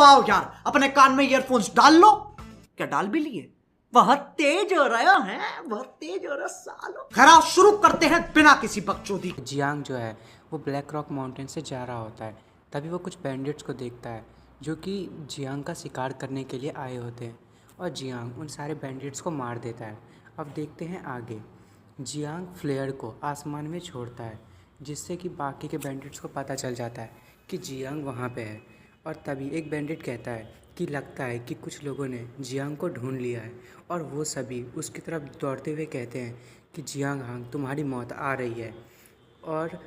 तो आओ यार, अपने कान में ईयरफोन्स डाल लो। क्या डाल भी लिए? बहुत तेज हो रहा है, बहुत तेज हो रहा सालो। खैर शुरू करते हैं बिना किसी बकचोदी। जियांग जो है वो ब्लैक रॉक माउंटेन से जा रहा होता है। तभी वो कुछ बैंडिट्स को देखता है जो कि जियांग का शिकार करने के लिए आए होते हैं, और जियांग उन सारे बैंडिट्स को मार देता है। अब देखते हैं आगे। जियांग फ्लेयर को आसमान में छोड़ता है, जिससे कि बाकी के बैंडिट्स को पता चल जाता है कि जियांग वहाँ पे है। और तभी एक बैंडिट कहता है कि लगता है कि कुछ लोगों ने जियांग को ढूंढ लिया है, और वो सभी उसकी तरफ दौड़ते हुए कहते हैं कि जियांग हांग, तुम्हारी मौत आ रही है। और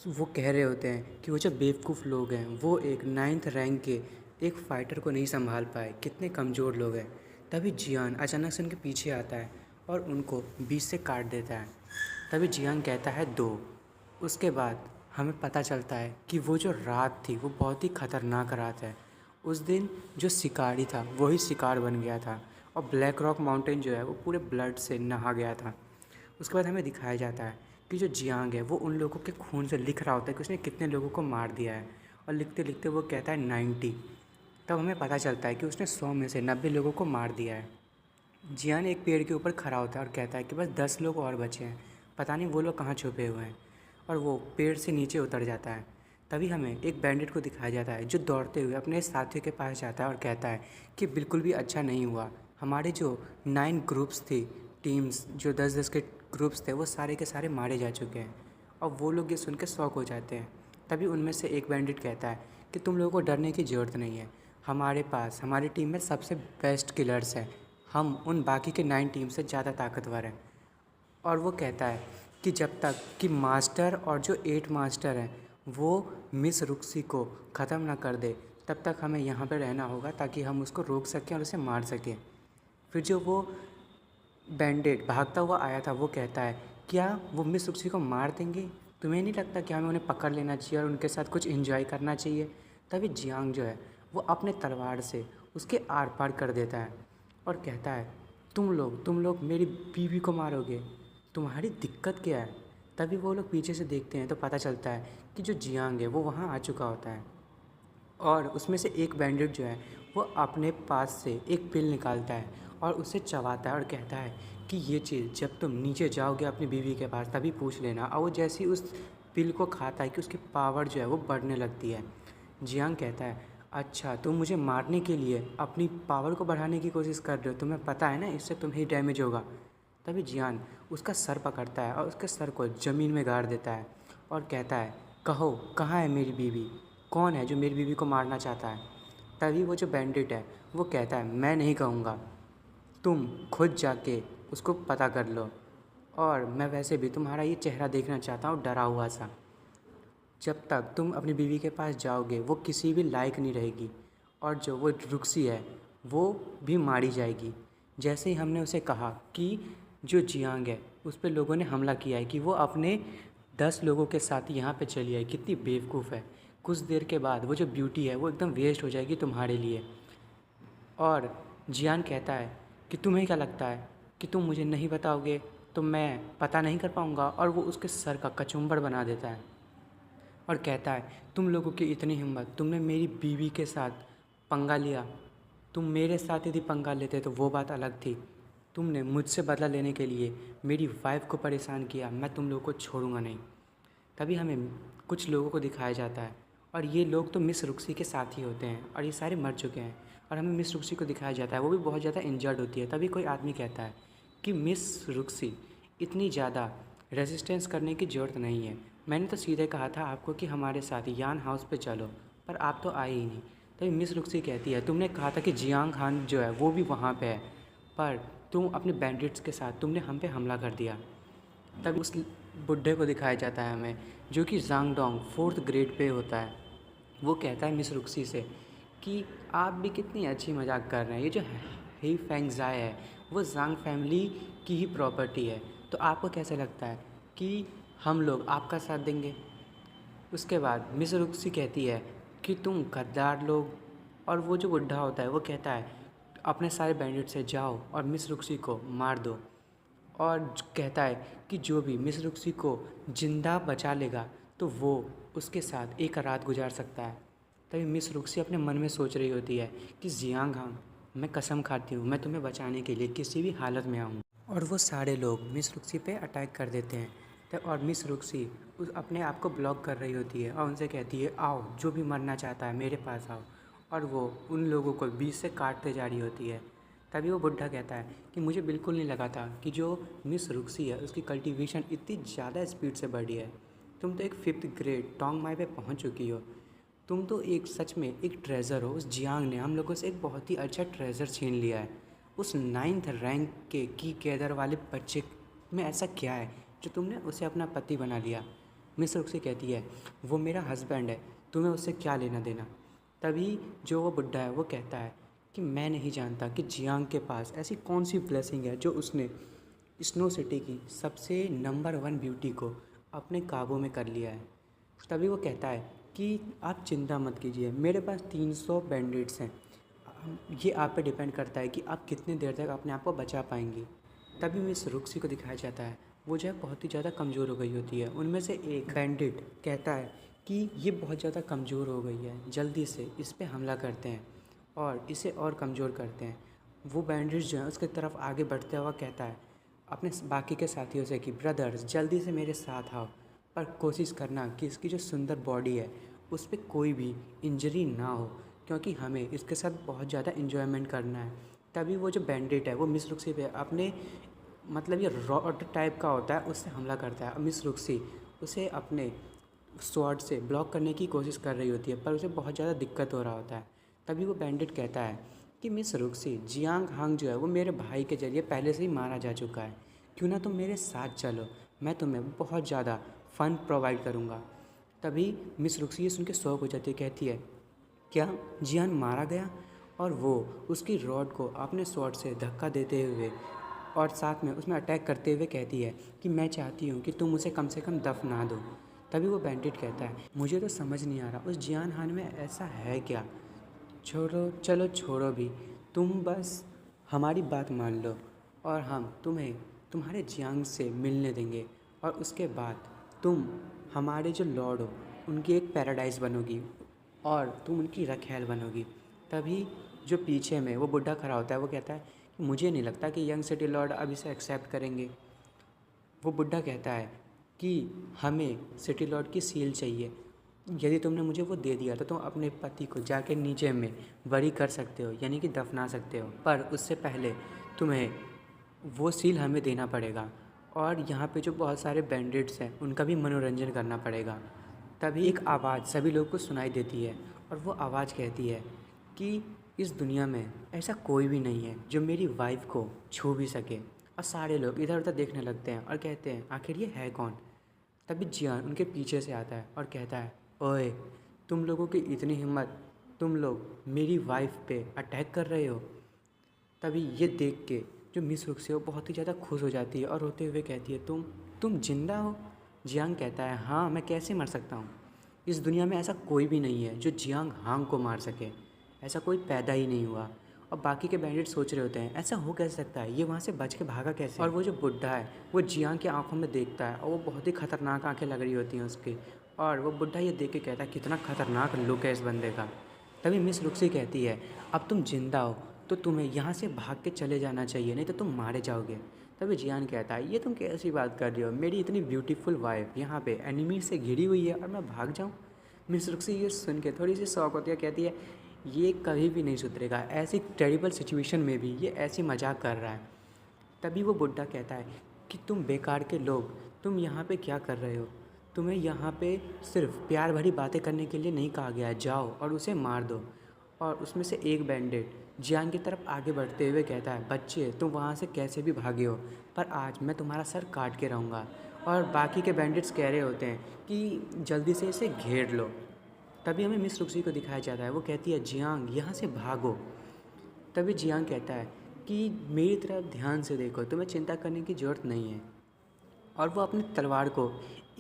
वो कह रहे होते हैं कि वो जो बेवकूफ़ लोग हैं वो एक 9th रैंक के एक फ़ाइटर को नहीं संभाल पाए, कितने कमज़ोर लोग हैं। तभी जियान अचानक से उनके पीछे आता है और उनको बीच से काट देता है। तभी जियान कहता है 2। उसके बाद हमें पता चलता है कि वो जो रात थी वो बहुत ही ख़तरनाक रात है। उस दिन जो शिकारी था वही शिकार बन गया था, और ब्लैक रॉक माउंटेन जो है वो पूरे ब्लड से नहा गया था। उसके बाद हमें दिखाया जाता है कि जो जियांग है वो उन लोगों के खून से लिख रहा होता है कि उसने कितने लोगों को मार दिया है, और लिखते लिखते वो कहता है 90। तब हमें पता चलता है कि उसने 100 में से 90 लोगों को मार दिया है। जियान एक पेड़ के ऊपर खड़ा होता है और कहता है कि बस 10 लोग और बचे हैं, पता नहीं वो लोग कहाँ छुपे हुए हैं, और वो पेड़ से नीचे उतर जाता है। तभी हमें एक बैंडिट को दिखाया जाता है जो दौड़ते हुए अपने साथियों के पास जाता है और कहता है कि बिल्कुल भी अच्छा नहीं हुआ, हमारे जो 9 ग्रुप्स थी, टीम्स जो 10-10 के ग्रुप्स थे, वो सारे के सारे मारे जा चुके हैं। और वो लोग ये सुन के शॉक हो जाते हैं। तभी उनमें से एक बैंडिट कहता है कि तुम लोगों को डरने की ज़रूरत नहीं है, हमारे पास हमारी टीम में सबसे बेस्ट किलर्स हैं, हम उन बाकी के 9 टीम से ज़्यादा ताकतवर हैं। और वो कहता है कि जब तक कि मास्टर और जो 8 मास्टर हैं वो मिस रुक्सी को ख़त्म ना कर दे, तब तक हमें यहाँ पर रहना होगा ताकि हम उसको रोक सकें और उसे मार सकें। फिर जो वो बैंडिट भागता हुआ आया था वो कहता है, क्या वो मिस रुक्सी को मार देंगे? तुम्हें नहीं लगता कि हमें उन्हें पकड़ लेना चाहिए और उनके साथ कुछ एंजॉय करना चाहिए? तभी जियांग जो है वो अपने तलवार से उसके आर पार कर देता है और कहता है, तुम लोग मेरी बीवी को मारोगे, तुम्हारी दिक्कत क्या है? तभी वो लोग पीछे से देखते हैं तो पता चलता है कि जो जियांग है वो वहाँ आ चुका होता है, और उसमें से एक बैंडिट जो है वो अपने पास से एक पिल निकालता है और उसे चबाता है और कहता है कि ये चीज़ जब तुम नीचे जाओगे अपनी बीवी के पास तभी पूछ लेना। और वो जैसे ही उस पिल को खाता है कि उसकी पावर जो है वो बढ़ने लगती है। जियांग कहता है, अच्छा तुम मुझे मारने के लिए अपनी पावर को बढ़ाने की कोशिश कर रहे हो, तुम्हें पता है ना इससे तुम्हें ही डैमेज होगा। तभी जियान उसका सर पकड़ता है और उसके सर को ज़मीन में गाड़ देता है और कहता है, कहो कहाँ है मेरी बीवी, कौन है जो मेरी बीवी को मारना चाहता है? तभी वो जो बैंडिट है वो कहता है, मैं नहीं कहूँगा, तुम खुद जाके उसको पता कर लो, और मैं वैसे भी तुम्हारा ये चेहरा देखना चाहता हूँ डरा हुआ सा। जब तक तुम अपनी बीवी के पास जाओगे वो किसी भी लायक नहीं रहेगी, और जो वो रुक्सी है वो भी मारी जाएगी। जैसे ही हमने उसे कहा कि जो जियांग है उस पर लोगों ने हमला किया है कि वो अपने 10 लोगों के साथ यहाँ पे चली आई, कितनी बेवकूफ़ है, कुछ देर के बाद वो जो ब्यूटी है वो एकदम वेस्ट हो जाएगी तुम्हारे लिए। और जियान कहता है कि तुम्हें क्या लगता है कि तुम मुझे नहीं बताओगे तो मैं पता नहीं कर पाऊँगा, और वो उसके सर का कचूम्बर बना देता है और कहता है, तुम लोगों की इतनी हिम्मत, तुमने मेरी बीवी के साथ पंगा लिया, तुम मेरे साथ यदि पंगा लेते तो वो बात अलग थी, तुमने मुझसे बदला लेने के लिए मेरी वाइफ को परेशान किया, मैं तुम लोगों को छोड़ूंगा नहीं। तभी हमें कुछ लोगों को दिखाया जाता है, और ये लोग तो मिस रुक्सी के साथ ही होते हैं और ये सारे मर चुके हैं, और हमें मिस रुक्सी को दिखाया जाता है वो भी बहुत ज़्यादा इंजर्ड होती है। तभी कोई आदमी कहता है कि मिस रुक्सी इतनी ज़्यादा रेजिस्टेंस करने की ज़रूरत नहीं है, मैंने तो सीधे कहा था आपको कि हमारे साथ यान हाउस पे चलो, पर आप तो आए ही नहीं। तभी मिस रुक्सी कहती है, तुमने कहा था कि जियांग खान जो है वो भी वहाँ पे है, पर तुम अपने बैंडिट्स के साथ तुमने हम पे हमला कर दिया। तब उस बुढ़े को दिखाया जाता है हमें जो कि जांगडोंग 4th ग्रेड पे होता है। वो कहता है मिस रुक्सी से कि आप भी कितनी अच्छी मजाक कर रहे हैं, ये जो ही फेंगजाई है वो जांग फैमिली की ही प्रॉपर्टी है, तो आपको कैसे लगता है कि हम लोग आपका साथ देंगे? उसके बाद मिस रुक्सी कहती है कि तुम गद्दार लोग, और वो जो बुढ़ा होता है वो कहता है अपने सारे बैंडिट से जाओ और मिस रुक्सी को मार दो, और कहता है कि जो भी मिस रुक्सी को ज़िंदा बचा लेगा तो वो उसके साथ एक रात गुजार सकता है। तभी मिस रुक्सी अपने मन में सोच रही होती है कि जियांग हाँ, मैं कसम खाती हूँ मैं तुम्हें बचाने के लिए किसी भी हालत में आऊँ। और वो सारे लोग मिस रुक्सी पे अटैक कर देते हैं। और मिस रुक्सी उस अपने आप को ब्लॉक कर रही होती है और उनसे कहती है आओ, जो भी मरना चाहता है मेरे पास आओ। और वो उन लोगों को बीच से काटते जा रही होती है। तभी वो बुढ़ा कहता है कि मुझे बिल्कुल नहीं लगा था कि जो मिस रुक्सी है उसकी कल्टीवेशन इतनी ज़्यादा स्पीड से बढ़ी है। तुम तो एक 5th ग्रेड टोंग माई पे पहुंच चुकी हो। तुम तो एक सच में एक ट्रेज़र हो। उस जियांग ने हम लोगों से एक बहुत ही अच्छा ट्रेज़र छीन लिया है। उस 9th रैंक के की कैडर वाले बच्चे में ऐसा क्या है जो तुमने उसे अपना पति बना लिया। मिस रुक्सी कहती है वो मेरा हस्बैंड है, तुम्हें उससे क्या लेना देना। तभी जो वो बुढ़ा है वो कहता है कि मैं नहीं जानता कि जियांग के पास ऐसी कौन सी ब्लेसिंग है जो उसने स्नो सिटी की सबसे नंबर 1 ब्यूटी को अपने काबू में कर लिया है। तभी वो कहता है कि आप चिंता मत कीजिए, मेरे पास 300 बैंडेड्स हैं। ये आप पे डिपेंड करता है कि आप कितनी देर तक अपने आप को बचा पाएंगी। तभी मिस रुक्सी को दिखाया जाता है वो जो है बहुत ही ज़्यादा कमज़ोर हो गई होती है। उनमें से एक बैंडिट कहता है कि ये बहुत ज़्यादा कमज़ोर हो गई है, जल्दी से इस पे हमला करते हैं और इसे और कमज़ोर करते हैं। वो बैंडिट जो है उसकी तरफ आगे बढ़ते हुआ कहता है अपने बाकी के साथियों से कि ब्रदर्स जल्दी से मेरे साथ आओ, पर कोशिश करना कि इसकी जो सुंदर बॉडी है उस पर कोई भी इंजरी ना हो, क्योंकि हमें इसके साथ बहुत ज़्यादा इन्जॉयमेंट करना है। तभी वो जो बैंडिट है वो मिस रुक्सी पे अपने मतलब ये रॉड टाइप का होता है उससे हमला करता है। मिस रुक्सी उसे अपने स्वॉर्ड से ब्लॉक करने की कोशिश कर रही होती है पर उसे बहुत ज़्यादा दिक्कत हो रहा होता है। तभी वो बैंडिट कहता है कि मिस रुक्सी जियांग हांग जो है वो मेरे भाई के जरिए पहले से ही मारा जा चुका है, क्यों ना तुम मेरे साथ चलो, मैं तुम्हें बहुत ज़्यादा फ़न प्रोवाइड करूँगा। तभी मिस रुक्सी ये सुन के शौक हो जाती है, कहती है क्या जियान मारा गया। और वो उसकी रॉड को अपने स्वॉर्ड से धक्का देते हुए और साथ में उसमें अटैक करते हुए कहती है कि मैं चाहती हूँ कि तुम उसे कम से कम दफना दो। तभी वो बैंडिट कहता है मुझे तो समझ नहीं आ रहा उस जियान हान में ऐसा है क्या। छोड़ो, चलो छोड़ो भी, तुम बस हमारी बात मान लो और हम तुम्हें तुम्हारे जियांग से मिलने देंगे और उसके बाद तुम हमारे जो लॉर्ड हो उनकी एक पैराडाइज बनोगी और तुम उनकी रखैल बनोगी। तभी जो पीछे में वो बुढ़ा खड़ा होता है वो कहता है कि मुझे नहीं लगता कि यंग सिटी लॉर्ड अब इसे एक्सेप्ट करेंगे। वो बुढ़ा कहता है कि हमें सिटी लॉर्ड की सील चाहिए, यदि तुमने मुझे वो दे दिया तो तुम अपने पति को जाके नीचे में बरी कर सकते हो, यानी कि दफना सकते हो, पर उससे पहले तुम्हें वो सील हमें देना पड़ेगा और यहाँ पे जो बहुत सारे बैंडिट्स हैं उनका भी मनोरंजन करना पड़ेगा। तभी एक आवाज़ सभी लोगों को सुनाई देती है और वो आवाज़ कहती है कि इस दुनिया में ऐसा कोई भी नहीं है जो मेरी वाइफ को छू भी सके। और सारे लोग इधर उधर देखने लगते हैं और कहते हैं आखिर ये है कौन। तभी जियान उनके पीछे से आता है और कहता है ओए, तुम लोगों की इतनी हिम्मत, तुम लोग मेरी वाइफ पे अटैक कर रहे हो। तभी ये देख के जो मिस रुक्सी है वो बहुत ही ज़्यादा खुश हो जाती है और रोते हुए कहती है तुम जिंदा हो। जियांग कहता है हाँ, मैं कैसे मर सकता हूँ, इस दुनिया में ऐसा कोई भी नहीं है जो जियांग हांग को मार सके, ऐसा कोई पैदा ही नहीं हुआ। और बाकी के बैंडिट सोच रहे होते हैं ऐसा हो कैसे सकता है, ये वहाँ से बच के भागा कैसे। और वो जो बुढ़ा है वो जियांग की आंखों में देखता है और वो बहुत ही खतरनाक आंखें लग रही होती हैं उसकी, और वो बुढ़ा ये देख के कहता है कितना खतरनाक लुक है इस बंदे का। तभी मिस रुक्सी कहती है अब तुम जिंदा हो तो तुम्हें यहाँ से भाग के चले जाना चाहिए, नहीं तो तुम मारे जाओगे। तभी जियान कहता है ये तुम कैसी बात कर रही हो, मेरी इतनी ब्यूटीफुल वाइफ यहाँ पे एनिमी से घिरी हुई है और मैं भाग जाऊँ। मिस रुक्सी ये सुन के थोड़ी सी शौक होती है, कहती है ये कभी भी नहीं सुधरेगा, ऐसी टेरिबल सिचुएशन में भी ये ऐसी मजाक कर रहा है। तभी वो बुढ़ा कहता है कि तुम बेकार के लोग, तुम यहाँ पे क्या कर रहे हो, तुम्हें यहाँ पे सिर्फ प्यार भरी बातें करने के लिए नहीं कहा गया है, जाओ और उसे मार दो। और उसमें से एक बैंडिट जियांग की तरफ आगे बढ़ते हुए कहता है बच्चे तुम वहाँ से कैसे भी भागे हो, पर आज मैं तुम्हारा सर काट के रहूँगा। और बाकी के बैंडिट्स कह रहे होते हैं कि जल्दी से इसे घेर लो। तभी हमें मिस रुक्सी को दिखाया जाता है, वो कहती है जियांग यहाँ से भागो। तभी जियांग कहता है कि मेरी तरफ ध्यान से देखो, तुम्हें चिंता करने की ज़रूरत नहीं है। और वो अपनी तलवार को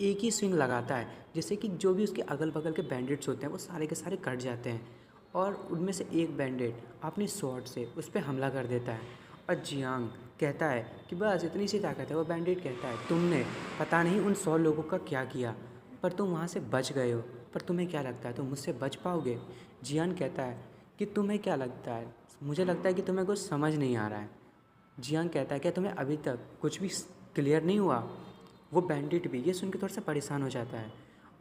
एक ही स्विंग लगाता है जिससे कि जो भी उसके अगल बगल के बैंडिट्स होते हैं वो सारे के सारे कट जाते हैं और उनमें से एक बैंडिट अपनी स्वॉर्ड से उस पर हमला कर देता है। और जियांग कहता है कि बस इतनी सी ताकत है। वो बैंडिट कहता है तुमने पता नहीं उन 100 लोगों का क्या किया, पर तुम वहाँ से बच गए हो, पर तुम्हें क्या लगता है तुम मुझसे बच पाओगे? जियान कहता है कि तुम्हें क्या लगता है? मुझे लगता है कि तुम्हें कुछ समझ नहीं आ रहा है। जियांग कहता है क्या तुम्हें अभी तक कुछ भी क्लियर नहीं हुआ? वो बैंडिट भी ये सुन के थोड़ा सा परेशान हो जाता है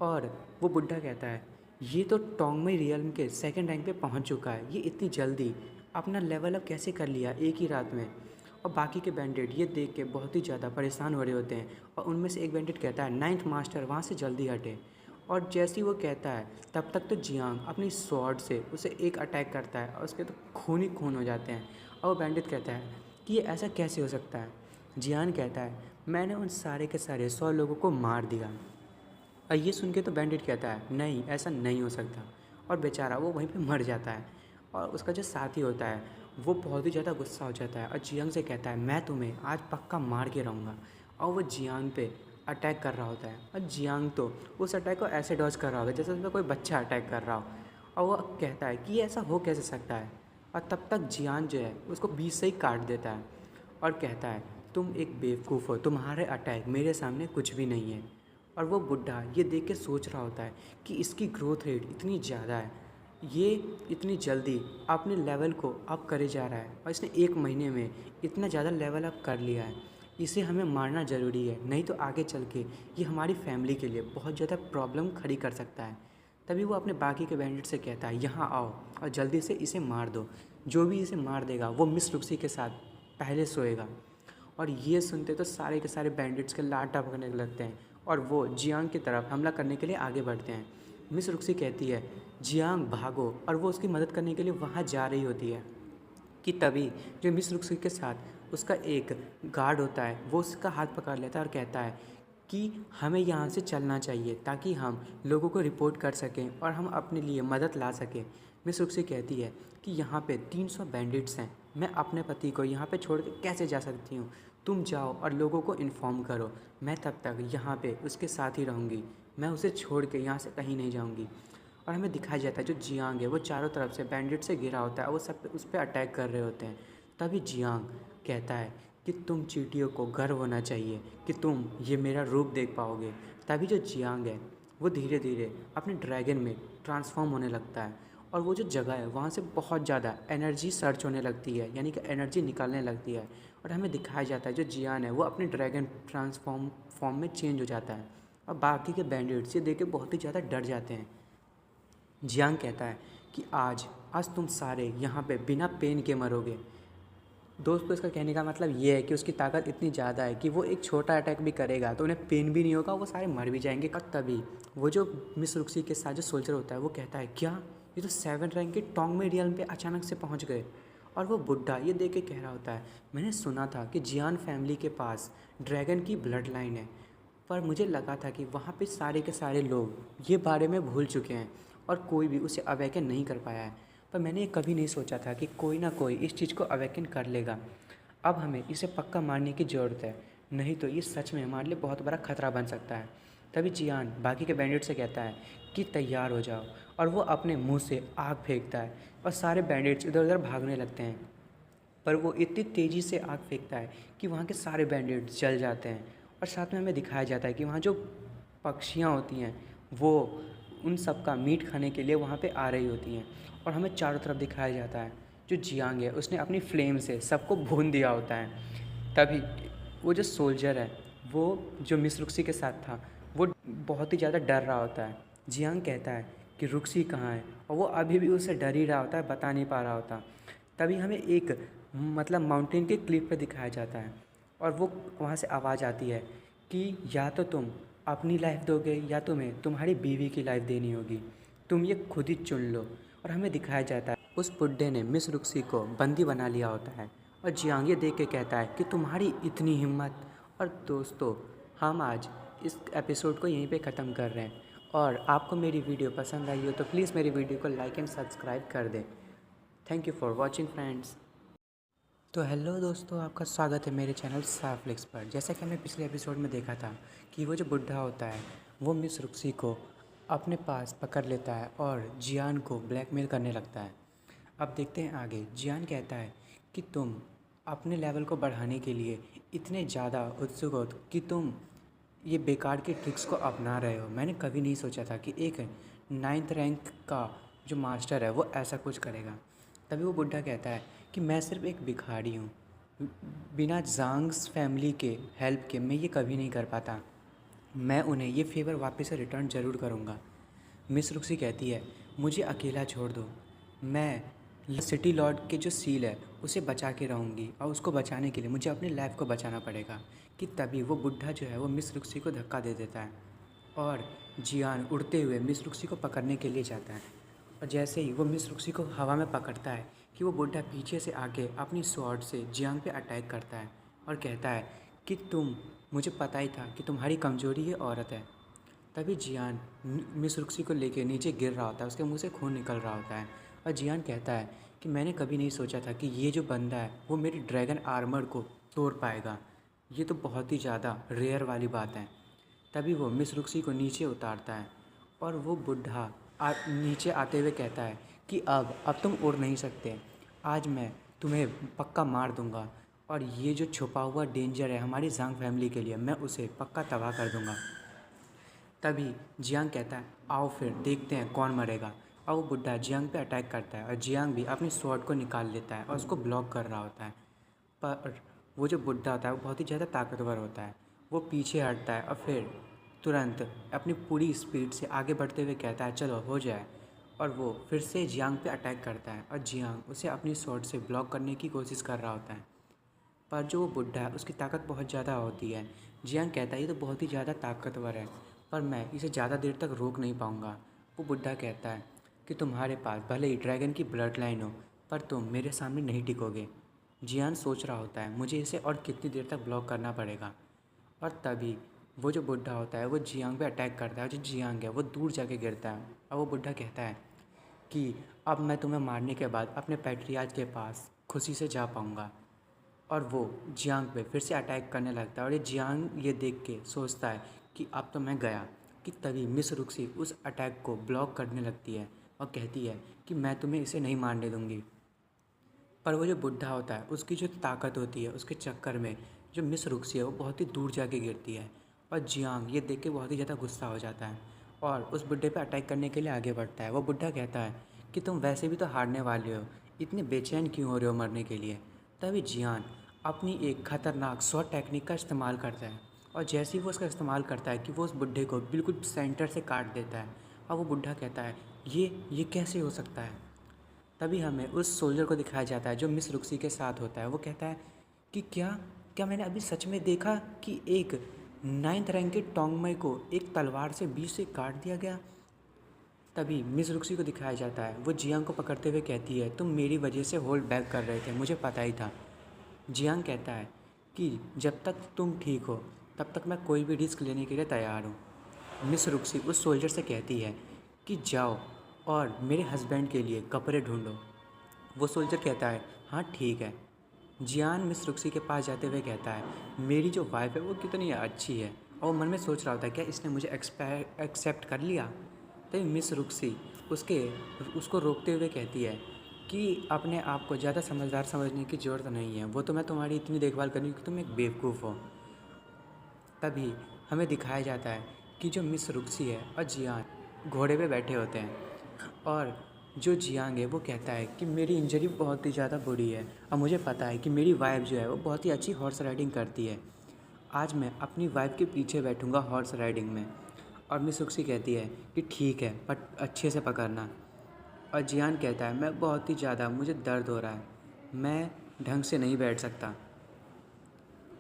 और वो बुढ़ा कहता है ये तो टोंगमई रियल्म के सेकंड रैंक पे पहुंच चुका है, ये इतनी जल्दी अपना लेवल अप कैसे कर लिया एक ही रात में? और बाकी के बैंडिट ये देख के बहुत ही ज़्यादा परेशान हो रहे होते हैं और उनमें से एक बैंडिट कहता है नाइन्थ मास्टर वहाँ से जल्दी हटे। और जैसे ही वो कहता है तब तक तो जियांग अपनी स्वॉर्ड से उसे एक अटैक करता है और उसके तो खून ही खून हो जाते हैं। और वो बैंडिट कहता है कि ये ऐसा कैसे हो सकता है? जियान कहता है मैंने उन सारे के सारे 100 लोगों को मार दिया। और ये सुन के तो बैंडिट कहता है नहीं ऐसा नहीं हो सकता, और बेचारा वो वहीं पे मर जाता है। और उसका जो साथी होता है वो बहुत ही ज़्यादा गुस्सा हो जाता है और जियांग से कहता है मैं तुम्हें आज पक्का मार के रहूँगा। और वो जियांग पे अटैक कर रहा होता है और जियांग तो उस अटैक को ऐसे डॉज कर रहा होता है जैसे उसमें कोई बच्चा अटैक कर रहा हो। और वो कहता है कि ऐसा हो कैसे सकता है? और तब तक जियान जो है उसको बीच से ही काट देता है और कहता है तुम एक बेवकूफ़ हो, तुम्हारे अटैक मेरे सामने कुछ भी नहीं है। और वो बुढ़ा ये देख के सोच रहा होता है कि इसकी ग्रोथ रेट इतनी ज़्यादा है, ये इतनी जल्दी अपने लेवल को अप करे जा रहा है और इसने 1 महीने में इतना ज़्यादा लेवल अप कर लिया है। इसे हमें मारना ज़रूरी है, नहीं तो आगे चल के ये हमारी फैमिली के लिए बहुत ज़्यादा प्रॉब्लम खड़ी कर सकता है। तभी वो अपने बाकी के बैंडिट से कहता है यहाँ आओ और जल्दी से इसे मार दो। जो भी इसे मार देगा वो मिस रुक्सी के साथ पहले सोएगा। और ये सुनते तो सारे के सारे बैंडिट्स के लात टपकने लगते हैं और वो जियांग की तरफ हमला करने के लिए आगे बढ़ते हैं। मिस रुक्सी कहती है जियांग भागो, और वो उसकी मदद करने के लिए वहाँ जा रही होती है कि तभी जो मिस रुक्सी के साथ उसका एक गार्ड होता है वो उसका हाथ पकड़ लेता है और कहता है कि हमें यहाँ से चलना चाहिए ताकि हम लोगों को रिपोर्ट कर सकें और हम अपने लिए मदद ला सकें। मिस रुक्सी कहती है कि यहाँ पे 300 बैंडिट्स हैं, मैं अपने पति को यहाँ पे छोड़ के कैसे जा सकती हूँ? तुम जाओ और लोगों को इन्फॉर्म करो, मैं तब तक यहाँ पे उसके साथ ही रहूँगी, मैं उसे छोड़ के यहाँ से कहीं नहीं जाऊँगी। और हमें दिखाया जाता है जो जियांग है वो चारों तरफ से बैंडिट से घिरा होता है, वो सब उस पर अटैक कर रहे होते हैं। तभी जियांग कहता है कि तुम चींटियों को गर्व होना चाहिए कि तुम ये मेरा रूप देख पाओगे। तभी जो जियांग है वो धीरे धीरे अपने ड्रैगन में ट्रांसफॉर्म होने लगता है और वो जो जगह है वहाँ से बहुत ज़्यादा एनर्जी सर्च होने लगती है, यानी कि एनर्जी निकलने लगती है। और हमें दिखाया जाता है जो जियान है वो अपने ड्रैगन फॉर्म में चेंज हो जाता है और बाकी के बैंडिट्स ये देख के बहुत ही ज़्यादा डर जाते हैं। जियांग कहता है कि आज आज तुम सारे यहाँ पे बिना पेन के मरोगे। दोस्तों इसका कहने का मतलब ये है कि उसकी ताकत इतनी ज़्यादा है कि वो एक छोटा अटैक भी करेगा तो उन्हें पेन भी नहीं होगा, वो सारे मर भी जाएंगे। और तभी वो जो मिस रुक्सी के साथ जो सोल्जर होता है वो कहता है क्या ये तो 7 रैंक के टोंगमई रियल्म पे अचानक से पहुंच गए। और वो बुढ़ा ये देख के कह रहा होता है मैंने सुना था कि जियान फैमिली के पास ड्रैगन की ब्लड लाइन है, पर मुझे लगा था कि वहाँ पे सारे के सारे लोग ये बारे में भूल चुके हैं और कोई भी उसे अवेकन नहीं कर पाया है। पर मैंने ये कभी नहीं सोचा था कि कोई ना कोई इस चीज़ को अवेकन कर लेगा। अब हमें इसे पक्का मारने की ज़रूरत है, नहीं तो ये सच में हमारे लिए बहुत बड़ा खतरा बन सकता है। तभी जियान बाकी के बैंडिट से कहता है कि तैयार हो जाओ, और वो अपने मुंह से आग फेंकता है और सारे बैंडिट्स इधर उधर भागने लगते हैं। पर वो इतनी तेज़ी से आग फेंकता है कि वहाँ के सारे बैंडिट्स जल जाते हैं। और साथ में हमें दिखाया जाता है कि वहाँ जो पक्षियाँ होती हैं वो उन सब का मीट खाने के लिए वहाँ पे आ रही होती हैं। और हमें चारों तरफ दिखाया जाता है जो जियांग है उसने अपनी फ्लेम से सबको भून दिया होता है। तभी वो जो सोल्जर है वो जो मिस रुक्सी के साथ था वो बहुत ही ज़्यादा डर रहा होता है। जियांग कहता है कि रुक्सी कहाँ है, और वो अभी भी उससे डर ही रहा होता है, बता नहीं पा रहा होता। तभी हमें एक माउंटेन के क्लिप पे दिखाया जाता है और वो वहाँ से आवाज़ आती है कि या तो तुम अपनी लाइफ दोगे या तुम्हें तुम्हारी बीवी की लाइफ देनी होगी, तुम ये खुद ही चुन लो। और हमें दिखाया जाता है उस बुड्ढे ने मिस रुक्सी को बंदी बना लिया होता है और जियांग ये देख के कहता है कि तुम्हारी इतनी हिम्मत। और दोस्तों हम आज इस एपिसोड को यहीं पे ख़त्म कर रहे हैं, और आपको मेरी वीडियो पसंद आई हो तो प्लीज़ मेरी वीडियो को लाइक एंड सब्सक्राइब कर दें। Thank you for watching friends. तो हेलो दोस्तों, आपका स्वागत है मेरे चैनल स्टारफ्लिक्स पर। जैसा कि हमने पिछले एपिसोड में देखा था कि वो जो बुढ़ा होता है वो मिस रुक्सी को अपने पास पकड़ लेता है और जियान को ब्लैकमेल करने लगता है। अब देखते हैं आगे। जियान कहता है कि तुम अपने लेवल को बढ़ाने के लिए इतने ज़्यादा उत्सुक हो कि तुम ये बेकार के ट्रिक्स को अपना रहे हो। मैंने कभी नहीं सोचा था कि एक 9th रैंक का जो मास्टर है वो ऐसा कुछ करेगा। तभी वो बुढ़ा कहता है कि मैं सिर्फ एक भिखारी हूँ, बिना जांग्स फैमिली के हेल्प के मैं ये कभी नहीं कर पाता। मैं उन्हें ये फेवर वापस से रिटर्न ज़रूर करूँगा। मिस रुक्सी कहती है, मुझे अकेला छोड़ दो, मैं सिटी लॉर्ड के जो सील है उसे बचा के रहूँगी और उसको बचाने के लिए मुझे अपनी लाइफ को बचाना पड़ेगा। कि तभी वो बुढ़ा जो है वो मिस रुक्सी को धक्का दे देता है और जियान उड़ते हुए मिस रुक्सी को पकड़ने के लिए जाता है। और जैसे ही वो मिस रुक्सी को हवा में पकड़ता है कि वो बुढ़ा पीछे से आके अपनी स्वॉर्ड से जियांग पे अटैक करता है और कहता है कि मुझे पता ही था कि तुम्हारी कमज़ोरी ये औरत है। तभी जियान मिस रुक्सी को लेके नीचे गिर रहा होता है, उसके मुंह से खून निकल रहा होता है और जियान कहता है कि मैंने कभी नहीं सोचा था कि ये जो बंदा है वो मेरी ड्रैगन आर्मर को तोड़ पाएगा, ये तो बहुत ही ज़्यादा रेयर वाली बात है। तभी वो मिस रुक्सी को नीचे उतारता है और वो बुढ़ा नीचे आते हुए कहता है कि अब तुम उड़ नहीं सकते, आज मैं तुम्हें पक्का मार दूंगा और ये जो छुपा हुआ डेंजर है हमारी जांग फैमिली के लिए मैं उसे पक्का तबाह कर दूंगा। तभी जियांग कहता है आओ फिर देखते हैं कौन मरेगा, और वो बुढ़ा जियांग पे अटैक करता है और जियांग भी अपनी स्वॉर्ड को निकाल लेता है और उसको ब्लॉक कर रहा होता है। पर वो जो बुढ़ा होता है वो बहुत ही ज़्यादा ताकतवर होता है, वो पीछे हटता है और फिर तुरंत अपनी पूरी स्पीड से आगे बढ़ते हुए कहता है चलो हो जाए, और वो फिर से जियांग पे अटैक करता है और जियांग उसे अपनी स्वॉर्ड से ब्लॉक करने की कोशिश कर रहा होता है। पर जो वो बुढ़ा है उसकी ताकत बहुत ज़्यादा होती है। जियांग कहता है ये तो बहुत ही ज़्यादा ताकतवर है पर मैं इसे ज़्यादा देर तक रोक नहीं पाऊँगा। वो बुढ़ा कहता है कि तुम्हारे पास भले ही ड्रैगन की ब्लड लाइन हो पर तुम मेरे सामने नहीं टिकोगे। जियान सोच रहा होता है मुझे इसे और कितनी देर तक ब्लॉक करना पड़ेगा, और तभी वो जो बुढ़ा होता है वो जियांग पे अटैक करता है। जो जियांग है वो दूर जाके गिरता है और वो बुढ़ा कहता है कि अब मैं तुम्हें मारने के बाद अपने पैट्रियार्च के पास खुशी से जा पाऊँगा। और वो जियांग पे फिर से अटैक करने लगता है और ये जियांग ये देख के सोचता है कि अब तो मैं गया। कि तभी मिस रुक्सी उस अटैक को ब्लॉक करने लगती है और कहती है कि मैं तुम्हें इसे नहीं मारने दूंगी। पर वो जो बुढ़ा होता है उसकी जो ताकत होती है उसके चक्कर में जो मिस रुक्सी है वो बहुत ही दूर जाके गिरती है और जियांग ये देख के बहुत ही ज़्यादा गुस्सा हो जाता है और उस बुढ़े पे अटैक करने के लिए आगे बढ़ता है। वो बुढ़ा कहता है कि तुम वैसे भी तो हारने वाले हो, इतने बेचैन क्यों हो रहे हो मरने के लिए। तभी जियान अपनी एक खतरनाक शॉट टेक्निक का इस्तेमाल करता है और जैसे ही वो उसका इस्तेमाल करता है कि वो उस बुढ़े को बिल्कुल सेंटर से काट देता है और वो बुढ़ा कहता है ये कैसे हो सकता है। तभी हमें उस सोल्जर को दिखाया जाता है जो मिस रुक्सी के साथ होता है। वो कहता है कि क्या क्या मैंने अभी सच में देखा कि एक 9th रैंक के टोंगमई को एक तलवार से बीच से काट दिया गया। तभी मिस रुक्सी को दिखाया जाता है, वो जियांग को पकड़ते हुए कहती है तुम मेरी वजह से होल्ड बैक कर रहे थे, मुझे पता ही था। जियांग कहता है कि जब तक तुम ठीक हो तब तक मैं कोई भी रिस्क लेने के लिए तैयार हूँ। मिस रुक्सी उस सोल्जर से कहती है कि जाओ और मेरे हस्बैंड के लिए कपड़े ढूंढो। वो सोल्जर कहता है हाँ ठीक है। जियान मिस रुक्सी के पास जाते हुए कहता है मेरी जो वाइफ है वो कितनी अच्छी है, और वो मन में सोच रहा होता है क्या इसने मुझे एक्सेप्ट कर लिया। तभी मिस रुक्सी उसको रोकते हुए कहती है कि अपने आप को ज़्यादा समझदार समझने की ज़रूरत नहीं है, वो तो मैं तुम्हारी इतनी देखभाल करूँगी कि तुम एक बेवकूफ़ हो। तभी हमें दिखाया जाता है कि जो मिस रुक्सी है और जियान घोड़े पे बैठे होते हैं और जो जियांग है वो कहता है कि मेरी इंजरी बहुत ही ज़्यादा बुरी है और मुझे पता है कि मेरी वाइफ जो है वो बहुत ही अच्छी हॉर्स राइडिंग करती है, आज मैं अपनी वाइफ के पीछे बैठूंगा हॉर्स राइडिंग में। और मिस रुक्सी कहती है कि ठीक है बट अच्छे से पकड़ना। और जियान कहता है मैं बहुत ही ज़्यादा मुझे दर्द हो रहा है, मैं ढंग से नहीं बैठ सकता।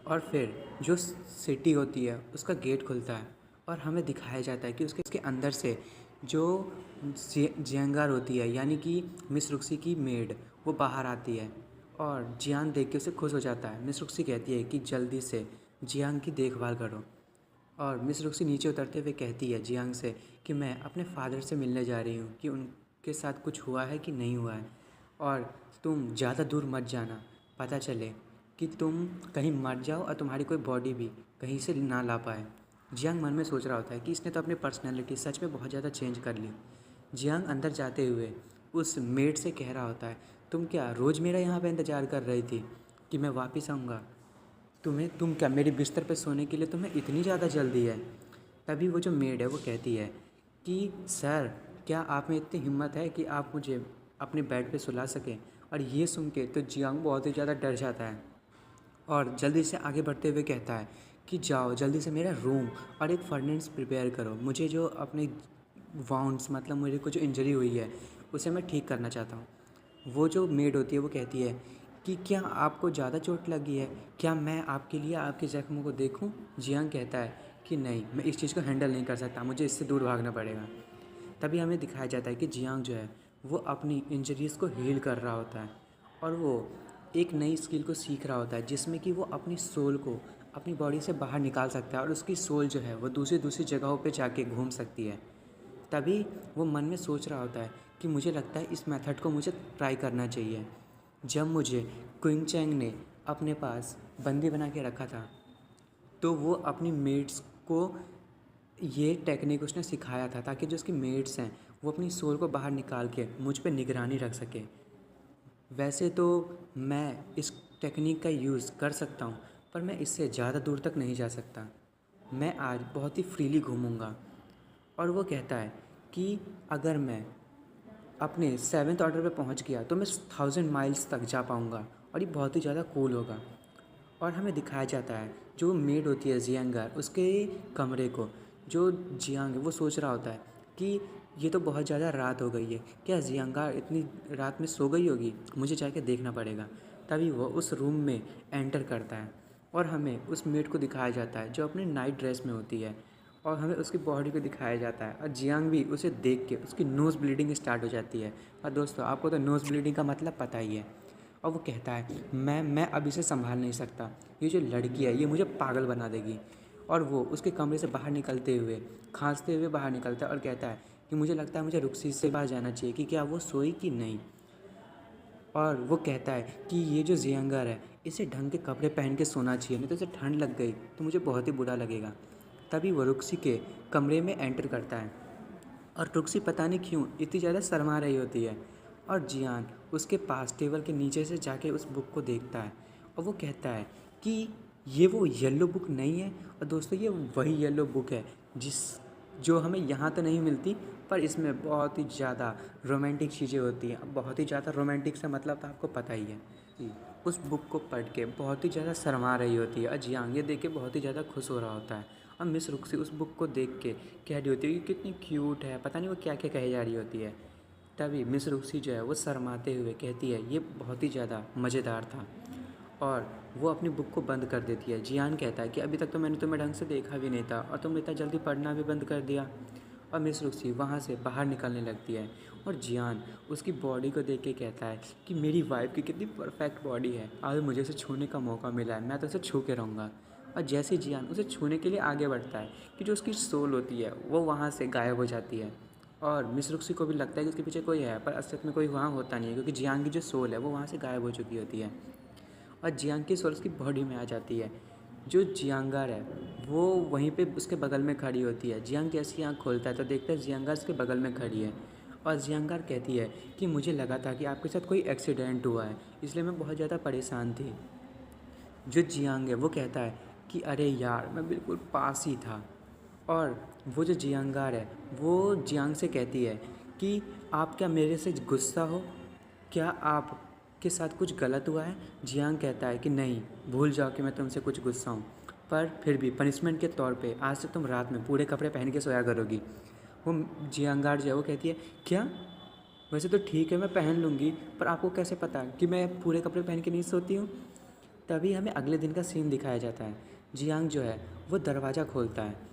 और फिर जो सिटी होती है उसका गेट खुलता है और हमें दिखाया जाता है कि उसके अंदर से जो जियांगार होती है यानी कि मिस रुक्सी की मेड वो बाहर आती है और जियांग देख के उसे खुश हो जाता है। मिस रुक्सी कहती है कि जल्दी से जियांग की देखभाल करो, और मिस रुक्सी नीचे उतरते हुए कहती है जियांग से कि मैं अपने फादर से मिलने जा रही हूँ कि उनके साथ कुछ हुआ है कि नहीं हुआ है, और तुम ज़्यादा दूर मत जाना, पता चले कि तुम कहीं मर जाओ और तुम्हारी कोई बॉडी भी कहीं से ना ला पाए। जियांग मन में सोच रहा होता है कि इसने तो अपनी पर्सनैलिटी सच में बहुत ज़्यादा चेंज कर ली। जियांग अंदर जाते हुए उस मेड से कह रहा होता है तुम क्या रोज़ मेरा यहाँ पे इंतज़ार कर रही थी कि मैं वापस आऊँगा, तुम क्या मेरे बिस्तर पे सोने के लिए तुम्हें इतनी ज़्यादा जल्दी है। तभी वो जो मेड है वो कहती है कि सर क्या आप में इतनी हिम्मत है कि आप मुझे अपने बेड पे सुला सकें? और ये सुन के तो जियांग बहुत ही ज़्यादा डर जाता है और जल्दी से आगे बढ़ते हुए कहता है कि जाओ जल्दी से मेरा रूम और एक फर्नेस प्रिपेयर करो। मुझे जो अपने वाउंड्स मतलब मेरे को जो इंजरी हुई है उसे मैं ठीक करना चाहता हूँ। वो जो मेड होती है वो कहती है कि क्या आपको ज़्यादा चोट लगी है? क्या मैं आपके लिए आपके ज़ख्मों को देखूँ? जियांग कहता है कि नहीं, मैं इस चीज़ को हैंडल नहीं कर सकता, मुझे इससे दूर भागना पड़ेगा। तभी हमें दिखाया जाता है कि जियांग जो है वो अपनी इंजरीज़ को हील कर रहा होता है और वो एक नई स्किल को सीख रहा होता है जिसमें कि वो अपनी सोल को अपनी बॉडी से बाहर निकाल सकता है और उसकी सोल जो है वो दूसरी दूसरी जगहों पे जाके घूम सकती है। तभी वो मन में सोच रहा होता है कि मुझे लगता है इस मेथड को मुझे ट्राई करना चाहिए। जब मुझे क्विंग चैंग ने अपने पास बंदी बना के रखा था तो वो अपनी मेट्स को ये टेक्निक उसने सिखाया था ताकि जो उसकी मेट्स हैं वो अपनी सोल को बाहर निकाल के मुझ पे निगरानी रख सके। वैसे तो मैं इस टेक्निक का यूज़ कर सकता हूँ पर मैं इससे ज़्यादा दूर तक नहीं जा सकता। मैं आज बहुत ही फ्रीली घूमूंगा। और वो कहता है कि अगर मैं अपने 7th ऑर्डर पे पहुँच गया तो मैं 1000 माइल्स तक जा पाऊँगा और ये बहुत ही ज़्यादा कूल होगा। और हमें दिखाया जाता है जो मेड होती है जियांगर उसके कमरे को, जो जियांग है वो सोच रहा होता है कि ये तो बहुत ज़्यादा रात हो गई है, क्या जियांगार इतनी रात में सो गई होगी, मुझे जाके देखना पड़ेगा। तभी वो उस रूम में एंटर करता है और हमें उस मेड को दिखाया जाता है जो अपनी नाइट ड्रेस में होती है और हमें उसकी बॉडी को दिखाया जाता है और जियांग भी उसे देख के उसकी नोज़ ब्लीडिंग स्टार्ट हो जाती है। और दोस्तों आपको तो नोज़ ब्लीडिंग का मतलब पता ही है। और वो कहता है मैं अब इसे संभाल नहीं सकता, ये जो लड़की है ये मुझे पागल बना देगी। और वो उसके कमरे से बाहर निकलते हुए खांसते हुए बाहर निकलता है और कहता है कि मुझे लगता है मुझे रुक्सी से बाहर जाना चाहिए कि क्या वो सोई कि नहीं। और वो कहता है कि ये जो जियांगर है इसे ढंग के कपड़े पहन के सोना चाहिए, नहीं तो इसे ठंड लग गई तो मुझे बहुत ही बुरा लगेगा। तभी वो रुक्सी के कमरे में एंटर करता है और रुक्सी पता नहीं क्यों इतनी ज़्यादा शर्मा रही होती है और जियान उसके पास टेबल के नीचे से जाके उस बुक को देखता है और वो कहता है कि ये वो येलो बुक नहीं है। और दोस्तों ये वही येलो बुक है जो हमें यहाँ तो नहीं मिलती पर इसमें बहुत ही ज़्यादा रोमांटिक चीज़ें होती हैं। अब बहुत ही ज़्यादा रोमांटिक से मतलब तो आपको पता ही है। उस बुक को पढ़ के बहुत ही ज़्यादा शर्मा रही होती है और जियांग ये देख के बहुत ही ज़्यादा खुश हो रहा होता है। और मिस रुक्सी उस बुक को देख के कह रही होती है कि कितनी क्यूट है, पता नहीं वो क्या क्या कही जा रही होती है। तभी मिस रुक्सी जो है वो शर्माते हुए कहती है ये बहुत ही ज़्यादा मज़ेदार था और वो अपनी बुक को बंद कर देती है। जियान कहता है कि अभी तक तो मैंने तुम्हें ढंग से देखा भी नहीं था और तुम इतना जल्दी पढ़ना भी बंद कर दिया। और मिस रुक्सी वहाँ से बाहर निकलने लगती है और जियान उसकी बॉडी को देख के कहता है कि मेरी वाइफ की कितनी परफेक्ट बॉडी है, आज मुझे उसे छूने का मौका मिला है, मैं तो उसे छू के रहूँगा। और जैसे ही जियान उसे छूने के लिए आगे बढ़ता है कि जो उसकी सोल होती है वो वहाँ से गायब हो जाती है। और मिस रुक्सी को भी लगता है कि उसके पीछे कोई है पर असलियत में कोई वहाँ होता नहीं है क्योंकि जियांग की जो सोल है वो वहाँ से गायब हो चुकी होती है और जियांग की सोल उसकी बॉडी में आ जाती है। जो जियांगर है वो वहीं पे उसके बगल में खड़ी होती है। जियांग जैसी आँख खोलता है तो देखता है जियांगर उसके बगल में खड़ी है और जियांगर कहती है कि मुझे लगा था कि आपके साथ कोई एक्सीडेंट हुआ है, इसलिए मैं बहुत ज़्यादा परेशान थी। जो जियांग है वो कहता है कि अरे यार मैं बिल्कुल पास ही था। और वो जो जियांगार है वो जियांग से कहती है कि आप क्या मेरे से गुस्सा हो, क्या आपके साथ कुछ गलत हुआ है? जियांग कहता है कि नहीं, भूल जाओ कि मैं तुमसे कुछ गुस्सा हूँ, पर फिर भी पनिशमेंट के तौर पे आज से तुम रात में पूरे कपड़े पहन के सोया करोगी। वो जियांगार जो है वो कहती है क्या, वैसे तो ठीक है मैं पहन लूँगी पर आपको कैसे पता कि मैं पूरे कपड़े पहन के नहीं सोती हूँ। तभी हमें अगले दिन का सीन दिखाया जाता है। जियांग जो है वो दरवाज़ा खोलता है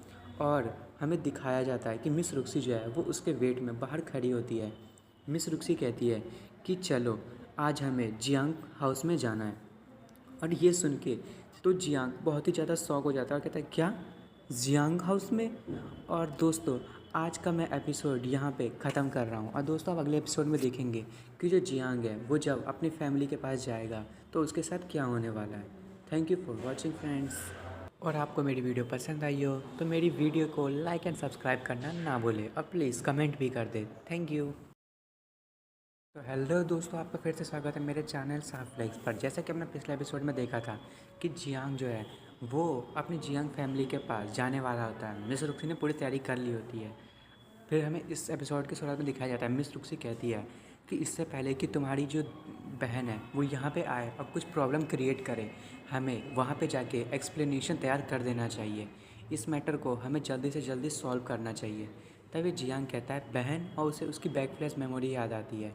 और हमें दिखाया जाता है कि मिस रुक्सी जो है वो उसके वेट में बाहर खड़ी होती है। मिस रुक्सी कहती है कि चलो आज हमें जियांग हाउस में जाना है। और ये सुन के तो जियांग बहुत ही ज़्यादा शॉक हो जाता है और कहता है क्या, जियांग हाउस में? और दोस्तों आज का मैं एपिसोड यहाँ पे ख़त्म कर रहा हूँ और दोस्तों आप अगले एपिसोड में देखेंगे कि जो जियांग है वो जब अपनी फैमिली के पास जाएगा तो उसके साथ क्या होने वाला है। Thank you for watching friends. और आपको मेरी वीडियो पसंद आई हो तो मेरी वीडियो को लाइक एंड सब्सक्राइब करना ना भूलें और प्लीज़ कमेंट भी कर दें। Thank you. तो हेलो दोस्तों, आपका फिर से स्वागत है मेरे चैनल साफ फ्लेक्स पर। जैसा कि हमने पिछले एपिसोड में देखा था कि जियांग जो है वो अपनी जियांग फैमिली के पास जाने वाला होता है। मिस रुक्सी ने पूरी तैयारी कर ली होती है, फिर हमें इस एपिसोड के शुरुआत में दिखाया जाता है, मिस रुक्सी कहती है कि इससे पहले कि तुम्हारी जो बहन है वो यहाँ पे आए और कुछ प्रॉब्लम क्रिएट करे, हमें वहाँ पे जाके एक्सप्लेनेशन तैयार कर देना चाहिए। इस मैटर को हमें जल्दी से जल्दी सॉल्व करना चाहिए। तभी जियांग कहता है बहन, और उसे उसकी बैक फ्लैश मेमोरी याद आती है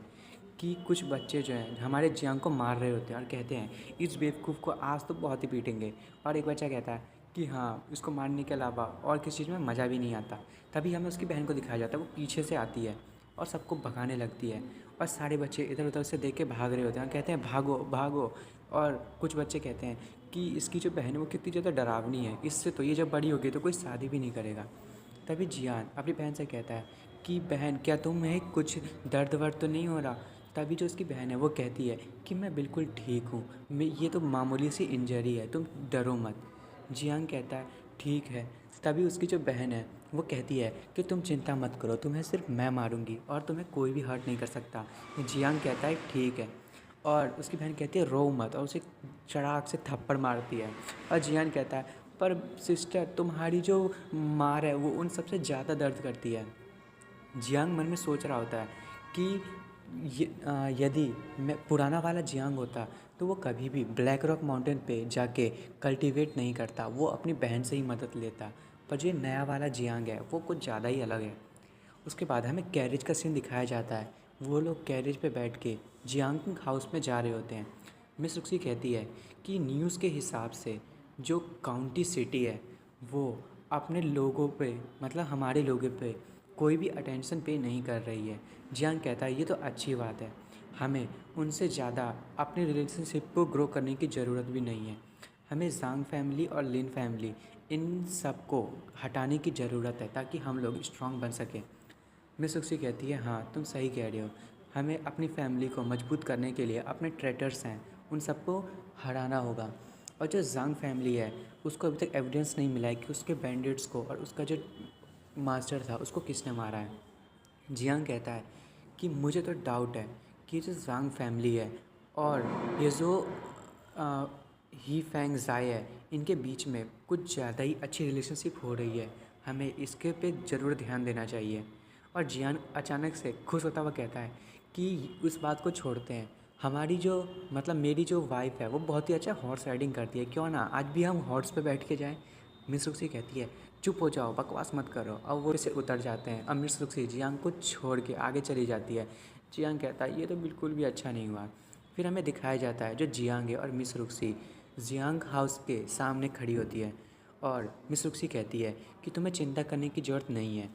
कि कुछ बच्चे जो हैं हमारे जियांग को मार रहे होते हैं और कहते हैं इस बेवकूफ़ को आज तो बहुत ही पीटेंगे। और एक बच्चा कहता है कि हाँ, इसको मारने के अलावा और किसी चीज़ में मज़ा भी नहीं आता। तभी हमें उसकी बहन को दिखाया जाता है, वो पीछे से आती है और सबको भगाने लगती है और सारे बच्चे इधर उधर से देख के भाग रहे होते हैं और कहते हैं भागो भागो। और कुछ बच्चे कहते हैं कि इसकी जो बहन है वो कितनी ज़्यादा डरावनी है, इससे तो ये जब बड़ी होगी तो कोई शादी भी नहीं करेगा। तभी जियान अपनी बहन से कहता है कि बहन, क्या तुम्हें कुछ दर्द वर्द तो नहीं हो रहा। तभी जो उसकी बहन है वो कहती है कि मैं बिल्कुल ठीक हूँ, मैं ये तो मामूली सी इंजरी है, तुम डरो मत। जियांग कहता है ठीक है। तभी उसकी जो बहन है वो कहती है कि तुम चिंता मत करो, तुम्हें सिर्फ मैं मारूंगी और तुम्हें कोई भी हर्ट नहीं कर सकता। जियांग कहता है ठीक है, और उसकी बहन कहती है रो मत, और उसे चढ़ाक से थप्पड़ मारती है। और जियान कहता है पर सिस्टर, तुम्हारी जो मार है वो उन सबसे ज़्यादा दर्द करती है। जियांग मन में सोच रहा होता है कि यदि मैं पुराना वाला जियांग होता तो वो कभी भी ब्लैक रॉक माउंटेन पे जाके कल्टीवेट नहीं करता, वो अपनी बहन से ही मदद लेता। पर जो नया वाला जियांग है वो कुछ ज़्यादा ही अलग है। उसके बाद हमें कैरेज का सीन दिखाया जाता है। वो लोग कैरेज पे बैठ के जियांग हाउस में जा रहे होते हैं। मिस रुक्सी कहती है कि न्यूज़ के हिसाब से जो काउंटी सिटी है वो अपने लोगों पे, मतलब हमारे लोगों पे कोई भी अटेंशन पे नहीं कर रही है। जियांग कहता है ये तो अच्छी बात है, हमें उनसे ज़्यादा अपने रिलेशनशिप को ग्रो करने की ज़रूरत भी नहीं है। हमें जांग फैमिली और लिन फैमिली इन सब को हटाने की ज़रूरत है ताकि हम लोग स्ट्रांग बन सकें। मिस रुक्सी कहती है हाँ, तुम सही कह रहे हो, हमें अपनी फैमिली को मजबूत करने के लिए अपने ट्रेटर्स हैं उन सबको हराना होगा। और जो जांग फैमिली है उसको अभी तक एविडेंस नहीं मिला है कि उसके बैंडिट्स को और उसका जो मास्टर था उसको किसने मारा है। जियांग कहता है कि मुझे तो डाउट है कि जो जांग फैमिली है और ये जो ही फैंग ज़ाई है, इनके बीच में कुछ ज़्यादा ही अच्छी रिलेशनशिप हो रही है, हमें इसके पे ज़रूर ध्यान देना चाहिए। और जियान अचानक से खुश होता हुआ कहता है कि उस बात को छोड़ते हैं, हमारी जो मतलब मेरी जो वाइफ है वो बहुत ही अच्छा हॉर्स राइडिंग करती है, क्यों ना आज भी हम हॉर्स पे बैठ के जाएं। मिस रुक्सी कहती है चुप हो जाओ, बकवास मत करो। अब वो से उतर जाते हैं। अब मिस रुक्सी जियांग को छोड़ के आगे चली जाती है। जियांग कहता है ये तो बिल्कुल भी अच्छा नहीं हुआ। फिर हमें दिखाया जाता है जो जियांग है और मिस रुक्सी जियांग हाउस के सामने खड़ी होती है और मिस रुक्सी कहती है कि तुम्हें चिंता करने की ज़रूरत नहीं है।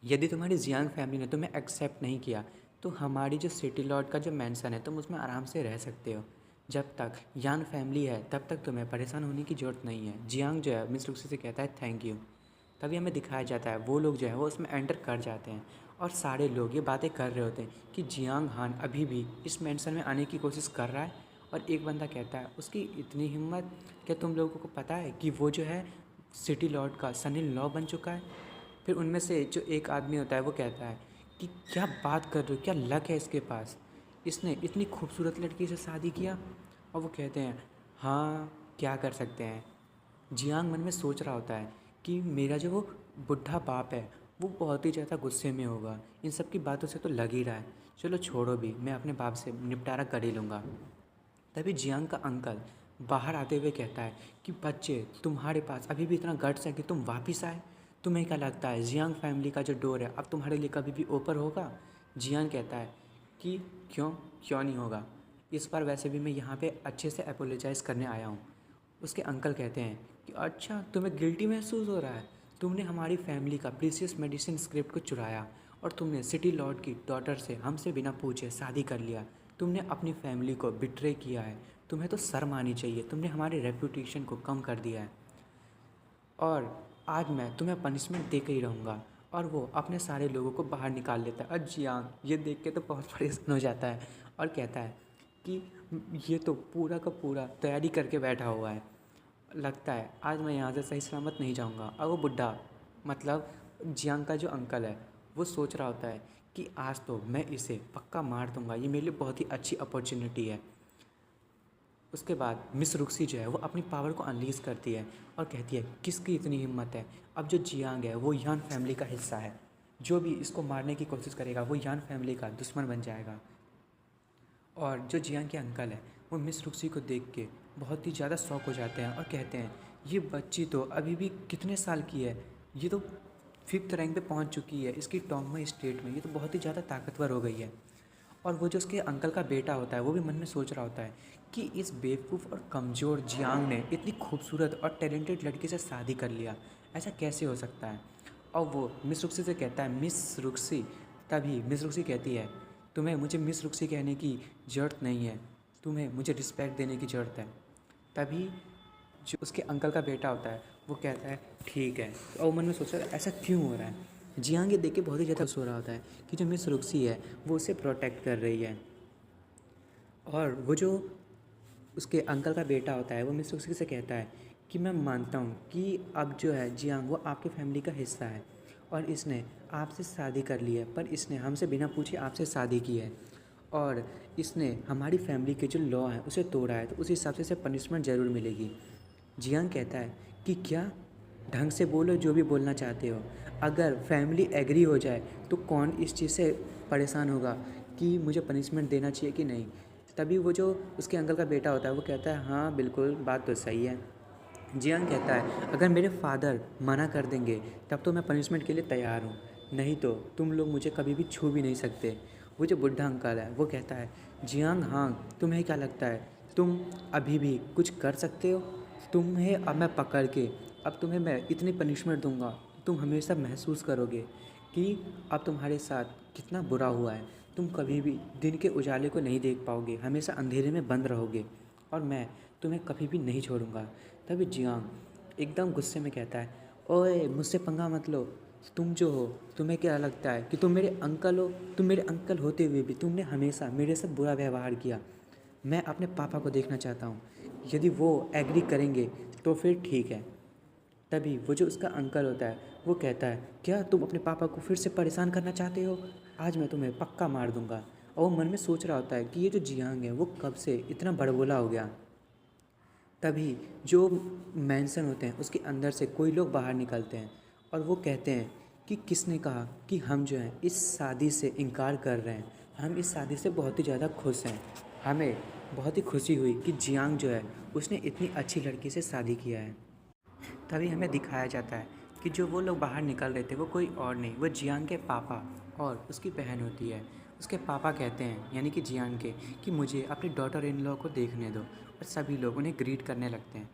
यदि तुम्हारी जियांग फैमिली ने तुम्हें एक्सेप्ट नहीं किया तो हमारी जो सिटी लॉर्ड का जो मैंसन है तुम उसमें आराम से रह सकते हो। जब तक यान फैमिली है तब तक तुम्हें परेशान होने की ज़रूरत नहीं है। जियांग जो है मिस रुक्सी से कहता है थैंक यू। तभी हमें दिखाया जाता है वो लोग जो है वो उसमें एंटर कर जाते हैं और सारे लोग ये बातें कर रहे होते हैं कि जियांग हान अभी भी इस मैंसन में आने की कोशिश कर रहा है। और एक बंदा कहता है उसकी इतनी हिम्मत, क्या तुम लोगों को पता है कि वो जो है सिटी लॉर्ड का सन इन लॉ बन चुका है। फिर उनमें से जो एक आदमी होता है वो कहता है कि क्या बात कर रहे हो, क्या लक है इसके पास, इसने इतनी खूबसूरत लड़की से शादी किया। और वो कहते हैं हाँ, क्या कर सकते हैं। जियांग मन में सोच रहा होता है कि मेरा जो वो बुढ़ा बाप है वो बहुत ही ज़्यादा गुस्से में होगा, इन सब की बातों से तो लग ही रहा है, चलो छोड़ो भी, मैं अपने बाप से निपटारा कर ही लूँगा। तभी जियांग का अंकल बाहर आते हुए कहता है कि बच्चे, तुम्हारे पास अभी भी इतना गट्स है कि तुम वापस आए, तुम्हें क्या लगता है जियांग फैमिली का जो डोर है अब तुम्हारे लिए कभी भी ओपन होगा। जियांग कहता है कि क्यों क्यों नहीं होगा, इस बार वैसे भी मैं यहाँ पे अच्छे से अपोलोजाइज़ करने आया हूँ। उसके अंकल कहते हैं कि अच्छा, तुम्हें गिल्टी महसूस हो रहा है, तुमने हमारी फैमिली का प्रीसियस मेडिसिन स्क्रिप्ट को चुराया और तुमने सिटी लॉर्ड की डॉटर से हमसे बिना पूछे शादी कर लिया, तुमने अपनी फैमिली को बिट्रे किया है, तुम्हें तो शर्म आनी चाहिए, तुमने हमारे रेपुटेशन को कम कर दिया है और आज मैं तुम्हें पनिशमेंट दे के ही रहूँगा। और वो अपने सारे लोगों को बाहर निकाल लेता है। और जियांग ये देख के तो बहुत परेशान हो जाता है और कहता है कि ये तो पूरा का पूरा तैयारी करके बैठा हुआ है, लगता है आज मैं यहाँ से सही सलामत नहीं जाऊँगा। और वो बुढ़ा, मतलब जियांग का जो अंकल है, वो सोच रहा होता है कि आज तो मैं इसे पक्का मार दूँगा, ये मेरे लिए बहुत ही अच्छी अपॉर्चुनिटी है। उसके बाद मिस रुक्सी जो है वो अपनी पावर को अनलीज करती है और कहती है किसकी इतनी हिम्मत है, अब जो जियांग है वो यान फैमिली का हिस्सा है, जो भी इसको मारने की कोशिश करेगा वो यान फैमिली का दुश्मन बन जाएगा। और जो जियांग के अंकल है वो मिस रुक्सी को देख के बहुत ही ज़्यादा शॉक हो जाते हैं और कहते हैं ये बच्ची तो अभी भी कितने साल की है, ये तो 5th रैंक पे पहुंच चुकी है इसकी टोंगमा स्टेट में, ये तो बहुत ही ज़्यादा ताकतवर हो गई है। और वो जो उसके अंकल का बेटा होता है वो भी मन में सोच रहा होता है कि इस बेवकूफ़ और कमज़ोर जियांग ने इतनी खूबसूरत और टैलेंटेड लड़की से शादी कर लिया, ऐसा कैसे हो सकता है। और वो मिस रुक्सी से कहता है मिस रुक्सी। तभी मिस रुक्सी कहती है तुम्हें मुझे मिस रुक्सी कहने की ज़रूरत नहीं है, तुम्हें मुझे रिस्पेक्ट देने की ज़रूरत है। तभी जो उसके अंकल का बेटा होता है वो कहता है ठीक है। और वो मन में सोच रहा है ऐसा क्यों हो रहा है। जियांग ये देख के बहुत ही ज़्यादा खुश हो रहा होता है कि जो मिस रुक्सी है वो उसे प्रोटेक्ट कर रही है। और वो जो उसके अंकल का बेटा होता है वो मिस रुक्सी से कहता है कि मैं मानता हूँ कि अब जो है जियांग वो आपकी फैमिली का हिस्सा है और इसने आपसे शादी कर ली है, पर इसने हमसे बिना पूछे आपसे शादी की है और इसने हमारी फैमिली के जो लॉ हैं उसे तोड़ा है, तो उस हिसाब से इसे पनिशमेंट ज़रूर मिलेगी। जियांग कहता है कि क्या, ढंग से बोलो जो भी बोलना चाहते हो, अगर फैमिली एग्री हो जाए तो कौन इस चीज़ से परेशान होगा कि मुझे पनिशमेंट देना चाहिए कि नहीं। तभी वो जो उसके अंकल का बेटा होता है वो कहता है हाँ बिल्कुल बात तो सही है। जियांग कहता है अगर मेरे फादर मना कर देंगे तब तो मैं पनिशमेंट के लिए तैयार हूँ, नहीं तो तुम लोग मुझे कभी भी छू भी नहीं सकते। वो जो बुढ़ा अंकल है वो कहता है जियांग हाँ तुम्हें क्या लगता है तुम अभी भी कुछ कर सकते हो, तुम्हें अब मैं पकड़ के अब तुम्हें मैं इतनी पनिशमेंट दूंगा, तुम हमेशा महसूस करोगे कि अब तुम्हारे साथ कितना बुरा हुआ है, तुम कभी भी दिन के उजाले को नहीं देख पाओगे, हमेशा अंधेरे में बंद रहोगे और मैं तुम्हें कभी भी नहीं छोड़ूंगा। तभी जियांग एकदम गुस्से में कहता है ओए मुझसे पंगा मत लो, तुम जो हो तुम्हें क्या लगता है कि तुम मेरे अंकल हो, तुम मेरे अंकल होते हुए भी तुमने हमेशा मेरे साथ बुरा व्यवहार किया। मैं अपने पापा को देखना चाहता हूँ, यदि वो एग्री करेंगे तो फिर ठीक है। तभी वो जो उसका अंकल होता है वो कहता है क्या तुम अपने पापा को फिर से परेशान करना चाहते हो, आज मैं तुम्हें पक्का मार दूंगा। और वो मन में सोच रहा होता है कि ये जो जियांग है वो कब से इतना बड़बोला हो गया। तभी जो मैंसन होते हैं उसके अंदर से कोई लोग बाहर निकलते हैं और वो कहते हैं कि किसने कहा कि हम जो हैं इस शादी से इनकार कर रहे हैं, हम इस शादी से बहुत ही ज़्यादा खुश हैं, हमें बहुत ही खुशी हुई कि जियांग जो है उसने इतनी अच्छी लड़की से शादी किया है। तभी हमें दिखाया जाता है कि जो वो लोग बाहर निकल रहे थे वो कोई और नहीं, वो जियांग के पापा और उसकी बहन होती है। उसके पापा कहते हैं यानी कि जियांग के कि मुझे अपनी डॉटर इन लॉ को देखने दो और सभी लोग उन्हें ग्रीट करने लगते हैं।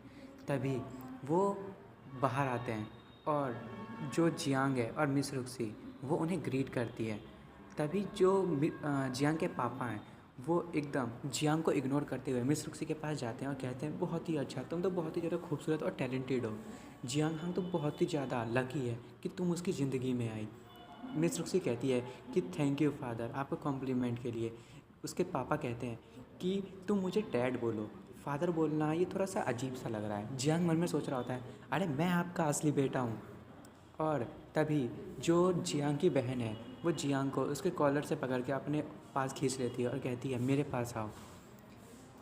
तभी वो बाहर आते हैं और जो जियांग है और मिस रुक्सी वो उन्हें ग्रीट करती है। तभी जो जियांग के पापा हैं वो एकदम जियांग को इग्नोर करते हुए मिस रुक्सी के पास जाते हैं और कहते हैं बहुत ही अच्छा, तुम तो बहुत ही ज़्यादा खूबसूरत और टैलेंटेड हो जियांग, हम तो बहुत ही ज़्यादा लकी है कि तुम उसकी ज़िंदगी में आई। मिस रुक्सी कहती है कि थैंक यू फादर आपको कॉम्प्लीमेंट के लिए। उसके पापा कहते हैं कि तुम मुझे डैड बोलो, फादर बोलना ये थोड़ा सा अजीब सा लग रहा है। जियांग मन में सोच रहा होता है अरे मैं आपका असली बेटा हूँ। और तभी जो जियांग की बहन है वो जियांग को उसके कॉलर से पकड़ के अपने पास खींच लेती है और कहती है मेरे पास आओ।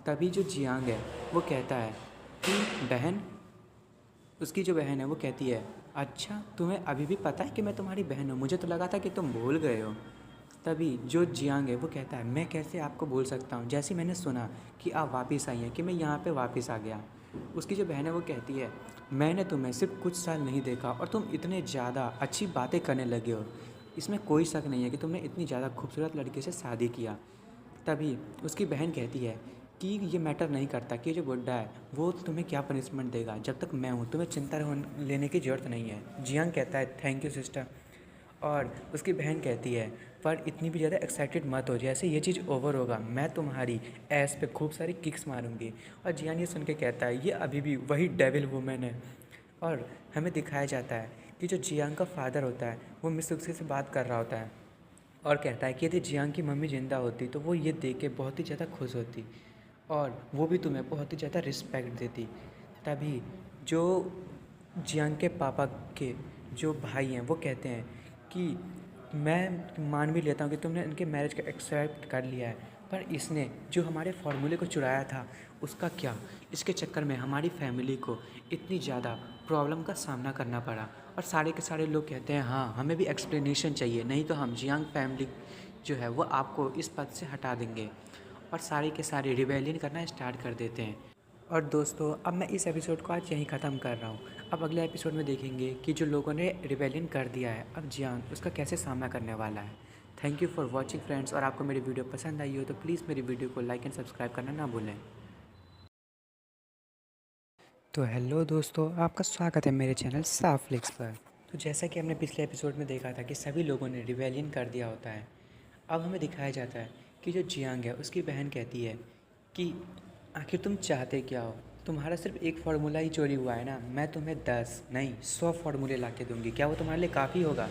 तभी जो जियांग है वो कहता है कि बहन, उसकी जो बहन है वो कहती है अच्छा तुम्हें अभी भी पता है कि मैं तुम्हारी बहन हूँ, मुझे तो लगा था कि तुम भूल गए हो। तभी जो जियांग है वो कहता है मैं कैसे आपको भूल सकता हूँ, जैसे मैंने सुना कि आप वापस आई हैं कि मैं यहाँ पे वापस आ गया। उसकी जो बहन है वो कहती है मैंने तुम्हें सिर्फ कुछ साल नहीं देखा और तुम इतने ज़्यादा अच्छी बातें करने लगे हो, इसमें कोई शक नहीं है कि तुमने इतनी ज़्यादा खूबसूरत लड़की से शादी किया। तभी उसकी बहन कहती है कि ये मैटर नहीं करता कि जो बुड्ढा है वो तुम्हें क्या पनिशमेंट देगा, जब तक मैं हूँ तुम्हें चिंता लेने की ज़रूरत नहीं है। जियांग कहता है थैंक यू सिस्टर। और उसकी बहन कहती है पर इतनी भी ज़्यादा एक्साइटेड मत हो, जैसे ये चीज़ ओवर होगा मैं तुम्हारी ऐस पे खूब सारी किक्स मारूंगी। और जियांग ये सुन के कहता है ये अभी भी वही डेविल वुमेन है। और हमें दिखाया जाता है कि जो जियांग का फादर होता है वो मिस रुक्सी से बात कर रहा होता है और कहता है कि यदि जियांग की मम्मी ज़िंदा होती तो वो ये देख के बहुत ही ज़्यादा खुश होती और वो भी तुम्हें बहुत ही ज़्यादा रिस्पेक्ट देती। तभी जो जियांग के पापा के जो भाई हैं वो कहते हैं कि मैं मान भी लेता हूँ कि तुमने इनके मैरिज का एक्सेप्ट कर लिया है, पर इसने जो हमारे फार्मूले को चुराया था उसका क्या, इसके चक्कर में हमारी फैमिली को इतनी ज़्यादा प्रॉब्लम का सामना करना पड़ा और सारे के सारे लोग कहते हैं हाँ हमें भी एक्सप्लेनेशन चाहिए, नहीं तो हम जियांग फैमिली जो है वो आपको इस पद से हटा देंगे। और सारे के सारे रिबेलियन करना स्टार्ट कर देते हैं। और दोस्तों अब मैं इस एपिसोड को आज यहीं ख़त्म कर रहा हूँ। अब अगले एपिसोड में देखेंगे कि जो लोगों ने रिबेलियन कर दिया है अब जियांग उसका कैसे सामना करने वाला है। Thank you for watching friends, और आपको मेरी वीडियो पसंद आई हो तो प्लीज़ मेरी वीडियो को लाइक एंड सब्सक्राइब करना ना भूलें। तो हेलो दोस्तों, आपका स्वागत है मेरे चैनल साफ फ्लिक्स पर। तो जैसा कि हमने पिछले एपिसोड में देखा था कि सभी लोगों ने रिबेलियन कर दिया होता है, अब हमें दिखाया जाता है कि जो जियांग है उसकी बहन कहती है कि आखिर तुम चाहते क्या हो, तुम्हारा सिर्फ एक फार्मूला ही चोरी हुआ है ना, मैं तुम्हें 10 नहीं 100 फार्मूले ला के दूँगी, क्या वो तुम्हारे लिए काफ़ी होगा।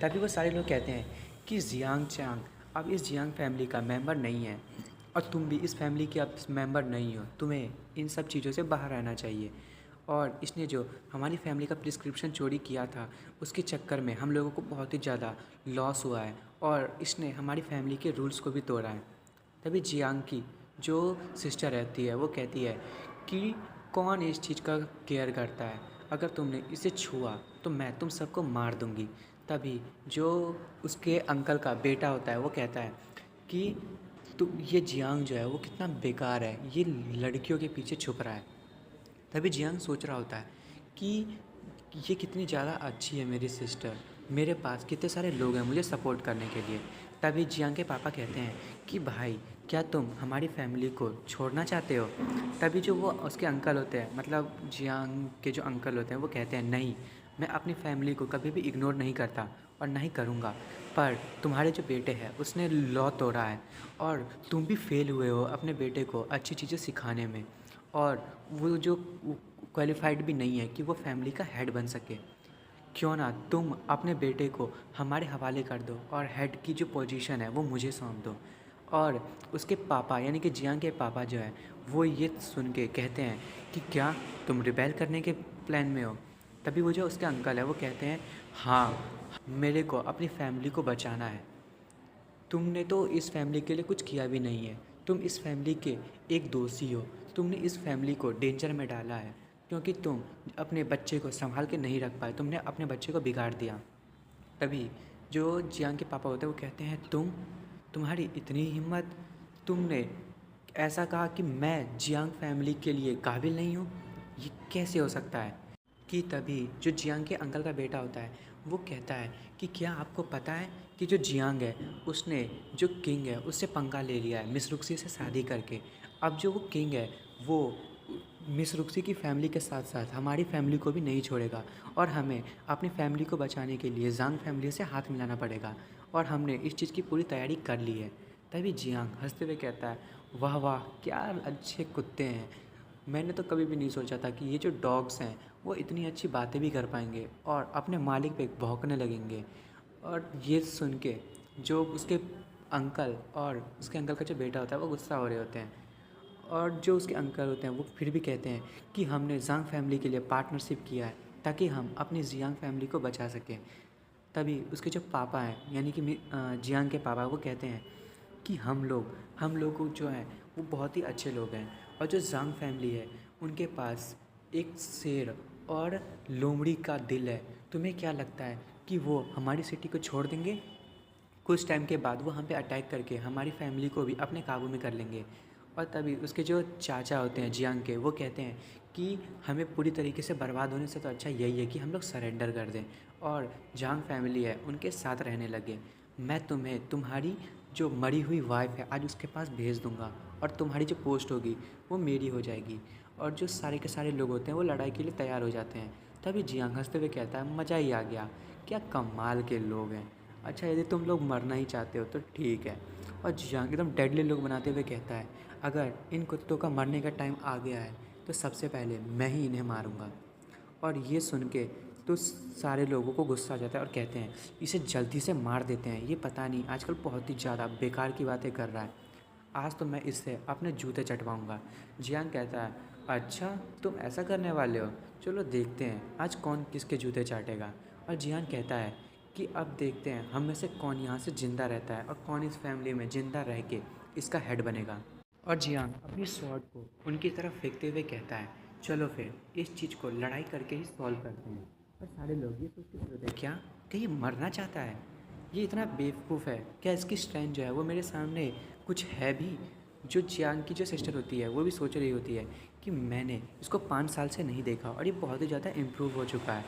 तभी वो सारे लोग कहते हैं कि जियांग चांग अब इस जियांग फैमिली का मेंबर नहीं है और तुम भी इस फैमिली के अब मेंबर नहीं हो, तुम्हें इन सब चीज़ों से बाहर रहना चाहिए। और इसने जो हमारी फैमिली का प्रिस्क्रिप्शन चोरी किया था उसके चक्कर में हम लोगों को बहुत ही ज़्यादा लॉस हुआ है और इसने हमारी फैमिली के रूल्स को भी तोड़ा है। तभी जियांग की जो सिस्टर रहती है वो कहती है कि कौन इस चीज़ का केयर करता है, अगर तुमने इसे छुआ तो मैं तुम सबको मार दूंगी। तभी जो उसके अंकल का बेटा होता है वो कहता है कि तो ये जियांग जो है वो कितना बेकार है, ये लड़कियों के पीछे छुप रहा है। तभी जियांग सोच रहा होता है कि ये कितनी ज़्यादा अच्छी है मेरी सिस्टर, मेरे पास कितने सारे लोग हैं मुझे सपोर्ट करने के लिए। तभी जियांग के पापा कहते हैं कि भाई क्या तुम हमारी फैमिली को छोड़ना चाहते हो। तभी जो वो उसके अंकल होते हैं, मतलब जियांग के जो अंकल होते हैं वो कहते हैं नहीं, मैं अपनी फैमिली को कभी भी इग्नोर नहीं करता और नहीं करूँगा, पर तुम्हारे जो बेटे हैं उसने लॉ तोड़ा है और तुम भी फेल हुए हो अपने बेटे को अच्छी चीज़ें सिखाने में, और वो जो क्वालिफाइड भी नहीं है कि वो फैमिली का हेड बन सके। क्यों ना तुम अपने बेटे को हमारे हवाले कर दो और हेड की जो पोजीशन है वो मुझे सौंप दो। और उसके पापा यानी कि जियांग के पापा जो है वो ये सुन के कहते हैं कि क्या तुम रिबेल करने के प्लान में हो। तभी वो जो उसके अंकल है वो कहते हैं हाँ मेरे को अपनी फैमिली को बचाना है, तुमने तो इस फैमिली के लिए कुछ किया भी नहीं है, तुम इस फैमिली के एक दोषी हो, तुमने इस फैमिली को डेंजर में डाला है क्योंकि तुम अपने बच्चे को संभाल के नहीं रख पाए, तुमने अपने बच्चे को बिगाड़ दिया। तभी जो जियांग के पापा होते हैं वो कहते हैं तुम्हारी इतनी हिम्मत, तुमने ऐसा कहा कि मैं जियांग फैमिली के लिए काबिल नहीं हूँ, ये कैसे हो सकता है। कि तभी जो जियांग के अंकल का बेटा होता है वो कहता है कि क्या आपको पता है कि जो जियांग है उसने जो किंग है उससे पंगा ले लिया है मिस रुक्सी से शादी करके। अब जो वो किंग है वो मिस रुक्सी की फैमिली के साथ साथ हमारी फैमिली को भी नहीं छोड़ेगा और हमें अपनी फैमिली को बचाने के लिए जांग फैमिली से हाथ मिलाना पड़ेगा और हमने इस चीज़ की पूरी तैयारी कर ली है। तभी जियांग हंसते हुए कहता है वाह वाह क्या अच्छे कुत्ते हैं, मैंने तो कभी भी नहीं सोचा था कि ये जो डॉग्स हैं वो इतनी अच्छी बातें भी कर पाएंगे और अपने मालिक पे भौंकने लगेंगे। और ये सुन के जो उसके अंकल और उसके अंकल का जो बेटा होता है वो गुस्सा हो रहे होते हैं और जो उसके अंकल होते हैं वो फिर भी कहते हैं कि हमने जांग फैमिली के लिए पार्टनरशिप किया है ताकि हम अपनी जियांग फैमिली को बचा सकें। तभी उसके जो पापा हैं यानी कि जियांग के पापा वो कहते हैं कि हम लोग जो हैं वो बहुत ही अच्छे लोग हैं और जो जांग फैमिली है उनके पास एक शेर और लोमड़ी का दिल है, तुम्हें क्या लगता है कि वो हमारी सिटी को छोड़ देंगे। कुछ टाइम के बाद वो हम पे अटैक करके हमारी फैमिली को भी अपने काबू में कर लेंगे। और तभी उसके जो चाचा होते हैं जियांग के वो कहते हैं कि हमें पूरी तरीके से बर्बाद होने से तो अच्छा यही है कि हम लोग सरेंडर कर दें और जांग फैमिली है उनके साथ रहने लगे। मैं तुम्हें तुम्हारी जो मरी हुई वाइफ है आज उसके पास भेज दूंगा और तुम्हारी जो पोस्ट होगी वो मेरी हो जाएगी। और जो सारे के सारे लोग होते हैं वो लड़ाई के लिए तैयार हो जाते हैं। तभी जियांग हंसते हुए कहता है मज़ा ही आ गया, क्या कमाल के लोग हैं, अच्छा यदि तुम लोग मरना ही चाहते हो तो ठीक है। और जियांग एकदम डेडली लोग बनाते हुए कहता है अगर इन कुत्तों का मरने का टाइम आ गया है तो सबसे पहले मैं ही इन्हें मारूंगा। और ये सुन के तो सारे लोगों को गुस्सा आ जाता है और कहते हैं इसे जल्दी से मार देते हैं, ये पता नहीं आजकल बहुत ही ज़्यादा बेकार की बातें कर रहा है, आज तो मैं इससे अपने जूते चटवाऊँगा। जियांग कहता है अच्छा तुम ऐसा करने वाले हो, चलो देखते हैं आज कौन किसके जूते चाटेगा। और जियांग कहता है कि अब देखते हैं हम में से कौन यहाँ से ज़िंदा रहता है और कौन इस फैमिली में ज़िंदा रह के इसका हेड बनेगा। और जियांग अपनी स्वॉर्ड को उनकी तरफ फेंकते हुए कहता है चलो फिर इस चीज़ को लड़ाई करके ही सॉल्व करते हैं। और सारे लोग ये सोच के सोचते हैं क्या कि ये मरना चाहता है, ये इतना बेवकूफ़ है क्या, इसकी स्ट्रेंथ जो है वो मेरे सामने कुछ है भी। जो जियांग की जो सिस्टर होती है वो भी सोच रही होती है कि मैंने इसको 5 साल से नहीं देखा और ये बहुत ही ज़्यादा इम्प्रूव हो चुका है।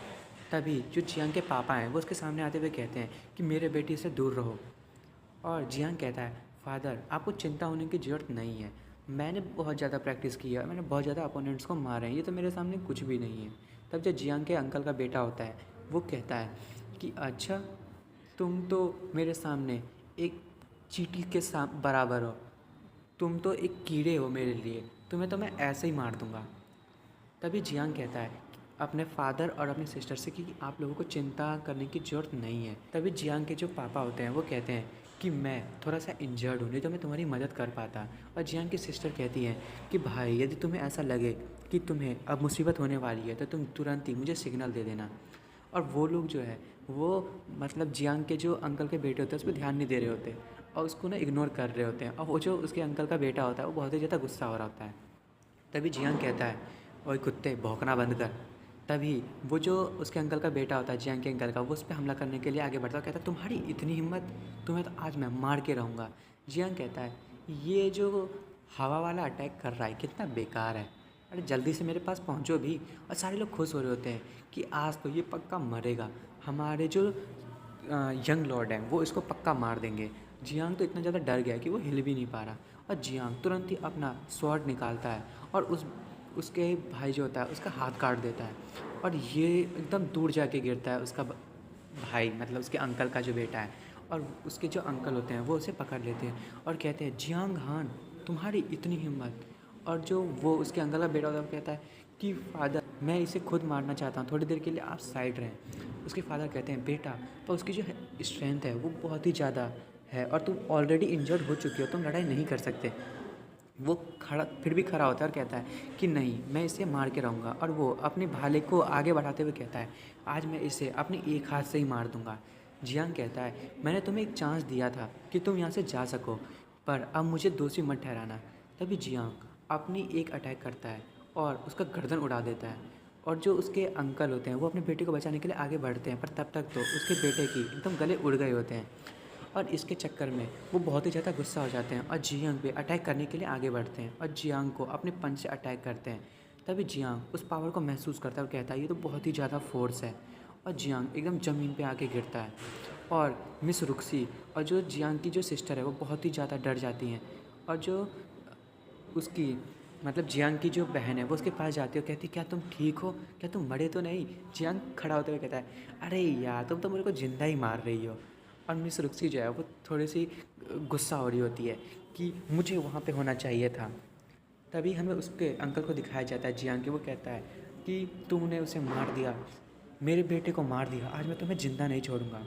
तभी जो जियांग के पापा हैं वो उसके सामने आते हुए कहते हैं कि मेरे बेटी से दूर रहो। और जियांग कहता है फादर आपको चिंता होने की ज़रूरत नहीं है, मैंने बहुत ज़्यादा प्रैक्टिस की है, मैंने बहुत ज़्यादा अपोनेंट्स को मारा है, ये तो मेरे सामने कुछ भी नहीं है। तब जो जियांग के अंकल का बेटा होता है वो कहता है कि अच्छा तुम तो मेरे सामने एक चींटी के बराबर हो, तुम तो एक कीड़े हो मेरे लिए, तुम्हें तो मैं ऐसे ही मार दूंगा। तभी जियांग कहता है अपने फादर और अपनी सिस्टर से कि आप लोगों को चिंता करने की ज़रूरत नहीं है। तभी जियांग के जो पापा होते हैं वो कहते हैं कि मैं थोड़ा सा इंजर्ड हूँ, नहीं तो मैं तुम्हारी मदद कर पाता। और जियांग की सिस्टर कहती हैं कि भाई यदि तुम्हें ऐसा लगे कि तुम्हें अब मुसीबत होने वाली है तो तुम तुरंत ही मुझे सिग्नल दे देना। और वो लोग जो है वो मतलब जियांग के जो अंकल के बेटे होते हैं उस पर ध्यान नहीं दे रहे होते और उसको ना इग्नोर कर रहे होते हैं। और वो जो उसके अंकल का बेटा होता है वो बहुत ही ज़्यादा गुस्सा हो रहा होता है। तभी जियांग कहता है ओए कुत्ते भौंकना बंद कर। तभी वो जो उसके अंकल का बेटा होता है जियांग के अंकल का, वो उस पर हमला करने के लिए आगे बढ़ता है, कहता है तुम्हारी इतनी हिम्मत, तुम्हें तो आज मैं मार के रहूँगा। जियांग कहता है ये जो हवा वाला अटैक कर रहा है कितना बेकार है, अरे जल्दी से मेरे पास पहुँचो भी। और सारे लोग खुश हो रहे होते हैं कि आज तो ये पक्का मरेगा, हमारे जो यंग लॉर्ड हैं वो इसको पक्का मार देंगे। जियांग तो इतना ज़्यादा डर गया कि वो हिल भी नहीं पा रहा और जियांग तुरंत ही अपना स्वॉर्ड निकालता है और उसके भाई जो होता है उसका हाथ काट देता है और ये एकदम दूर जाके गिरता है। उसका भाई मतलब उसके अंकल का जो बेटा है और उसके जो अंकल होते हैं वो उसे पकड़ लेते हैं और कहते हैं जियांग हान तुम्हारी इतनी हिम्मत। और जो वो उसके अंकल का बेटा होता है वो कहता है कि फादर मैं इसे खुद मारना चाहता हूँ, थोड़ी देर के लिए आप साइड रहें। उसके फादर कहते हैं बेटा पर उसकी जो स्ट्रेंथ है वो बहुत ही ज़्यादा है और तुम ऑलरेडी इंजर्ड हो चुके हो, तुम लड़ाई नहीं कर सकते। वो खड़ा फिर भी खड़ा होता है और कहता है कि नहीं मैं इसे मार के रहूँगा। और वो अपने भाले को आगे बढ़ाते हुए कहता है आज मैं इसे अपने एक हाथ से ही मार दूँगा। जियांग कहता है मैंने तुम्हें एक चांस दिया था कि तुम यहाँ से जा सको, पर अब मुझे दोषी मत ठहराना। तभी जियांग अपनी एक अटैक करता है और उसका गर्दन उड़ा देता है। और जो उसके अंकल होते हैं वो अपने बेटे को बचाने के लिए आगे बढ़ते हैं, पर तब तक तो उसके बेटे की एकदम गले उड़ गए होते हैं। और इसके चक्कर में वो बहुत ही ज़्यादा गुस्सा हो जाते हैं और जियांग पे अटैक करने के लिए आगे बढ़ते हैं और जियांग को अपने पंच से अटैक करते हैं। तभी जियांग उस पावर को महसूस करता है और कहता है ये तो बहुत ही ज़्यादा फोर्स है। और जियांग एकदम ज़मीन पे आके गिरता है और मिस रुक्सी और जो जियांग की जो सिस्टर है वो बहुत ही ज़्यादा डर जाती हैं। और जो उसकी मतलब जियांग की जो बहन है वो उसके पास जाती है और कहती क्या तुम ठीक हो, क्या तुम मरे तो नहीं। जियांग खड़ा होते हुए कहता है अरे यार तुम तो मेरे को जिंदा ही मार रही हो। और मिस रुक्सी जो है वो थोड़ी सी गुस्सा हो रही होती है कि मुझे वहाँ पे होना चाहिए था। तभी हमें उसके अंकल को दिखाया जाता है जियांग के, वो कहता है कि तुमने उसे मार दिया, मेरे बेटे को मार दिया, आज मैं तुम्हें ज़िंदा नहीं छोड़ूंगा।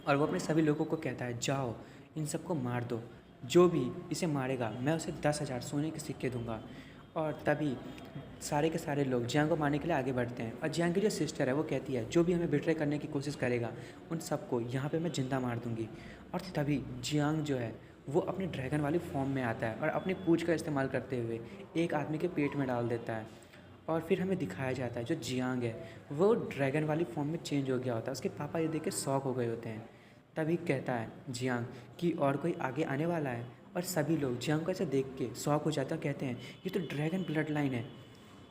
और वो अपने सभी लोगों को कहता है जाओ इन सबको मार दो, जो भी इसे मारेगा मैं उसे 10,000 सोने के सिक्के दूंगा। और तभी सारे के सारे लोग जियांग को मारने के लिए आगे बढ़ते हैं और जियांग की जो सिस्टर है वो कहती है जो भी हमें बिट्रे करने की कोशिश करेगा उन सबको यहाँ पे मैं ज़िंदा मार दूंगी। और तभी जियांग जो है वो अपने ड्रैगन वाली फॉर्म में आता है और अपनी पूंछ का इस्तेमाल करते हुए एक आदमी के पेट में डाल देता है। और फिर हमें दिखाया जाता है जो जियांग है वो ड्रैगन वाली फॉर्म में चेंज हो गया होता है। उसके पापा ये देख के शॉक हो गए होते हैं। तभी कहता है जियांग कि और कोई आगे आने वाला है और सभी लोग जियांग को ऐसे देख के शॉक हो जाते हैं और कहते हैं ये तो ड्रैगन ब्लड लाइन है,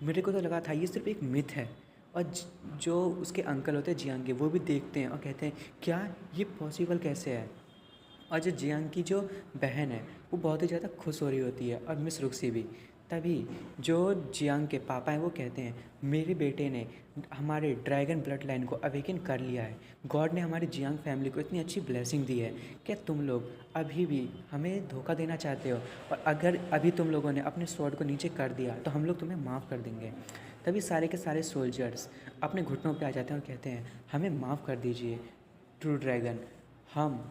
मेरे को तो लगा था ये सिर्फ एक मिथ है। और जो उसके अंकल होते हैं जियांग के वो भी देखते हैं और कहते हैं क्या ये पॉसिबल कैसे है। और जो जियांग की जो बहन है वो बहुत ही ज़्यादा खुश हो रही होती है और मिस रुक्सी भी। तभी जो जियांग के पापा हैं वो कहते हैं मेरे बेटे ने हमारे ड्रैगन ब्लड लाइन को अवेकन कर लिया है, गॉड ने हमारी जियांग फैमिली को इतनी अच्छी ब्लेसिंग दी है, क्या तुम लोग अभी भी हमें धोखा देना चाहते हो, और अगर अभी तुम लोगों ने अपने स्वॉर्ड को नीचे कर दिया तो हम लोग तुम्हें माफ़ कर देंगे। तभी सारे के सारे सोल्जर्स अपने घुटनों पर आ जाते हैं और कहते हैं हमें माफ़ कर दीजिए ट्रू ड्रैगन, हम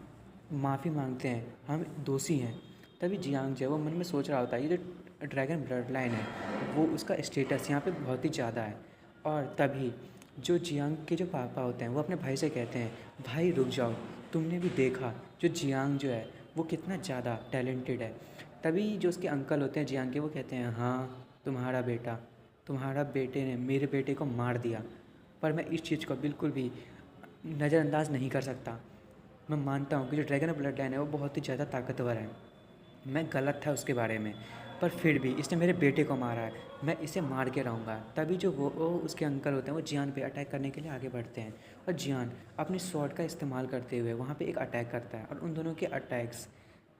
माफ़ी मांगते हैं, हम दोषी हैं। तभी जियांग जो है वो मन में सोच रहा होता है ये जो ड्रैगन ब्लड लाइन है वो उसका स्टेटस यहाँ पे बहुत ही ज़्यादा है। और तभी जो जियांग के जो पापा होते हैं वो अपने भाई से कहते हैं भाई रुक जाओ, तुमने भी देखा जो जियांग जो है वो कितना ज़्यादा टैलेंटेड है। तभी जो उसके अंकल होते हैं जियांग के वो कहते हैं हाँ तुम्हारा बेटे ने मेरे बेटे को मार दिया। पर मैं इस चीज़ को बिल्कुल भी नज़रअंदाज नहीं कर सकता। मैं मानता हूँ कि जो ड्रैगन ब्लड लाइन है वो बहुत ही ज़्यादा ताकतवर है। मैं गलत था उसके बारे में, पर फिर भी इसने मेरे बेटे को मारा है, मैं इसे मार के रहूँगा। तभी जो वो उसके अंकल होते हैं वो जियान पे अटैक करने के लिए आगे बढ़ते हैं और जियान अपनी स्वॉर्ड का इस्तेमाल करते हुए वहाँ पे एक अटैक करता है और उन दोनों के अटैक्स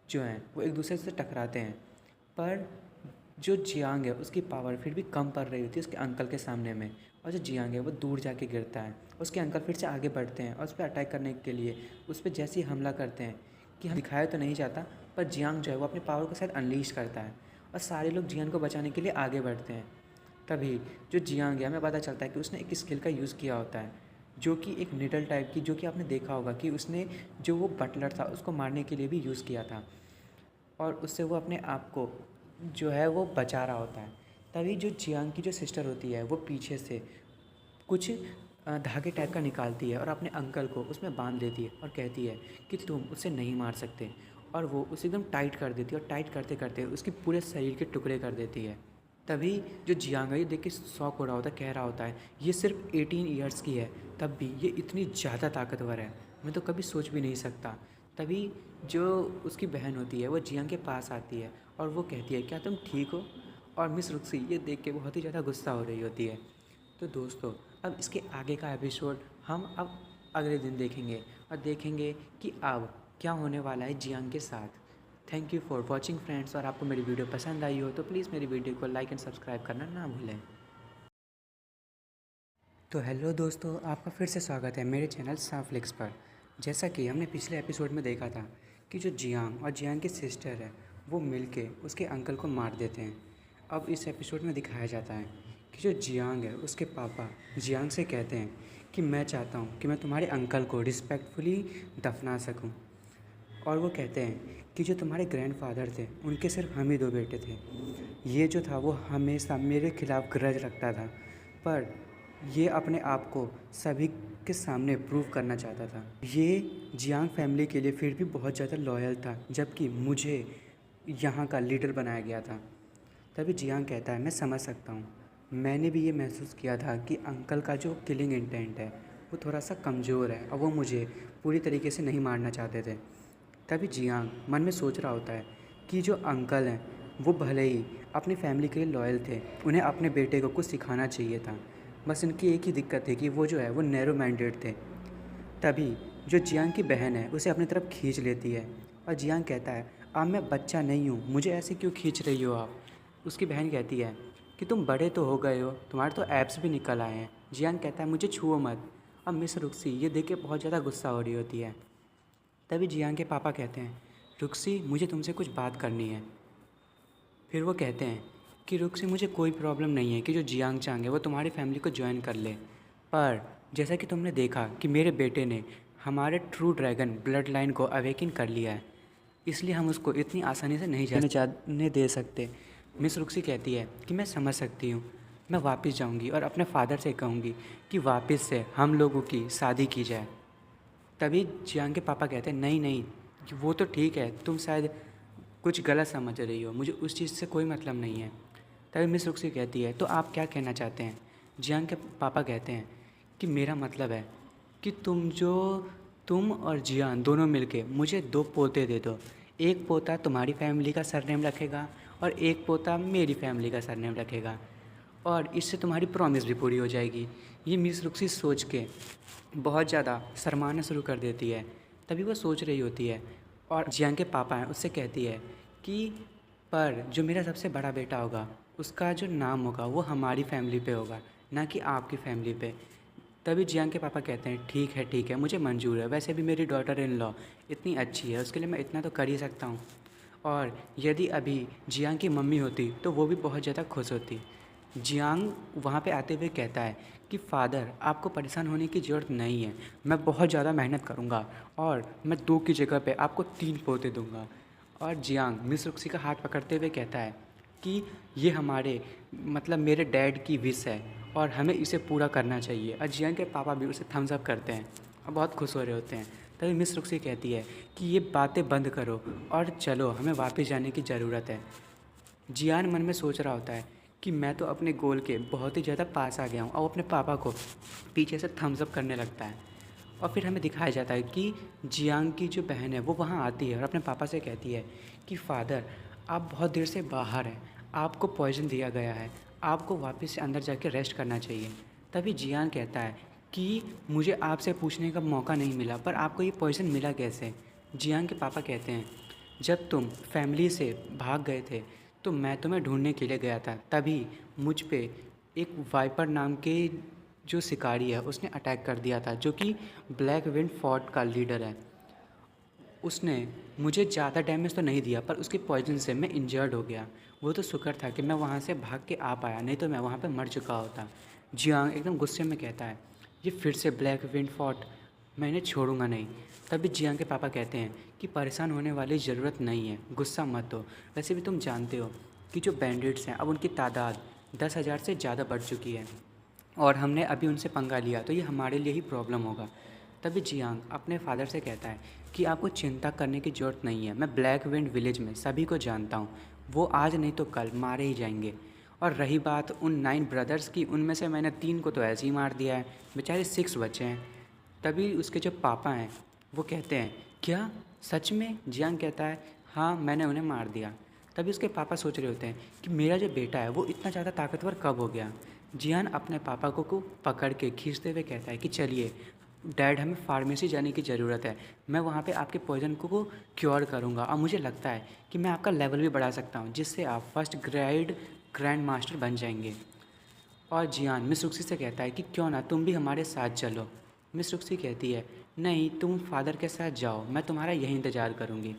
जो हैं वो एक दूसरे से टकराते हैं। पर जो जियांग है उसकी पावर फिर भी कम पड़ रही होती है उसके अंकल के सामने में, और जो जियांग है वो दूर जाके गिरता है। उसके अंकल फिर से आगे बढ़ते हैं और उस पर अटैक करने के लिए उस पर जैसे ही हमला करते हैं कि हम दिखाया तो नहीं चाहता, पर जियांग जो है वो अपनी पावर को शायद अनलीश करता है और सारे लोग जियांग को बचाने के लिए आगे बढ़ते हैं। तभी जो जियांग है हमें पता चलता है कि उसने एक स्किल का यूज़ किया होता है जो कि एक निडल टाइप की, जो कि आपने देखा होगा कि उसने जो वो बटलर था उसको मारने के लिए भी यूज़ किया था और उससे वो अपने आप को जो है वो बचा रहा होता है। तभी जो जियांग की जो सिस्टर होती है वो पीछे से कुछ धागे टाइप का निकालती है और अपने अंकल को उसमें बांध देती है और कहती है कि तुम उसे नहीं मार सकते, और वो उसे एकदम टाइट कर देती है और टाइट करते करते उसके पूरे शरीर के टुकड़े कर देती है। तभी जो जियांग है ये देख के शॉक हो रहा होता है, कह रहा होता है ये सिर्फ 18 ईयर्स की है, तब भी ये इतनी ज़्यादा ताकतवर है, मैं तो कभी सोच भी नहीं सकता। तभी जो उसकी बहन होती है वो जियांग के पास आती है और वो कहती है क्या तुम ठीक हो, और मिस रुक्सी ये देख के बहुत ही ज़्यादा गुस्सा हो रही होती है। तो दोस्तों अब इसके आगे का एपिसोड हम अब अगले दिन देखेंगे और देखेंगे कि अब क्या होने वाला है जियांग के साथ। Thank you for watching friends, और आपको मेरी वीडियो पसंद आई हो तो प्लीज़ मेरी वीडियो को लाइक एंड सब्सक्राइब करना ना भूलें। तो हेलो दोस्तों, आपका फिर से स्वागत है मेरे चैनल साफ्लिक्स पर। जैसा कि हमने पिछले एपिसोड में देखा था कि जो जियांग और जियांग की सिस्टर है वो मिलके उसके अंकल को मार देते हैं। अब इस एपिसोड में दिखाया जाता है कि जो जियांग है उसके पापा जियांग से कहते हैं कि मैं चाहता हूँ कि मैं तुम्हारे अंकल को रिस्पेक्टफुली दफना सकूँ, और वो कहते हैं कि जो तुम्हारे ग्रैंडफादर थे उनके सिर्फ हम ही 2 बेटे थे। ये जो था वो हमेशा मेरे खिलाफ़ ग्रज रखता था, पर ये अपने आप को सभी के सामने प्रूव करना चाहता था। ये जियांग फैमिली के लिए फिर भी बहुत ज़्यादा लॉयल था, जबकि मुझे यहाँ का लीडर बनाया गया था। तभी जियांग कहता है मैं समझ सकता हूँ, मैंने भी ये महसूस किया था कि अंकल का जो किलिंग इंटेंट है वो थोड़ा सा कमज़ोर है और वो मुझे पूरी तरीके से नहीं मारना चाहते थे। तभी जियांग मन में सोच रहा होता है कि जो अंकल हैं वो भले ही अपनी फैमिली के लिए लॉयल थे, उन्हें अपने बेटे को कुछ सिखाना चाहिए था, बस इनकी एक ही दिक्कत थी कि वो जो है वो नैरो माइंडेड थे। तभी जो जियांग की बहन है उसे अपनी तरफ खींच लेती है और जियांग कहता है अब मैं बच्चा नहीं हूँ, मुझे ऐसे क्यों खींच रही हो आप। उसकी बहन कहती है कि तुम बड़े तो हो गए हो, तुम्हारे तो एब्स भी निकल आए हैं। जियांग कहता है मुझे छुओ मत। अब मिस रुक्सी ये देख के बहुत ज़्यादा गुस्सा हो रही होती है। तभी जियांग के पापा कहते हैं रुक्सी मुझे तुमसे कुछ बात करनी है। फिर वो कहते हैं कि रुक्सी मुझे कोई प्रॉब्लम नहीं है कि जो जियांग चांग है वो तुम्हारी फैमिली को ज्वाइन कर ले, पर जैसा कि तुमने देखा कि मेरे बेटे ने हमारे ट्रू ड्रैगन ब्लड लाइन को अवेकिन कर लिया है, इसलिए हम उसको इतनी आसानी से नहीं जाने दे सकते। मिस रुक्सी कहती है कि मैं समझ सकती हूँ, मैं वापस जाऊँगी और अपने फादर से कहूँगी कि वापस से हम लोगों की शादी की जाए। तभी जियांग के पापा कहते हैं नहीं नहीं, वो तो ठीक है, तुम शायद कुछ गलत समझ रही हो, मुझे उस चीज़ से कोई मतलब नहीं है। तभी मिस रुक्सी कहती है तो आप क्या कहना चाहते हैं। जियांग के पापा कहते हैं कि मेरा मतलब है कि तुम और जियान दोनों मिलके मुझे 2 पोते दे दो, एक पोता तुम्हारी फैमिली का सरनेम रखेगा और एक पोता मेरी फैमिली का सरनेम रखेगा, और इससे तुम्हारी प्रॉमिस भी पूरी हो जाएगी। ये मिस रुक्सी सोच के बहुत ज़्यादा शर्माना शुरू कर देती है। तभी वो सोच रही होती है और जियांग के पापा हैं उससे कहती है कि पर जो मेरा सबसे बड़ा बेटा होगा उसका जो नाम होगा वो हमारी फैमिली पे होगा, ना कि आपकी फैमिली पे। तभी जियांग के पापा कहते हैं ठीक है मुझे मंजूर है, वैसे भी मेरी डॉटर इन लॉ इतनी अच्छी है, उसके लिए मैं इतना तो कर ही सकता हूँ। और यदि अभी जियांग की मम्मी होती तो वो भी बहुत ज़्यादा खुश होती। जियांग वहाँ पे आते हुए कहता है कि फ़ादर आपको परेशान होने की ज़रूरत नहीं है, मैं बहुत ज़्यादा मेहनत करूँगा और मैं 2 की जगह पे आपको 3 पोते दूँगा। और जियांग मिस रुक्सी का हाथ पकड़ते हुए कहता है कि ये हमारे मतलब मेरे डैड की विश है और हमें इसे पूरा करना चाहिए। और जियांग के पापा भी उसे थम्स अप करते हैं और बहुत खुश हो रहे होते हैं। तभी मिस रुक्सी कहती है कि ये बातें बंद करो और चलो, हमें वापस जाने की ज़रूरत है। जियान मन में सोच रहा होता है कि मैं तो अपने गोल के बहुत ही ज़्यादा पास आ गया हूँ, और वो अपने पापा को पीछे से थम्स अप करने लगता है। और फिर हमें दिखाया जाता है कि जियांग की जो बहन है वो वहाँ आती है और अपने पापा से कहती है कि फ़ादर, आप बहुत देर से बाहर हैं, आपको पॉइज़न दिया गया है, आपको वापस से अंदर जाके रेस्ट करना चाहिए। तभी जियांग कहता है कि मुझे आपसे पूछने का मौका नहीं मिला, पर आपको ये पॉइज़न मिला कैसे? जियांग के पापा कहते हैं, जब तुम फैमिली से भाग गए थे तो मैं तुम्हें ढूंढने के लिए गया था, तभी मुझ पे एक वाइपर नाम के जो शिकारी है उसने अटैक कर दिया था, जो कि ब्लैक विंड फोर्ट का लीडर है। उसने मुझे ज़्यादा डैमेज तो नहीं दिया, पर उसके पॉइजन से मैं इंजर्ड हो गया। वो तो शुक्र था कि मैं वहाँ से भाग के आ पाया, नहीं तो मैं वहाँ पे मर चुका होता। जियांग एकदम गुस्से में कहता है, ये फिर से ब्लैक विंड फोर्ट, मैं इन्हें छोड़ूंगा नहीं। तभी जियांग के पापा कहते हैं कि परेशान होने वाली ज़रूरत नहीं है, गुस्सा मत हो। वैसे भी तुम जानते हो कि जो बैंडिट्स हैं अब उनकी तादाद 10,000 से ज़्यादा बढ़ चुकी है, और हमने अभी उनसे पंगा लिया तो ये हमारे लिए ही प्रॉब्लम होगा। तभी जियांग अपने फादर से कहता है कि आपको चिंता करने की ज़रूरत नहीं है, मैं ब्लैक विंड विलेज में सभी को जानता हूँ, वो आज नहीं तो कल मारे ही जाएंगे। और रही बात उन 9 ब्रदर्स की, उनमें से मैंने 3 को तो ऐसे ही मार दिया है, बेचारे 6 बचे हैं। तभी उसके जो पापा हैं वो कहते हैं, क्या सच में? जियांग कहता है, हाँ मैंने उन्हें मार दिया। तभी उसके पापा सोच रहे होते हैं कि मेरा जो बेटा है वो इतना ज़्यादा ताकतवर कब हो गया। जियान अपने पापा को पकड़ के खींचते हुए कहता है कि चलिए डैड, हमें फार्मेसी जाने की ज़रूरत है, मैं वहाँ पे आपके पॉइजन को क्योर करूँगा, और मुझे लगता है कि मैं आपका लेवल भी बढ़ा सकता हूँ, जिससे आप फर्स्ट ग्रेड ग्रैंड मास्टर बन जाएंगे। और जियान मिस रुक्सी से कहता है कि क्यों ना तुम भी हमारे साथ चलो। मिस रुक्सी कहती है, नहीं तुम फादर के साथ जाओ, मैं तुम्हारा यही इंतज़ार करूँगी।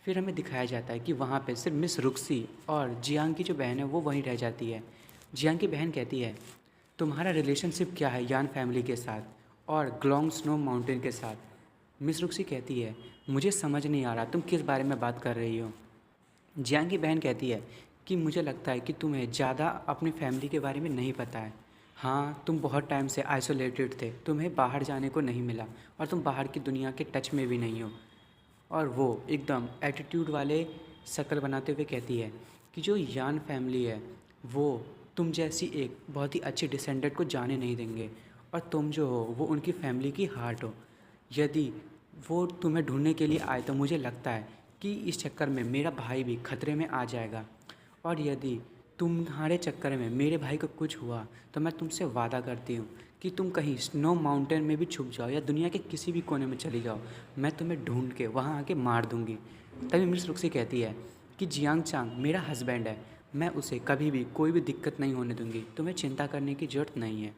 फिर हमें दिखाया जाता है कि वहाँ पे सिर्फ मिस रुक्सी और जियांग की जो बहन है वो वहीं रह जाती है। जियांग की बहन कहती है, तुम्हारा रिलेशनशिप क्या है यान फैमिली के साथ और ग्लोंग स्नो माउंटेन के साथ? मिस रुक्सी कहती है, मुझे समझ नहीं आ रहा तुम किस बारे में बात कर रही हो। जियांग की बहन कहती है कि मुझे लगता है कि तुम्हें ज़्यादा अपनी फैमिली के बारे में नहीं पता है। हाँ, तुम बहुत टाइम से आइसोलेटेड थे, तुम्हें बाहर जाने को नहीं मिला, और तुम बाहर की दुनिया के टच में भी नहीं हो। और वो एकदम एटीट्यूड वाले शक्ल बनाते हुए कहती है कि जो यान फैमिली है वो तुम जैसी एक बहुत ही अच्छी डिसेंडेंट को जाने नहीं देंगे, और तुम जो हो वो उनकी फैमिली की हार्ट हो। यदि वो तुम्हें ढूंढने के लिए आए तो मुझे लगता है कि इस चक्कर में मेरा भाई भी खतरे में आ जाएगा, और यदि तुम्हारे चक्कर में मेरे भाई को कुछ हुआ तो मैं तुमसे वादा करती हूँ कि तुम कहीं स्नो माउंटेन में भी छुप जाओ या दुनिया के किसी भी कोने में चली जाओ, मैं तुम्हें ढूंढ के वहाँ आके मार दूँगी। तभी मिस रुक्सी कहती है कि जियांग चांग मेरा हस्बैंड है, मैं उसे कभी भी कोई भी दिक्कत नहीं होने दूँगी, तुम्हें चिंता करने की ज़रूरत नहीं है।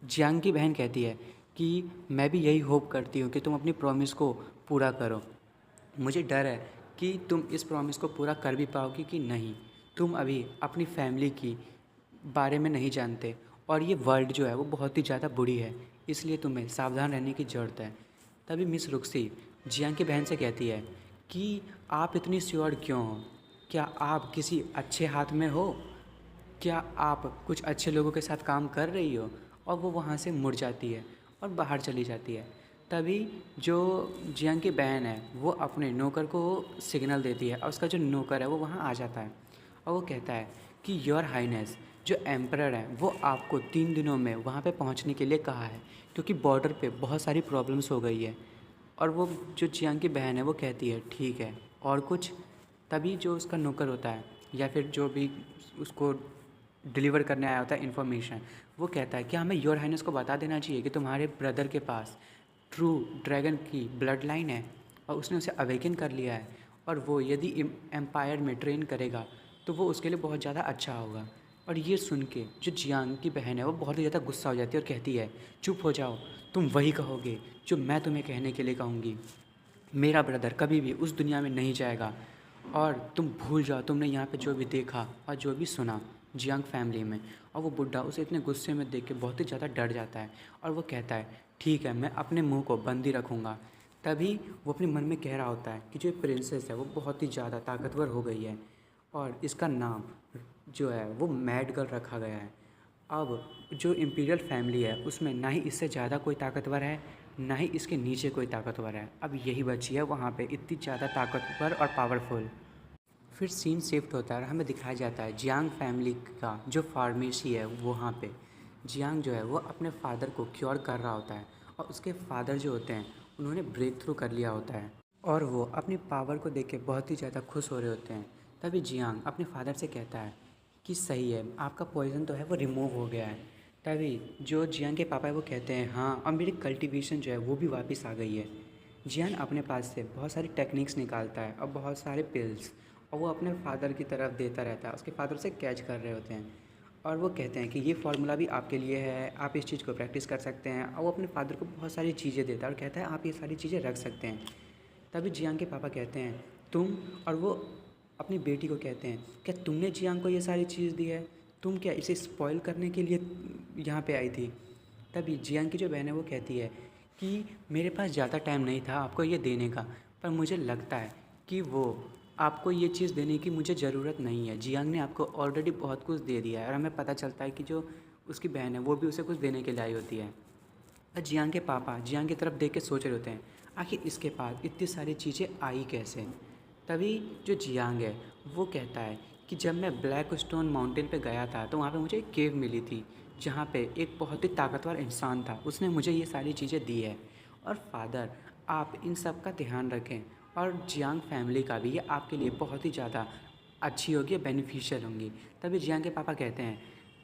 जियांग की बहन कहती है कि मैं भी यही होप करती हूँ कि तुम अपनी प्रॉमिस को पूरा करो, मुझे डर है कि तुम इस प्रॉमिस को पूरा कर भी पाओगी कि नहीं। तुम अभी अपनी फैमिली की बारे में नहीं जानते, और ये वर्ल्ड जो है वो बहुत ही ज़्यादा बुरी है, इसलिए तुम्हें सावधान रहने की ज़रूरत है। तभी मिस रुक्सी जियांग की बहन से कहती है कि आप इतनी श्योर क्यों हो? क्या आप किसी अच्छे हाथ में हो? क्या आप कुछ अच्छे लोगों के साथ काम कर रही हो? और वो वहाँ से मुड़ जाती है और बाहर चली जाती है। तभी जो जियांग की बहन है वो अपने नौकर को सिग्नल देती है, और उसका जो नौकर है वो वहाँ आ जाता है, और वो कहता है कि योर हाइनेस, जो एम्परर है वो आपको 3 दिनों में वहाँ पे पहुँचने के लिए कहा है, क्योंकि बॉर्डर पे बहुत सारी प्रॉब्लम्स हो गई है। और वो जो जियांग की बहन है वो कहती है ठीक है, और कुछ? तभी जो उसका नौकर होता है या फिर जो भी उसको डिलीवर करने आया होता है इन्फॉर्मेशन, वो कहता है कि हमें योर हाइनेस को बता देना चाहिए कि तुम्हारे ब्रदर के पास ट्रू ड्रैगन की ब्लड लाइन है, और उसने उसे अवेकन कर लिया है, और वो यदि एम्पायर में ट्रेन करेगा तो वो उसके लिए बहुत ज़्यादा अच्छा होगा। और ये सुन के जो जियांग की बहन है वो बहुत ही ज़्यादा गुस्सा हो जाती है और कहती है, चुप हो जाओ, तुम वही कहोगे जो मैं तुम्हें कहने के लिए कहूँगी। मेरा ब्रदर कभी भी उस दुनिया में नहीं जाएगा, और तुम भूल जाओ तुमने यहाँ पे जो भी देखा और जो भी सुना जियांग फैमिली में। और वो बुढ़ा उसे इतने गुस्से में देख के बहुत ही ज़्यादा डर जाता है, और वो कहता है ठीक है, मैं अपने मुंह को बंद ही रखूँगा। तभी वो अपने मन में कह रहा होता है कि जो प्रिंसेस है वो बहुत ही ज़्यादा ताकतवर हो गई है, और इसका नाम जो है वो मैड गर्ल रखा गया है। अब जो इम्पीरियल फैमिली है उसमें ना ही इससे ज़्यादा कोई ताकतवर है, ना ही इसके नीचे कोई ताकतवर है। अब यही बची है वहाँ पे इतनी ज़्यादा ताकतवर और पावरफुल। फिर सीन शिफ्ट होता है और हमें दिखाया जाता है जियांग फैमिली का जो फार्मेसी है वहाँ पे जियांग जो है वो अपने फादर को क्योर कर रहा होता है और उसके फादर जो होते हैं उन्होंने ब्रेक थ्रू कर लिया होता है और वो अपनी पावर को देख के बहुत ही ज़्यादा खुश हो रहे होते हैं। तभी जियांग अपने फादर से कहता है कि सही है, आपका पॉइज़न तो है वो रिमूव हो गया है। तभी जो जियांग के पापा है वो कहते हैं हाँ, अब मेरी कल्टीवेशन जो है वो भी वापस आ गई है। जियान अपने पास से बहुत सारी टेक्निक्स निकालता है और बहुत सारे पिल्स और वो अपने फादर की तरफ देता रहता है। उसके फादर उसे कैच कर रहे होते हैं और वो कहते हैं कि ये फार्मूला भी आपके लिए है, आप इस चीज़ को प्रैक्टिस कर सकते हैं। और वो अपने फादर को बहुत सारी चीज़ें देता है और कहता है आप ये सारी चीज़ें रख सकते हैं। तभी जियांग के पापा कहते हैं तुम, और वो अपनी बेटी को कहते हैं क्या तुमने जियांग को ये सारी चीज़ दी है, तुम क्या इसे स्पॉइल करने के लिए यहाँ पे आई थी। तभी जियांग की जो बहन है वो कहती है कि मेरे पास ज़्यादा टाइम नहीं था आपको ये देने का, पर मुझे लगता है कि वो आपको ये चीज़ देने की मुझे ज़रूरत नहीं है। जियांग ने आपको ऑलरेडी बहुत कुछ दे दिया है। और हमें पता चलता है कि जो उसकी बहन है वो भी उसे कुछ देने के लिए आई होती है। और जियांग के पापा जियांग की तरफ देख के सोच रहे होते हैं आखिर इसके पास इतनी सारी चीज़ें आई कैसे। तभी जो जियांग है वो कहता है कि जब मैं ब्लैक स्टोन माउंटेन पे गया था तो वहाँ पे मुझे एक केव मिली थी जहाँ पे एक बहुत ही ताकतवर इंसान था, उसने मुझे ये सारी चीज़ें दी है। और फादर आप इन सब का ध्यान रखें और जियांग फैमिली का भी, ये आपके लिए बहुत ही ज़्यादा अच्छी होगी, बेनिफिशियल होंगी। तभी जियांग के पापा कहते हैं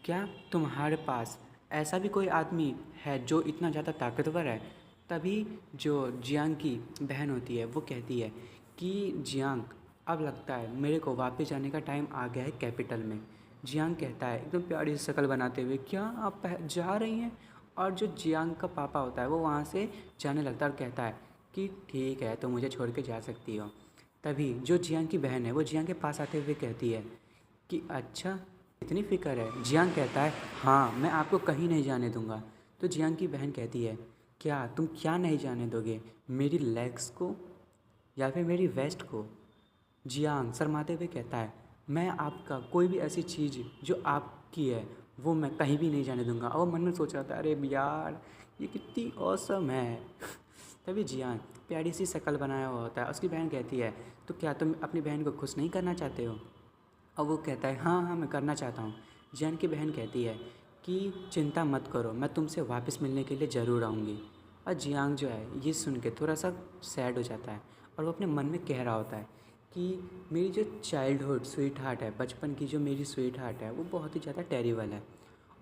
क्या तुम्हारे पास ऐसा भी कोई आदमी है जो इतना ज़्यादा ताकतवर है। तभी जो जियांग की बहन होती है वो कहती है कि जियांग अब लगता है मेरे को वापस जाने का टाइम आ गया है कैपिटल में। जियांग कहता है एकदम प्यारी सी शक्ल बनाते हुए क्या आप जा रही हैं। और जो जियांग का पापा होता है वो वहाँ से जाने लगता है और कहता है कि ठीक है तो मुझे छोड़ के जा सकती हो। तभी जो जियांग की बहन है वो जियांग के पास आते हुए कहती है कि अच्छा इतनी फ़िक्र है। जियांग कहता है हाँ, मैं आपको कहीं नहीं जाने दूंगा। तो जियांग की बहन कहती है क्या तुम क्या नहीं जाने दोगे, मेरी लेग्स को या फिर मेरी वेस्ट को। जियांग शर्माते हुए कहता है मैं आपका कोई भी ऐसी चीज़ जो आपकी है वो मैं कहीं भी नहीं जाने दूंगा। और वो मन में सोच रहा था अरे यार ये कितनी ऑसम है। तभी जियांग प्यारी सी शक्ल बनाया हुआ होता है। उसकी बहन कहती है तो क्या तुम अपनी बहन को खुश नहीं करना चाहते हो। और वो कहता है हाँ हाँ मैं करना चाहता हूँ। जियांग की बहन कहती है कि चिंता मत करो, मैं तुमसे वापस मिलने के लिए ज़रूर आऊँगी। और जियांग जो है ये सुन के थोड़ा सा सैड हो जाता है और वो अपने मन में कह रहा होता है कि मेरी जो चाइल्डहुड स्वीट हार्ट है, बचपन की जो मेरी स्वीट हार्ट है वो बहुत ही ज़्यादा टेरिबल है।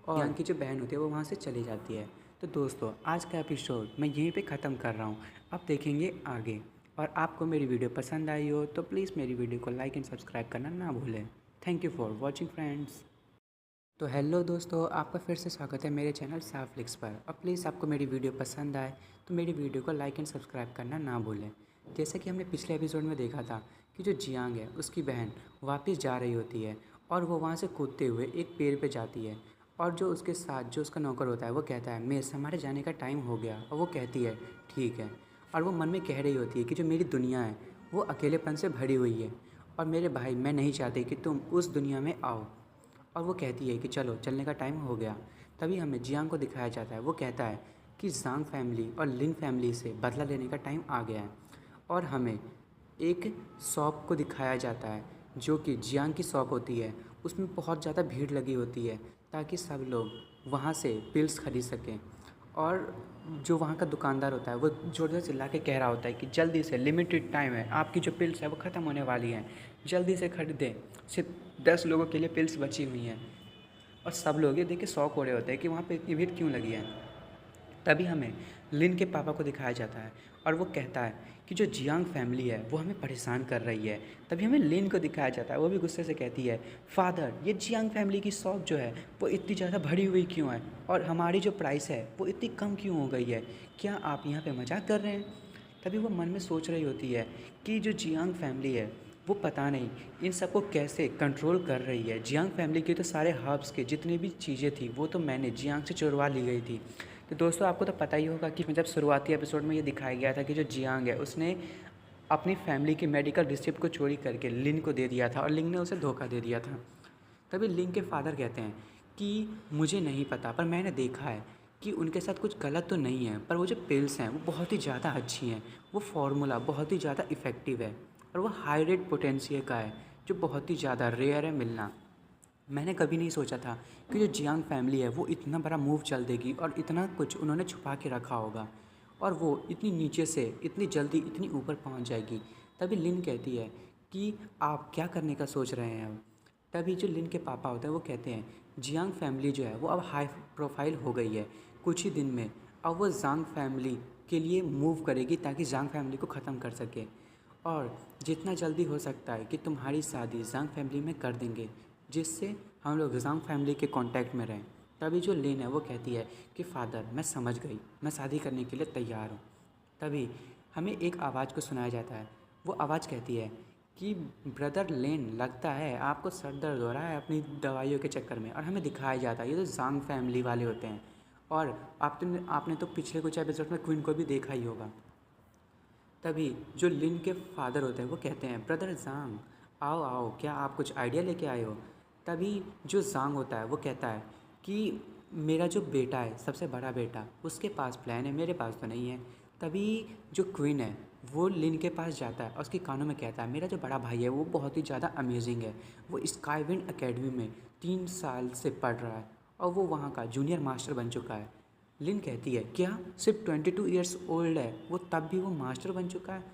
और जियांग की जो बहन होती है वो वहाँ से चली जाती है। तो दोस्तों आज का एपिसोड मैं यहीं पे ख़त्म कर रहा हूँ, अब देखेंगे आगे। और आपको मेरी वीडियो पसंद आई हो तो प्लीज़ मेरी वीडियो को लाइक एंड सब्सक्राइब करना ना भूलें। Thank you for watching friends. तो हेलो दोस्तों, आपका फिर से स्वागत है मेरे चैनल साफ लिक्स पर। और प्लीज़ आपको मेरी वीडियो पसंद आए तो मेरी वीडियो को लाइक एंड सब्सक्राइब करना ना भूलें। जैसा कि हमने पिछले एपिसोड में देखा था कि जो जियांग है उसकी बहन वापस जा रही होती है और वो वहाँ से कूदते हुए एक पेड़ पे जाती है। और जो उसके साथ जो उसका नौकर होता है वो कहता है मिस हमारे जाने का टाइम हो गया। और वो कहती है ठीक है। और वो मन में कह रही होती है कि जो मेरी दुनिया है वो अकेलेपन से भरी हुई है और मेरे भाई मैं नहीं चाहती कि तुम उस दुनिया में आओ। और वो कहती है कि चलो चलने का टाइम हो गया। तभी हमें जियांग को दिखाया जाता है, वो कहता है कि जांग फैमिली और लिन फैमिली से बदला लेने का टाइम आ गया है। और हमें एक शॉप को दिखाया जाता है जो कि जियांग की शॉप होती है, उसमें बहुत ज़्यादा भीड़ लगी होती है ताकि सब लोग वहाँ से पिल्स खरीद सकें। और जो वहाँ का दुकानदार होता है वो ज़ोर से चिल्ला के कह रहा होता है कि जल्दी से, लिमिटेड टाइम है, आपकी जो पिल्स है वो ख़त्म होने वाली हैं, जल्दी से खरीदें, सिर्फ 10 लोगों के लिए पिल्स बची हुई हैं। और सब लोग ये देख के शॉक हो रहे होते हैं कि वहाँ पे इतनी भीड़ क्यों लगी है। तभी हमें लिन के पापा को दिखाया जाता है और वो कहता है कि जो जियांग फैमिली है वो हमें परेशान कर रही है। तभी हमें लिन को दिखाया जाता है, वो भी गुस्से से कहती है फादर ये जियांग फैमिली की शॉप जो है वो इतनी ज़्यादा भरी हुई क्यों है और हमारी जो प्राइस है वो इतनी कम क्यों हो गई है, क्या आप यहाँ पे मजाक कर रहे हैं। तभी वो मन में सोच रही होती है कि जो जियांग फैमिली है वो पता नहीं इन सबको कैसे कंट्रोल कर रही है। जियांग फैमिली के तो सारे हर्ब्स के जितनी भी चीज़ें थी वो तो मैंने जियांग से चुरवा ली गई थी। तो दोस्तों आपको तो पता ही होगा कि जब शुरुआती एपिसोड में ये दिखाया गया था कि जो जियांग है उसने अपनी फैमिली की मेडिकल रिसिप्ट को चोरी करके लिन को दे दिया था और लिन ने उसे धोखा दे दिया था। तभी लिन के फादर कहते हैं कि मुझे नहीं पता पर मैंने देखा है कि उनके साथ कुछ गलत तो नहीं है, पर वो जो पिल्स हैं वो बहुत ही ज़्यादा अच्छी हैं, वो फार्मूला बहुत ही ज़्यादा इफ़ेक्टिव है और वो हाई रेट पोटेंशियल का है जो बहुत ही ज़्यादा रेयर है मिलना। मैंने कभी नहीं सोचा था कि जो जियांग फैमिली है वो इतना बड़ा मूव चल देगी और इतना कुछ उन्होंने छुपा के रखा होगा और वो इतनी नीचे से इतनी जल्दी इतनी ऊपर पहुंच जाएगी। तभी लिन कहती है कि आप क्या करने का सोच रहे हैं अब। तभी जो लिन के पापा होते हैं वो कहते हैं जियांग फैमिली जो है वो अब हाई प्रोफाइल हो गई है, कुछ ही दिन में अब वो जांग फैमिली के लिए मूव करेगी ताकि जांग फैमिली को ख़त्म कर सके और जितना जल्दी हो सकता है कि तुम्हारी शादी जांग फैमिली में कर देंगे, जिससे हम लोग जांग फैमिली के कांटेक्ट में रहें। तभी जो लिन है वो कहती है कि फ़ादर मैं समझ गई, मैं शादी करने के लिए तैयार हूँ। तभी हमें एक आवाज़ को सुनाया जाता है। वो आवाज़ कहती है कि ब्रदर लेन, लगता है आपको सर दर्द हो रहा है अपनी दवाइयों के चक्कर में। और हमें दिखाया जाता है ये तो जांग फैमिली वाले होते हैं। और आपने तो पिछले कुछ एपिसोड में क्वीन को भी देखा ही होगा। तभी जो लिन के फादर होते हैं वो कहते हैं ब्रदर जांग आओ आओ, क्या आप कुछ आइडिया लेके आए हो। तभी जो जांग होता है वो कहता है कि मेरा जो बेटा है, सबसे बड़ा बेटा, उसके पास प्लान है, मेरे पास तो नहीं है। तभी जो क्वीन है वो लिन के पास जाता है और उसके कानों में कहता है मेरा जो बड़ा भाई है वो बहुत ही ज़्यादा अमेजिंग है, वो स्काईविंड एकेडमी में 3 साल से पढ़ रहा है और वो वहाँ का जूनियर मास्टर बन चुका है। लिन कहती है क्या सिर्फ 22 ईयर्स ओल्ड है वो, तब भी वो मास्टर बन चुका है।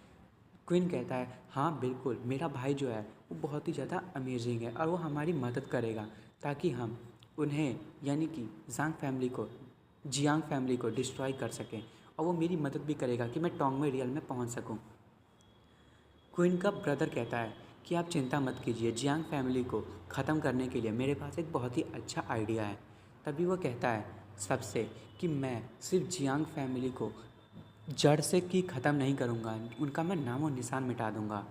क्वीन कहता है हाँ बिल्कुल, मेरा भाई जो है वो बहुत ही ज़्यादा अमेजिंग है और वो हमारी मदद करेगा ताकि हम उन्हें यानी कि जियांग फैमिली को डिस्ट्रॉय कर सकें, और वो मेरी मदद भी करेगा कि मैं टोंगमे रियल में पहुंच सकूं। क्वीन का ब्रदर कहता है कि आप चिंता मत कीजिए, जियांग फैमिली को ख़त्म करने के लिए मेरे पास एक बहुत ही अच्छा आइडिया है। तभी वो कहता है सबसे कि मैं सिर्फ जियांग फैमिली को जड़ से की ख़त्म नहीं करूँगा, उनका मैं नामो निशान मिटा दूँगा।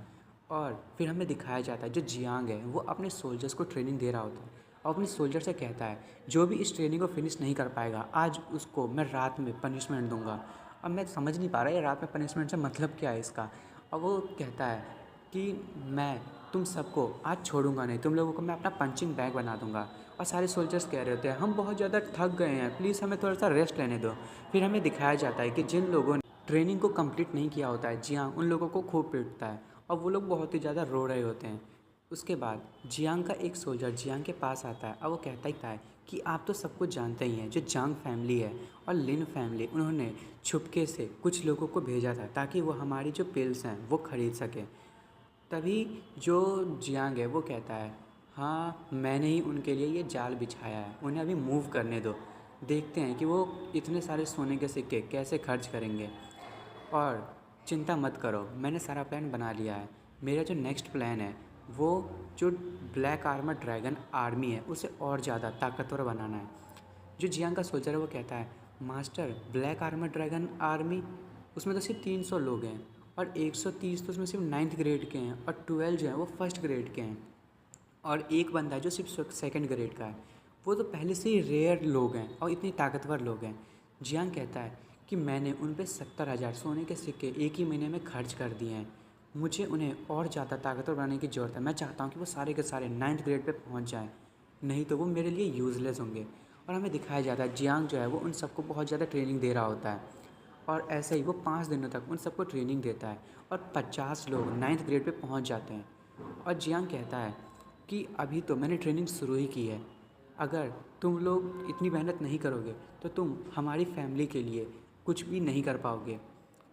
और फिर हमें दिखाया जाता है जो जियांग है वो अपने सोल्जर्स को ट्रेनिंग दे रहा होता है और अपने सोल्जर से कहता है जो भी इस ट्रेनिंग को फिनिश नहीं कर पाएगा आज उसको मैं रात में पनिशमेंट दूंगा। अब मैं समझ नहीं पा रहा ये रात में पनिशमेंट से मतलब क्या है इसका। और वो कहता है कि मैं तुम सबको आज छोड़ूंगा नहीं, तुम लोगों को मैं अपना पंचिंग बैग बना दूंगा। और सारे सोल्जर्स कह रहे होते हैं हम बहुत ज़्यादा थक गए हैं, प्लीज़ हमें थोड़ा सा रेस्ट लेने दो। फिर हमें दिखाया जाता है कि जिन लोगों ने ट्रेनिंग को कंप्लीट नहीं किया होता है जियांग उन लोगों को खूब पीटता है और वो लोग बहुत ही ज़्यादा रो रहे होते हैं। उसके बाद जियांग का एक सोल्जर जियांग के पास आता है और वो कहता है कि आप तो सब कुछ जानते ही हैं, जो जांग फैमिली है और लिन फैमिली उन्होंने छुपके से कुछ लोगों को भेजा था ताकि वो हमारी जो पिल्स हैं वो ख़रीद सकें। तभी जो जियांग है वो कहता है हाँ मैंने ही उनके लिए ये जाल बिछाया है, उन्हें अभी मूव करने दो, देखते हैं कि वो इतने सारे सोने के सिक्के कैसे खर्च करेंगे। और चिंता मत करो, मैंने सारा प्लान बना लिया है। मेरा जो नेक्स्ट प्लान है वो जो ब्लैक आर्मर ड्रैगन आर्मी है उसे और ज़्यादा ताकतवर बनाना है। जो जियांग का सोल्जर है वो कहता है master black armour dragon army उसमें तो सिर्फ 300 लोग हैं और 130 तो उसमें सिर्फ 9th ग्रेड के हैं और 12 जो हैं वो 1st ग्रेड के हैं और एक बंदा है जो सिर्फ 2nd ग्रेड का है। वो तो पहले से ही रेयर लोग हैं और इतने ताकतवर लोग हैं। जियांग कहता है कि मैंने उन पे 70,000 सोने के सिक्के एक ही महीने में खर्च कर दिए हैं, मुझे उन्हें और ज़्यादा ताकतवर बनाने की ज़रूरत है। मैं चाहता हूँ कि वो सारे के सारे 9th ग्रेड पे पहुँच जाएँ, नहीं तो वो मेरे लिए यूज़लेस होंगे। और हमें दिखाया जाता है जियांग जो है वो उन सबको बहुत ज़्यादा ट्रेनिंग दे रहा होता है और ऐसे ही वो 5 दिनों तक उन सबको ट्रेनिंग देता है और 50 लोग 9th ग्रेड पे पहुँच जाते हैं। और जियांग कहता है कि अभी तो मैंने ट्रेनिंग शुरू ही की है, अगर तुम लोग इतनी मेहनत नहीं करोगे तो तुम हमारी फैमिली के लिए कुछ भी नहीं कर पाओगे।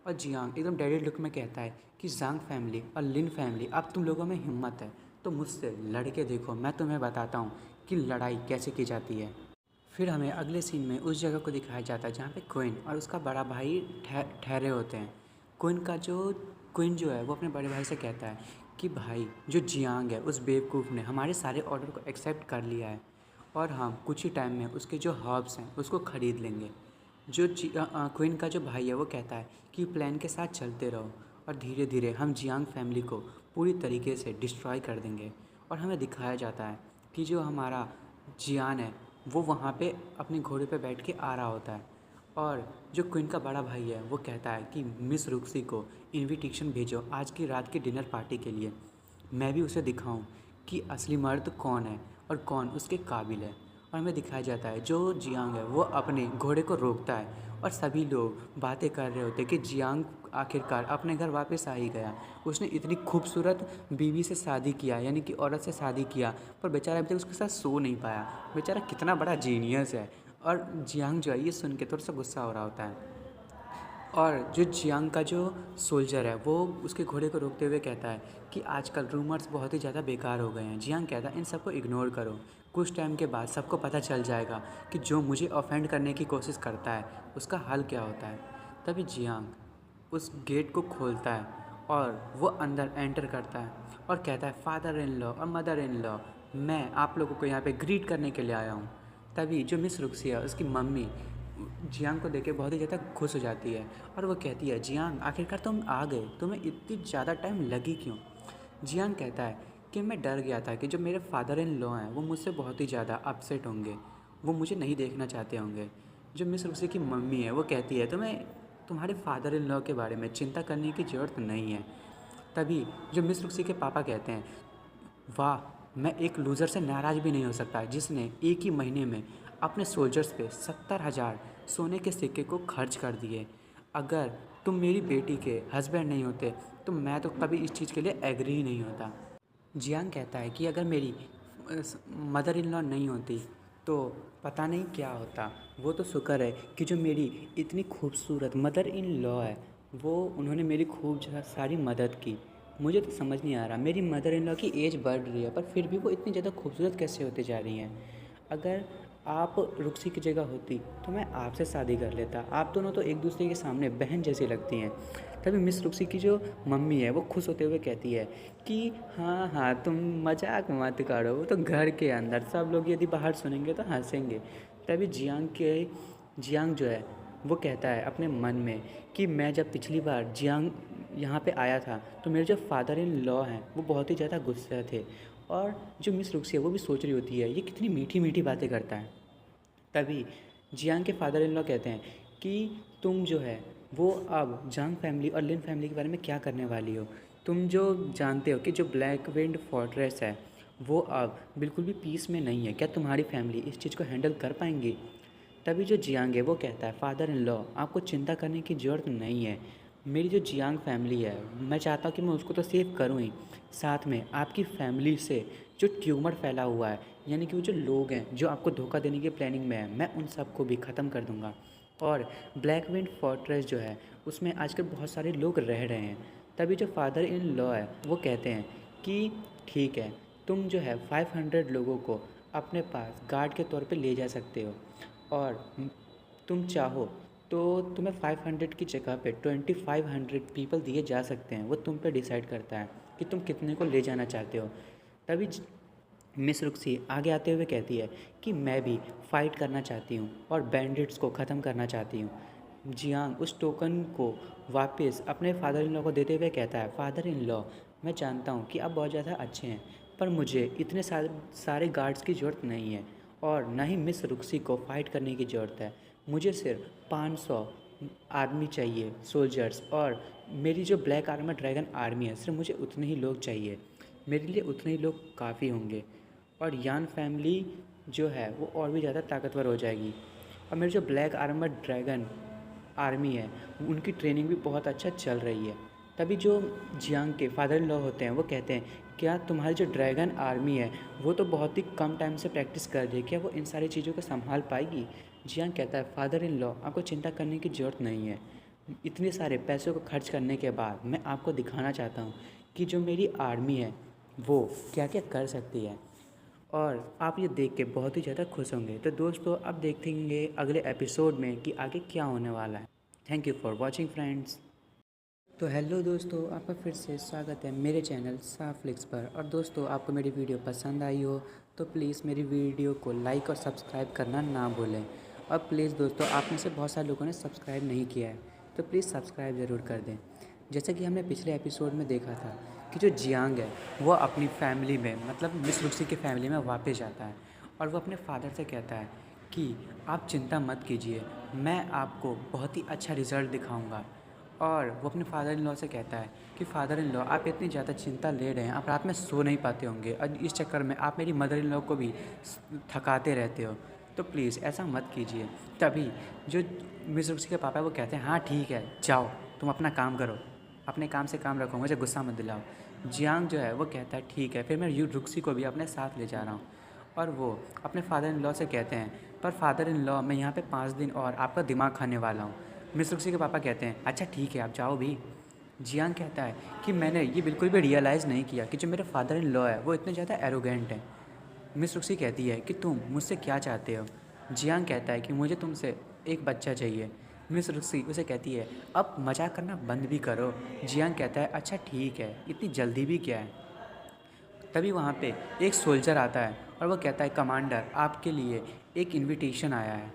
और जियांग एकदम डेडेड लुक में कहता है कि जांग फैमिली और लिन फैमिली अब तुम लोगों में हिम्मत है तो मुझसे लड़ के देखो, मैं तुम्हें बताता हूँ कि लड़ाई कैसे की जाती है। फिर हमें अगले सीन में उस जगह को दिखाया जाता है जहाँ पे क्वीन और उसका बड़ा भाई ठहरे होते हैं। क्वीन जो है वो अपने बड़े भाई से कहता है कि भाई जो जियांग है उस बेवकूफ़ ने हमारे सारे ऑर्डर को एक्सेप्ट कर लिया है और हम कुछ ही टाइम में उसके जो हर्ब्स हैं उसको ख़रीद लेंगे। जो क्वीन का जो भाई है वो कहता है कि प्लान के साथ चलते रहो और धीरे धीरे हम जियांग फैमिली को पूरी तरीके से डिस्ट्रॉय कर देंगे। और हमें दिखाया जाता है कि जो हमारा जियान है वो वहाँ पे अपने घोड़े पे बैठ के आ रहा होता है और जो क्वीन का बड़ा भाई है वो कहता है कि मिस रुक्सी को इनविटेशन भेजो आज की रात की डिनर पार्टी के लिए, मैं भी उसे दिखाऊं कि असली मर्द कौन है और कौन उसके काबिल है। और हमें दिखाया जाता है जो जियांग है वो अपने घोड़े को रोकता है और सभी लोग बातें कर रहे होते कि जियांग आखिरकार अपने घर वापस आ ही गया। उसने इतनी खूबसूरत बीवी से शादी किया, यानी कि औरत से शादी किया, पर बेचारा अभी तक उसके साथ सो नहीं पाया। बेचारा कितना बड़ा जीनियस है। और जियांग जो है ये सुन के थोड़ा सा गुस्सा हो रहा होता है। और जो जियांग का जो सोल्जर है वो उसके घोड़े को रोकते हुए कहता है कि आजकल रूमर्स बहुत ही ज़्यादा बेकार हो गए हैं। जियांग कहता है इन सबको इग्नोर करो, कुछ टाइम के बाद सबको पता चल जाएगा कि जो मुझे ऑफेंड करने की कोशिश करता है उसका हल क्या होता है। तभी जियांग उस गेट को खोलता है और वो अंदर एंटर करता है और कहता है फादर इन लॉ और मदर इन लॉ, मैं आप लोगों को यहाँ पे ग्रीट करने के लिए आया हूँ। तभी जो मिस रुक्सिया उसकी मम्मी जियांग को देख के बहुत ही ज़्यादा खुश हो जाती है और वो कहती है जियांग आखिरकार तुम आ गए, तुम्हें इतनी ज़्यादा टाइम लगी क्यों। जियांग कहता है कि मैं डर गया था कि जो मेरे फादर इन लॉ हैं वो मुझसे बहुत ही ज़्यादा अपसेट होंगे, वो मुझे नहीं देखना चाहते होंगे। जो मिस रुक्सी की मम्मी है वो कहती है तुम्हें तुम्हारे फादर इन लॉ के बारे में चिंता करने की ज़रूरत नहीं है। तभी जो मिस रुक्सी के पापा कहते हैं वाह, मैं एक लूज़र से नाराज़ भी नहीं हो सकता जिसने एक ही महीने में अपने सोल्जर्स पे 70,000 सोने के सिक्के को खर्च कर दिए। अगर तुम मेरी बेटी के हस्बैंड नहीं होते तो मैं तो कभी इस चीज़ के लिए एग्री ही नहीं होता। जियांग कहता है कि अगर मेरी मदर इन लॉ नहीं होती तो पता नहीं क्या होता। वो तो शुक्र है कि जो मेरी इतनी खूबसूरत मदर इन लॉ है वो उन्होंने मेरी खूब सारी मदद की। मुझे तो समझ नहीं आ रहा, मेरी मदर इन लॉ की एज बढ़ रही है पर फिर भी वो इतनी ज़्यादा खूबसूरत कैसे होती जा रही हैं। अगर आप रुक्सी की जगह होती तो मैं आपसे शादी कर लेता। आप दोनों तो एक दूसरे के सामने बहन जैसी लगती हैं। तभी मिस रुक्सी की जो मम्मी है वो खुश होते हुए कहती है कि हाँ हाँ तुम मजाक मत करो, वो तो घर के अंदर सब लोग यदि बाहर सुनेंगे तो हंसेंगे। तभी जियांग जो है वो कहता है अपने मन में कि मैं जब पिछली बार जियांग यहाँ पे आया था तो मेरे जो फादर इन लॉ हैं वो बहुत ही ज़्यादा गुस्से थे। और जो मिस रुक्सी है वो भी सोच रही होती है ये कितनी मीठी मीठी बातें करता है। तभी जियांग के फादर इन लॉ कहते हैं कि तुम जो है वो अब जांग फैमिली और लिन फैमिली के बारे में क्या करने वाली हो। तुम जो जानते हो कि जो ब्लैक विंड फोर्ट्रेस है वो अब बिल्कुल भी पीस में नहीं है, क्या तुम्हारी फैमिली इस चीज़ को हैंडल कर पाएंगी। तभी जो जियांग है वो कहता है फादर इन लॉ आपको चिंता करने की ज़रूरत नहीं है। मेरी जो जियांग फैमिली है मैं चाहता हूँ कि मैं उसको तो सेव करूँ ही, साथ में आपकी फैमिली से जो ट्यूमर फैला हुआ है यानी कि वो जो लोग हैं जो आपको धोखा देने की प्लानिंग में है मैं उन सबको भी ख़त्म कर दूँगा। और ब्लैक विंड फोर्ट्रेस जो है उसमें आजकल बहुत सारे लोग रह रहे हैं। तभी जो फादर इन लॉ है वो कहते हैं कि ठीक है तुम जो है 500 लोगों को अपने पास गार्ड के तौर पे ले जा सकते हो और तुम चाहो तो तुम्हें 500 की जगह पे 2500 पीपल दिए जा सकते हैं। वो तुम पे डिसाइड करता है कि तुम कितने को ले जाना चाहते हो। तभी मिस रुक्सी आगे आते हुए कहती है कि मैं भी फ़ाइट करना चाहती हूँ और बैंडिट्स को ख़त्म करना चाहती हूँ। जियांग उस टोकन को वापस अपने फादर इन लॉ को देते हुए कहता है फादर इन लॉ मैं जानता हूँ कि आप बहुत ज़्यादा अच्छे हैं पर मुझे इतने सारे गार्ड्स की ज़रूरत नहीं है और ना ही मिस रुक्सी को फ़ाइट करने की ज़रूरत है। मुझे सिर्फ 500 आदमी चाहिए सोल्जर्स, और मेरी जो ब्लैक आर्मर ड्रैगन आर्मी है सिर्फ मुझे उतने ही लोग चाहिए, मेरे लिए उतने ही लोग काफ़ी होंगे और यान फैमिली जो है वो और भी ज़्यादा ताकतवर हो जाएगी। और मेरी जो ब्लैक आर्मर ड्रैगन आर्मी है उनकी ट्रेनिंग भी बहुत अच्छा चल रही है। तभी जो जियांग के फादर इन लॉ होते हैं वो कहते हैं क्या तुम्हारी जो ड्रैगन आर्मी है वो तो बहुत ही कम टाइम से प्रैक्टिस कर रही है, क्या वो इन सारी चीज़ों को संभाल पाएगी। जियांग कहता है फादर इन लॉ आपको चिंता करने की ज़रूरत नहीं है, इतने सारे पैसों को खर्च करने के बाद मैं आपको दिखाना चाहता हूँ कि जो मेरी आर्मी है वो क्या क्या कर सकती है और आप ये देख के बहुत ही ज़्यादा खुश होंगे। तो दोस्तों अब देखेंगे अगले एपिसोड में कि आगे क्या होने वाला है। Thank you for watching friends. तो हेलो दोस्तों, आपका फिर से स्वागत है मेरे चैनल साफ्लिक्स पर। और दोस्तों आपको मेरी वीडियो पसंद आई हो तो प्लीज़ मेरी वीडियो को लाइक और सब्सक्राइब करना ना भूलें। और प्लीज़ दोस्तों आप में से बहुत सारे लोगों ने सब्सक्राइब नहीं किया है तो प्लीज़ सब्सक्राइब ज़रूर कर दें। जैसे कि हमने पिछले एपिसोड में देखा था कि जो जियांग है वो अपनी फैमिली में मतलब मिस रुक्सी की फैमिली में वापस जाता है और वो अपने फादर से कहता है कि आप चिंता मत कीजिए, मैं आपको बहुत ही अच्छा रिज़ल्ट दिखाऊंगा। और वो अपने फादर इन लॉ से कहता है कि फादर इन लॉ आप इतनी ज़्यादा चिंता ले रहे हैं, आप रात में सो नहीं पाते होंगे और इस चक्कर में आप मेरी मदर इन लॉ को भी थकाते रहते हो, तो प्लीज़ ऐसा मत कीजिए। तभी जो मिस रुक्सी के पापा है वो कहते हैं हाँ ठीक है, जाओ तुम अपना काम करो, अपने काम से काम रखो, मुझे गुस्सा मत दिलाओ। जियांग जो है वो कहता है ठीक है, फिर मैं यू रुक्सी को भी अपने साथ ले जा रहा हूँ। और वो अपने फादर इन लॉ से कहते हैं पर फादर इन लॉ मैं यहाँ पे 5 दिन और आपका दिमाग खाने वाला हूँ। मिस रुक्सी के पापा कहते हैं अच्छा ठीक है आप जाओ भी। जियांग कहता है कि मैंने ये बिल्कुल भी रियलाइज़ नहीं किया कि जो मेरे फादर इन लॉ है वो इतने ज़्यादा एरोगेंट हैं। मिस रुक्सी कहती है कि तुम मुझसे क्या चाहते हो। जियांग कहता है कि मुझे तुमसे एक बच्चा चाहिए। मिस रुक्सी उसे कहती है अब मजाक करना बंद भी करो। जियांग कहता है अच्छा ठीक है, इतनी जल्दी भी क्या है। तभी वहाँ पे एक सोल्जर आता है और वो कहता है कमांडर आपके लिए एक इनविटेशन आया है।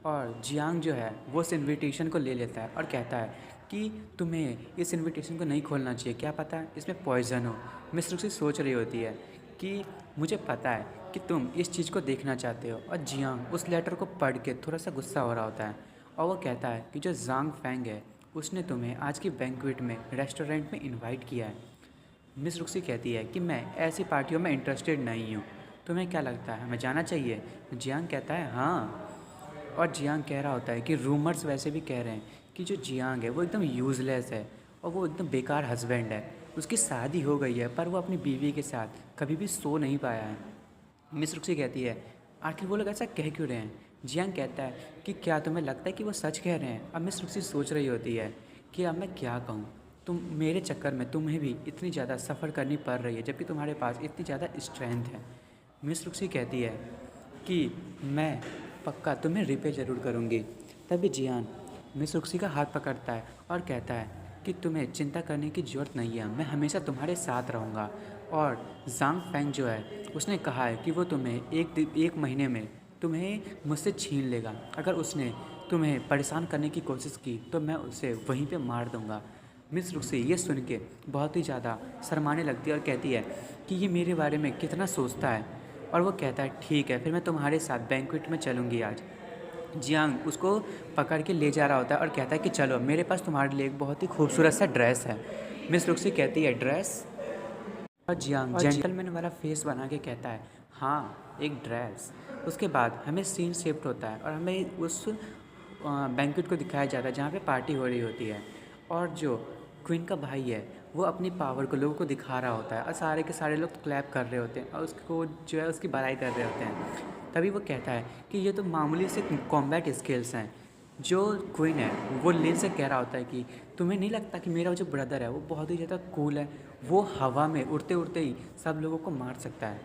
और जियांग जो है वो उस इनविटेशन को ले लेता है और कहता है कि तुम्हें इस इनविटेशन को नहीं खोलना चाहिए, क्या पता है इसमें पॉइज़न हो। मिस रुक्सी सोच रही होती है कि मुझे पता है कि तुम इस चीज़ को देखना चाहते हो। और जियांग उस लेटर को पढ़ के थोड़ा सा गुस्सा हो रहा होता है और वो कहता है कि जो जांग फैंग है उसने तुम्हें आज की बैंक्वेट में रेस्टोरेंट में इनवाइट किया है। मिस रुक्सी कहती है कि मैं ऐसी पार्टियों में इंटरेस्टेड नहीं हूँ, तुम्हें क्या लगता है हमें जाना चाहिए। जियांग कहता है हाँ। और जियांग कह रहा होता है कि रूमर्स वैसे भी कह रहे हैं कि जो जियांग है वो एकदम यूज़लेस है और वो एकदम बेकार हस्बैंड है। उसकी शादी हो गई है पर वो अपनी बीवी के साथ कभी भी सो नहीं पाया है। मिस रुक्सी कहती है आखिर वो लोग ऐसा कह क्यों रहे हैं। जियांग कहता है कि क्या तुम्हें लगता है कि वो सच कह रहे हैं। अब मिस रुक्सी सोच रही होती है कि अब मैं क्या कहूँ, तुम मेरे चक्कर में तुम्हें भी इतनी ज़्यादा सफ़र करनी पड़ रही है जबकि तुम्हारे पास इतनी ज़्यादा स्ट्रेंथ है। मिस रुक्सी कहती है कि मैं पक्का तुम्हें रिपे ज़रूर करूँगी। तभी जियान मिस रुक्सी का हाथ पकड़ता है और कहता है कि तुम्हें चिंता करने की ज़रूरत नहीं है, मैं हमेशा तुम्हारे साथ रहूँगा। और जांग फैंग जो है उसने कहा है कि वो तुम्हें एक महीने में तुम्हें मुझसे छीन लेगा। अगर उसने तुम्हें परेशान करने की कोशिश की तो मैं उसे वहीं पे मार दूँगा। मिस रुक्सी ये सुन के बहुत ही ज़्यादा शर्माने लगती है और कहती है कि ये मेरे बारे में कितना सोचता है। और वो कहता है ठीक है फिर मैं तुम्हारे साथ बैंक्वेट में चलूँगी आज। जियांग उसको पकड़ के ले जा रहा होता है और कहता है कि चलो मेरे पास तुम्हारे लिए एक बहुत ही खूबसूरत सा ड्रेस है। मिस रुक्सी कहती है ड्रेस। और जियांग जेंटलमैन वाला फेस बना के कहता है हाँ एक ड्रेस। उसके बाद हमें सीन शिफ्ट होता है और हमें उस बैंक्वेट को दिखाया जाता है जहाँ पे पार्टी हो रही होती है। और जो क्वीन का भाई है वो अपनी पावर को लोगों को दिखा रहा होता है और सारे के सारे लोग क्लैप कर रहे होते हैं और उसको जो है उसकी बड़ाई कर रहे होते हैं। तभी वो कहता है कि ये तो मामूली से कॉम्बैट स्किल्स हैं। जो क्वीन है वो लिन से कह रहा होता है कि तुम्हें नहीं लगता कि मेरा जो ब्रदर है वो बहुत ही ज़्यादा कूल है, वो हवा में उड़ते उड़ते ही सब लोगों को मार सकता है,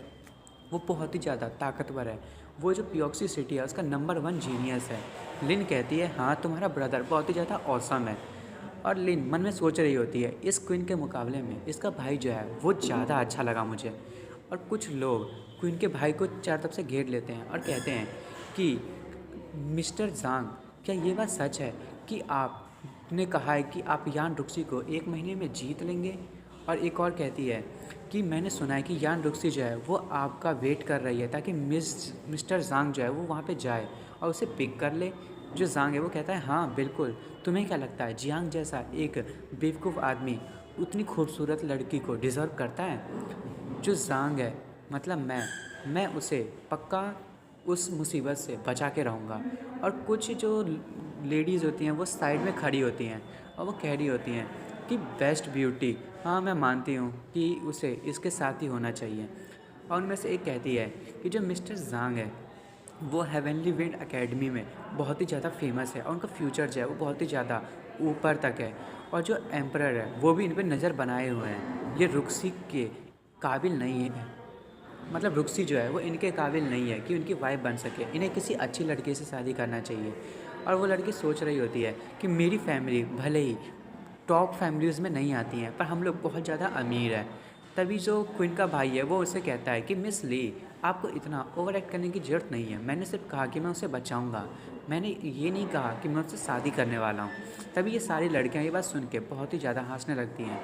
वो बहुत ही ज़्यादा ताकतवर है, वो जो पियोक्सी सिटी है उसका नंबर 1 जीनियस है। लिन कहती है हाँ तुम्हारा ब्रदर बहुत ही ज़्यादा औसम है। और लिन मन में सोच रही होती है इस क्वीन के मुकाबले में इसका भाई जो है वो ज़्यादा अच्छा लगा मुझे। और कुछ लोग क्वीन के भाई को चारों तरफ से घेर लेते हैं और कहते हैं कि मिस्टर जांग क्या ये बात सच है कि आपने कहा है कि आप यान रुक्सी को 1 महीने में जीत लेंगे। और एक और कहती है कि मैंने सुना है कि यान रुक्सी जो है वो आपका वेट कर रही है ताकि मिस्टर जांग जो है वो वहाँ पे जाए और उसे पिक कर ले। जो जांग है वो कहता है हाँ बिल्कुल, तुम्हें क्या लगता है जियांग जैसा एक बेवकूफ़ आदमी उतनी खूबसूरत लड़की को डिज़र्व करता है। जो जांग है मतलब मैं उसे पक्का उस मुसीबत से बचा के रहूँगा। और कुछ जो लेडीज़ होती हैं वो साइड में खड़ी होती हैं और वो कह रही होती हैं कि बेस्ट ब्यूटी, हाँ मैं मानती हूँ कि उसे इसके साथ ही होना चाहिए। और उनमें से एक कहती है कि जो मिस्टर जांग है वो हेवनली विंड एकेडमी में बहुत ही ज़्यादा फेमस है और उनका फ्यूचर जो है वो बहुत ही ज़्यादा ऊपर तक है। और जो एम्परर है वो भी इन पर नज़र बनाए हुए हैं। ये रुक्सी के काबिल नहीं है, मतलब रुक्सी जो है वो इनके काबिल नहीं है कि उनकी वाइफ बन सके, इन्हें किसी अच्छी लड़की से शादी करना चाहिए। और वो लड़की सोच रही होती है कि मेरी फैमिली भले ही टॉप फैमिलीज़ में नहीं आती हैं पर हम लोग बहुत ज़्यादा अमीर हैं। तभी जो क्वीन का भाई है वो उसे कहता है कि मिस ली आपको इतना ओवर एक्ट करने की ज़रूरत नहीं है, मैंने सिर्फ कहा कि मैं उसे बचाऊंगा, मैंने ये नहीं कहा कि मैं उससे शादी करने वाला हूँ। तभी ये सारी लड़कियाँ ये बात सुन के बहुत ही ज़्यादा हंसने लगती हैं।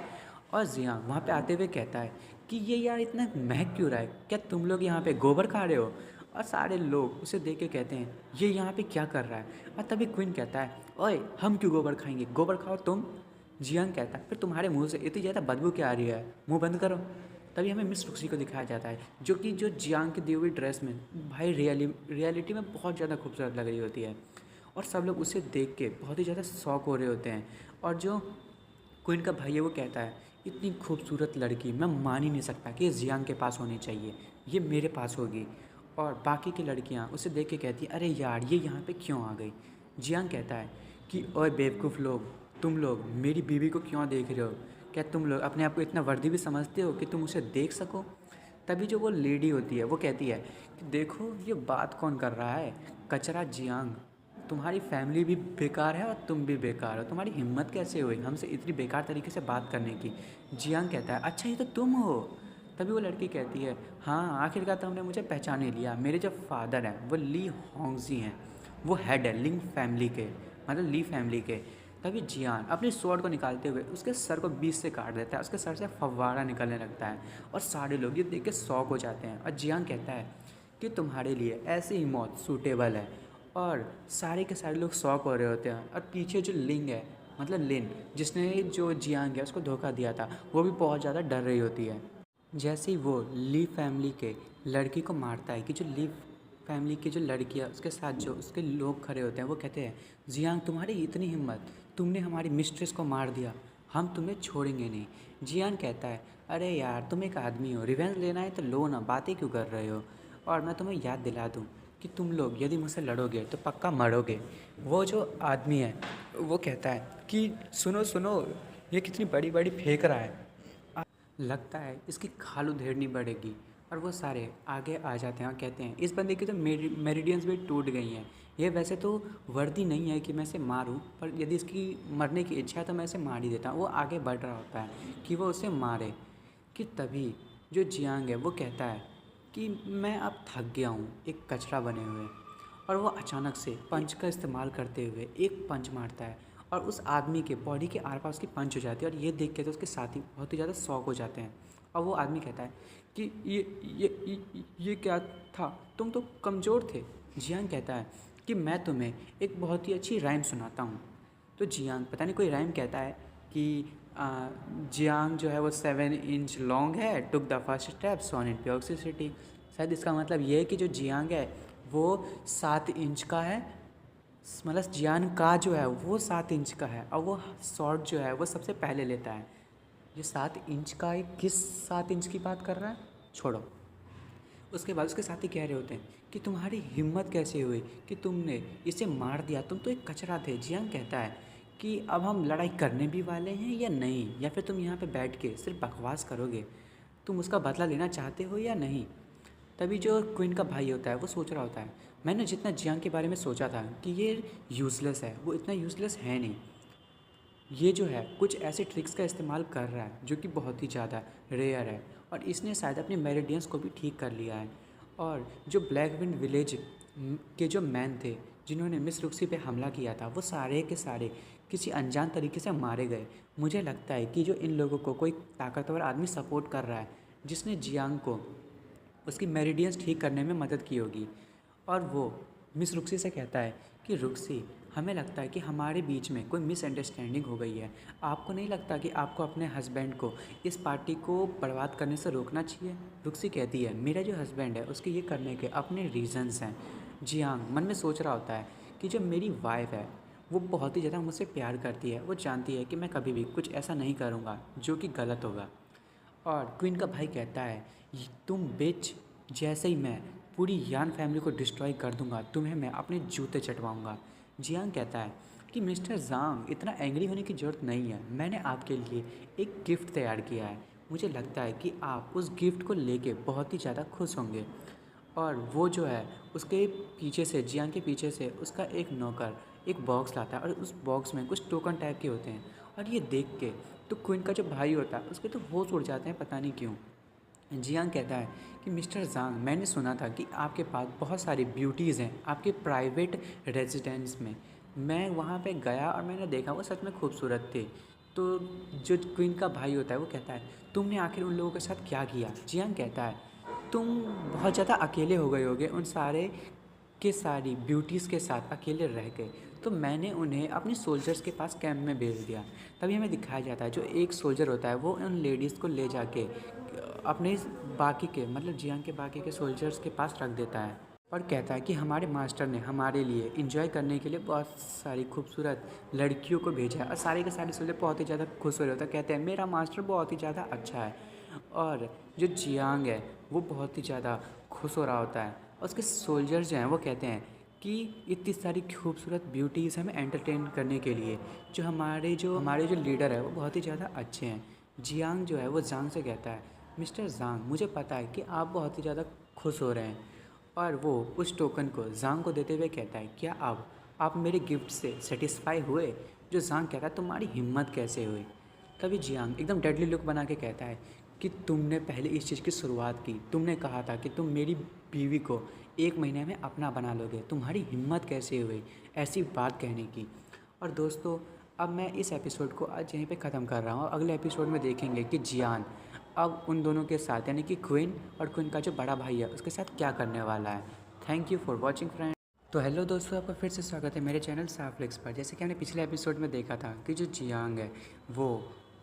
और जियां वहाँ पे आते हुए कहता है कि ये यार इतना महक क्यों रहा है, क्या तुम लोग यहाँ पे गोबर खा रहे हो। और सारे लोग उसे देख के कहते हैं ये यहाँ पे क्या कर रहा है। और तभी क्वीन कहता है ओए हम क्यों गोबर खाएंगे, गोबर खाओ तुम। जियांग कहता है फिर तुम्हारे मुंह से इतनी ज़्यादा बदबू क्या आ रही है, मुंह बंद करो। तभी हमें मिस रुक्सी को दिखाया जाता है, जो कि जो जियांग की दी हुई ड्रेस में भाई रियलिटी में बहुत ज़्यादा खूबसूरत लग रही होती है। और सब लोग उसे देख के बहुत ही ज़्यादा शौक हो रहे होते हैं। और जो क्वीन का भाई है वो कहता है, इतनी खूबसूरत लड़की मैं मान ही नहीं सकता कि ये जियांग के पास होनी चाहिए, ये मेरे पास होगी। और बाकी की लड़कियां उसे देख के कहती है, अरे यार ये यहाँ पे क्यों आ गई। जियांग कहता है कि ओए बेवकूफ़ लोग, तुम लोग मेरी बीवी को क्यों देख रहे हो? क्या तुम लोग अपने आप को इतना वर्दी भी समझते हो कि तुम उसे देख सको? तभी जो वो लेडी होती है वो कहती है कि देखो ये बात कौन कर रहा है, कचरा जियांग, तुम्हारी फैमिली भी बेकार है और तुम भी बेकार हो, तुम्हारी हिम्मत कैसे हुई हमसे इतनी बेकार तरीके से बात करने की। जियांग कहता है, अच्छा ये तो तुम हो। तभी वो लड़की कहती है, हाँ आखिरकार तुमने मुझे पहचान ही लिया, मेरे जो फादर हैं वो ली होंगजी हैं, वो हेड है लिंग फैमिली के, मतलब ली फैमिली के। तभी जियान अपनी स्वॉर्ड को निकालते हुए उसके सर को बीच से काट देता है, उसके सर से फव्वारा निकलने लगता है और सारे लोग ये देख के शॉक हो जाते हैं। और जियान कहता है कि तुम्हारे लिए ऐसी ही मौत सूटेबल है। और सारे के सारे लोग शॉक हो रहे होते हैं। और पीछे जो लिंग है, मतलब लिन, जिसने जो जियांग है उसको धोखा दिया था, वो भी बहुत ज़्यादा डर रही होती है। जैसे ही वो ली फैमिली के लड़की को मारता है कि जो ली फैमिली की जो लड़की है उसके साथ जो उसके लोग खड़े होते हैं वो कहते हैं, जियांग तुम्हारी इतनी हिम्मत, तुमने हमारी मिस्ट्रेस को मार दिया, हम तुम्हें छोड़ेंगे नहीं। जियांग कहता है, अरे यार तुम एक आदमी हो, रिवेंज लेना है तो लो ना, बातें क्यों कर रहे हो? और मैं तुम्हें याद दिला दूँ कि तुम लोग यदि मुझसे लड़ोगे तो पक्का मरोगे। वो जो आदमी है वो कहता है कि सुनो सुनो, ये कितनी बड़ी बड़ी फेंक रहा है, लगता है इसकी खाल उधेड़नी पड़ेगी। और वो सारे आगे आ जाते हैं और कहते हैं, इस बंदे की तो मेरिडियंस भी टूट गई हैं, ये वैसे तो वर्दी नहीं है कि मैं इसे मारूं, पर यदि इसकी मरने की इच्छा है तो मैं इसे मार ही देता हूँ। वो आगे बढ़ रहा होता है कि वो उसे मारे कि तभी जो जियांग है वो कहता है कि मैं अब थक गया हूँ एक कचरा बने हुए। और वो अचानक से पंच का इस्तेमाल करते हुए एक पंच मारता है और उस आदमी के बॉडी के आर पार उसकी पंच हो जाती है। और ये देख के तो उसके साथी बहुत ही ज़्यादा शॉक हो जाते हैं। और वो आदमी कहता है कि ये क्या था, तुम तो कमज़ोर थे। जियांग कहता है कि मैं तुम्हें एक बहुत ही अच्छी राइम सुनाता हूँ। तो जियांग पता नहीं कोई राइम कहता है कि जियांग जो है वो 7 इंच लॉन्ग है, took the first step sown in pure city. शायद इसका मतलब ये है कि जो जियांग है वो 7 इंच का है, मतलब जियान का जो है वो 7 इंच का है और वो शॉट जो है वो सबसे पहले लेता है। ये 7 इंच का है, किस 7 इंच की बात कर रहा है, छोड़ो। उसके बाद उसके साथी कह रहे होते हैं कि तुम्हारी हिम्मत कैसे हुई कि तुमने इसे मार दिया, तुम तो एक कचरा थे। जियांग कहता है कि अब हम लड़ाई करने भी वाले हैं या नहीं, या फिर तुम यहाँ पे बैठ के सिर्फ बकवास करोगे, तुम उसका बदला लेना चाहते हो या नहीं। तभी जो क्वीन का भाई होता है वो सोच रहा होता है, मैंने जितना जियांग के बारे में सोचा था कि ये यूज़लेस है, वो इतना यूज़लेस है नहीं। ये जो है कुछ ऐसे ट्रिक्स का इस्तेमाल कर रहा है जो कि बहुत ही ज़्यादा रेयर है। और इसने शायद अपने मेरिडियंस को भी ठीक कर लिया है। और जो ब्लैक विंड विलेज के जो मैन थे जिन्होंने मिस रुक्सी पे हमला किया था, वो सारे के सारे किसी अनजान तरीके से मारे गए। मुझे लगता है कि जो इन लोगों को कोई ताकतवर आदमी सपोर्ट कर रहा है, जिसने जियांग को उसकी मेरिडियंस ठीक करने में मदद की होगी। और वो मिस रुक्सी से कहता है कि रुक्सी, हमें लगता है कि हमारे बीच में कोई मिसअंडरस्टैंडिंग हो गई है, आपको नहीं लगता कि आपको अपने हस्बैंड को इस पार्टी को बर्बाद करने से रोकना चाहिए? रुक्सी कहती है, मेरा जो हस्बैंड है उसके ये करने के अपने रीज़न्स हैं। जियांग मन में सोच रहा होता है कि जो मेरी वाइफ है वो बहुत ही ज़्यादा मुझसे प्यार करती है, वो जानती है कि मैं कभी भी कुछ ऐसा नहीं करूँगा जो कि गलत होगा। और क्वीन का भाई कहता है, तुम बिच, जैसे ही मैं पूरी यान फैमिली को डिस्ट्रॉय कर दूंगा, तुम्हें मैं अपने जूते चटवाऊंगा। जियांग कहता है कि मिस्टर जांग, इतना एंग्री होने की ज़रूरत नहीं है, मैंने आपके लिए एक गिफ्ट तैयार किया है, मुझे लगता है कि आप उस गिफ्ट को लेके बहुत ही ज़्यादा खुश होंगे। और वो जो है उसके पीछे से, जियांग के पीछे से उसका एक नौकर एक बॉक्स लाता है और उस बॉक्स में कुछ टोकन टाइप के होते हैं। और ये देख के तो क्वीन का जो भाई होता है उसके तो होश उड़ जाते हैं, पता नहीं क्यों। जियांग कहता है कि मिस्टर जांग, मैंने सुना था कि आपके पास बहुत सारी ब्यूटीज़ हैं आपके प्राइवेट रेजिडेंस में। मैं वहाँ पे गया और मैंने देखा वो सच में खूबसूरत थे। तो जो क्वीन का भाई होता है वो कहता है, तुमने आखिर उन लोगों के साथ क्या किया? जियांग कहता है, तुम बहुत ज़्यादा अकेले हो गए होगे उन सारे के सारी ब्यूटीज़ के साथ अकेले रह गए, तो मैंने उन्हें अपने सोल्जर्स के पास कैंप में भेज दिया। तभी हमें दिखाया जाता है जो एक सोल्जर होता है वो उन लेडीज़ को ले जाके अपने बाकी के मतलब जियांग के बाकी के सोल्जर्स के पास रख देता है और कहता है कि हमारे मास्टर ने हमारे लिए इंजॉय करने के लिए बहुत सारी खूबसूरत लड़कियों को भेजा है। और सारे के सारे सोल्जर बहुत ही ज़्यादा खुश हो रहे होते हैं, कहते हैं मेरा मास्टर बहुत ही ज़्यादा अच्छा है। और जो जियांग है वो बहुत ही ज़्यादा खुश हो रहा होता है और उसके सोल्जर्स जो हैं वो कहते हैं कि इतनी सारी खूबसूरत ब्यूटीज़ हमें एंटरटेन करने के लिए जो हमारे जो लीडर है वो बहुत ही ज़्यादा अच्छे हैं। जियांग जो है वो जांग से कहता है मिस्टर जांग, मुझे पता है कि आप बहुत ही ज़्यादा खुश हो रहे हैं। और वो उस टोकन को जांग को देते हुए कहता है क्या आप मेरे गिफ्ट से सेटिस्फाई हुए? जो जांग कहता है तुम्हारी हिम्मत कैसे हुई? तभी जियांग एकदम डेडली लुक बना के कहता है कि तुमने पहले इस चीज़ की शुरुआत की, तुमने कहा था कि तुम मेरी बीवी को 1 महीने में अपना बना लोगे, तुम्हारी हिम्मत कैसे हुई ऐसी बात कहने की। और दोस्तों अब मैं इस एपिसोड को आज यहीं पे ख़त्म कर रहा हूँ। अगले एपिसोड में देखेंगे कि जियान अब उन दोनों के साथ यानी कि क्वीन और क्वीन का जो बड़ा भाई है उसके साथ क्या करने वाला है। Thank you for watching friend. तो हेलो दोस्तों, आपका फिर से स्वागत है मेरे चैनल साफ्लिक्स पर। जैसे कि हमने पिछले एपिसोड में देखा था कि जो जियांग है वो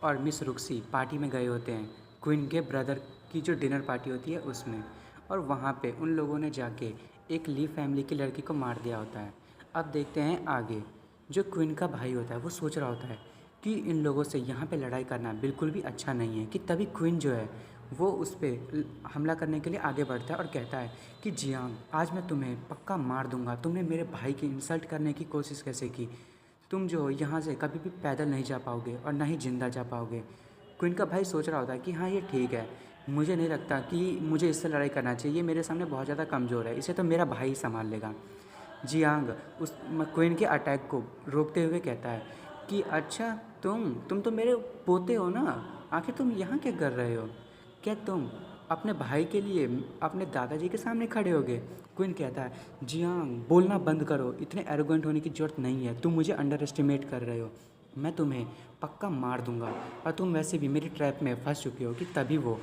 और मिस रुक्सी पार्टी में गए होते हैं, क्वीन के ब्रदर की जो डिनर पार्टी होती है उसमें। और वहाँ पे उन लोगों ने जाके एक ली फैमिली की लड़की को मार दिया होता है। अब देखते हैं आगे। जो क्वीन का भाई होता है वो सोच रहा होता है कि इन लोगों से यहाँ पे लड़ाई करना बिल्कुल भी अच्छा नहीं है, कि तभी क्वीन जो है वो उस पर हमला करने के लिए आगे बढ़ता है और कहता है कि जियांग आज मैं तुम्हें पक्का मार दूंगा, तुमने मेरे भाई की इंसल्ट करने की कोशिश कैसे की? तुम जो यहाँ से कभी भी पैदल नहीं जा पाओगे और ना ही जिंदा जा पाओगे। क्वीन का भाई सोच रहा होता है कि हाँ ये ठीक है, मुझे नहीं लगता कि मुझे इससे लड़ाई करना चाहिए, ये मेरे सामने बहुत ज़्यादा कमज़ोर है, इसे तो मेरा भाई ही संभाल लेगा। जियांग उस क्वीन के अटैक को रोकते हुए कहता है कि अच्छा तुम तो मेरे पोते हो ना, आखिर तुम यहाँ क्या कर रहे हो? क्या तुम अपने भाई के लिए अपने दादाजी के सामने खड़े होगे? क्वीन कहता है जियांग बोलना बंद करो, इतने एरोगेंट होने की ज़रूरत नहीं है, तुम मुझे अंडर एस्टिमेट कर रहे हो, मैं तुम्हें पक्का मार दूंगा और तुम वैसे भी मेरी ट्रैप में फंस चुके हो। कि तभी वो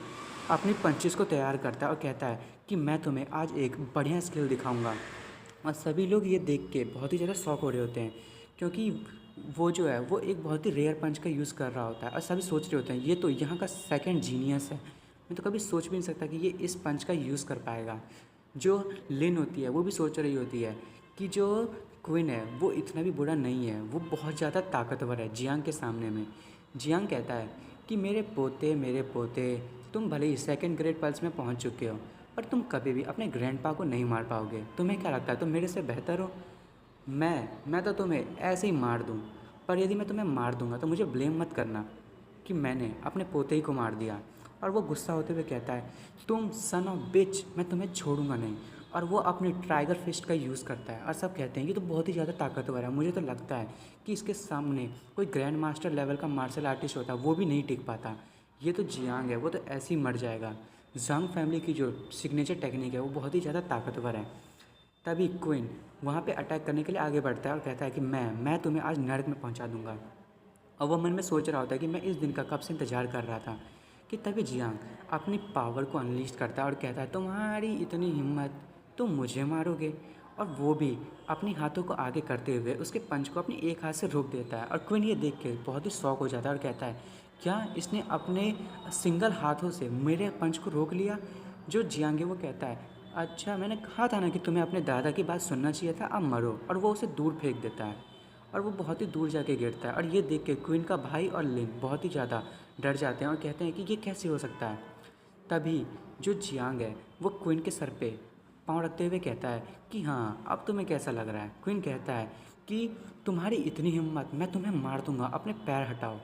अपनी पंचेस को तैयार करता है और कहता है कि मैं तुम्हें आज एक बढ़िया स्किल दिखाऊंगा। और सभी लोग ये देख के बहुत ही ज़्यादा शॉक हो रहे होते हैं, क्योंकि वो जो है वो एक बहुत ही रेयर पंच का यूज़ कर रहा होता है। और सभी सोच रहे होते हैं ये तो यहाँ का सेकंड जीनियस है, मैं तो कभी सोच भी नहीं सकता कि ये इस पंच का यूज़ कर पाएगा। जो लिन होती है वो भी सोच रही होती है कि जो क्वीन है वो इतना भी बुरा नहीं है, वो बहुत ज़्यादा ताकतवर है जियांग के सामने में। जियांग कहता है कि मेरे पोते तुम भले ही सेकंड ग्रेड पल्स में पहुंच चुके हो, पर तुम कभी भी अपने ग्रैंडपा को नहीं मार पाओगे। तुम्हें क्या लगता है तुम मेरे से बेहतर हो? मैं तो तुम्हें ऐसे ही मार दूँ, पर यदि मैं तुम्हें मार दूँगा तो मुझे ब्लेम मत करना कि मैंने अपने पोते ही को मार दिया। और वो गुस्सा होते हुए कहता है तुम सन ऑफ बिच, मैं तुम्हें छोड़ूंगा नहीं। और वो अपने टाइगर फिस्ट का यूज़ करता है और सब कहते हैं कि तो बहुत ही ज़्यादा ताकतवर है। मुझे तो लगता है कि इसके सामने कोई ग्रैंड मास्टर लेवल का मार्शल आर्टिस्ट होता वो भी नहीं टिक पाता। ये तो जियांग है, वो तो ऐसे ही मर जाएगा। जांग फैमिली की जो सिग्नेचर टेक्निक है वो बहुत ही ज़्यादा ताकतवर है। तभी क्वीन वहाँ पे अटैक करने के लिए आगे बढ़ता है और कहता है कि मैं तुम्हें आज नर्क में पहुँचा दूंगा। और वो मन में सोच रहा होता है कि मैं इस दिन का कब से इंतज़ार कर रहा था। कि तभी जियांग अपनी पावर को अनलीश करता है और कहता है तुम्हारी इतनी हिम्मत, तुम मुझे मारोगे? और वो भी अपने हाथों को आगे करते हुए उसके पंच को अपनी एक हाथ से रोक देता है। और क्वीन ये देख के बहुत ही शौक हो जाता है और कहता है क्या इसने अपने सिंगल हाथों से मेरे पंच को रोक लिया? जो जियांग है वो कहता है अच्छा मैंने कहा था ना कि तुम्हें अपने दादा की बात सुनना चाहिए था, अब मरो। और वो उसे दूर फेंक देता है और वो बहुत ही दूर जाके गिरता है। और ये देख के क्वीन का भाई और लिन बहुत ही ज़्यादा डर जाते हैं और कहते हैं कि ये कैसे हो सकता है। तभी जो जियांग है वो क्वीन के सर पे पाँव रखते हुए कहता है कि हाँ अब तुम्हें कैसा लग रहा है? क्वीन कहता है कि तुम्हारी इतनी हिम्मत, मैं तुम्हें मार दूंगा, अपने पैर हटाओ।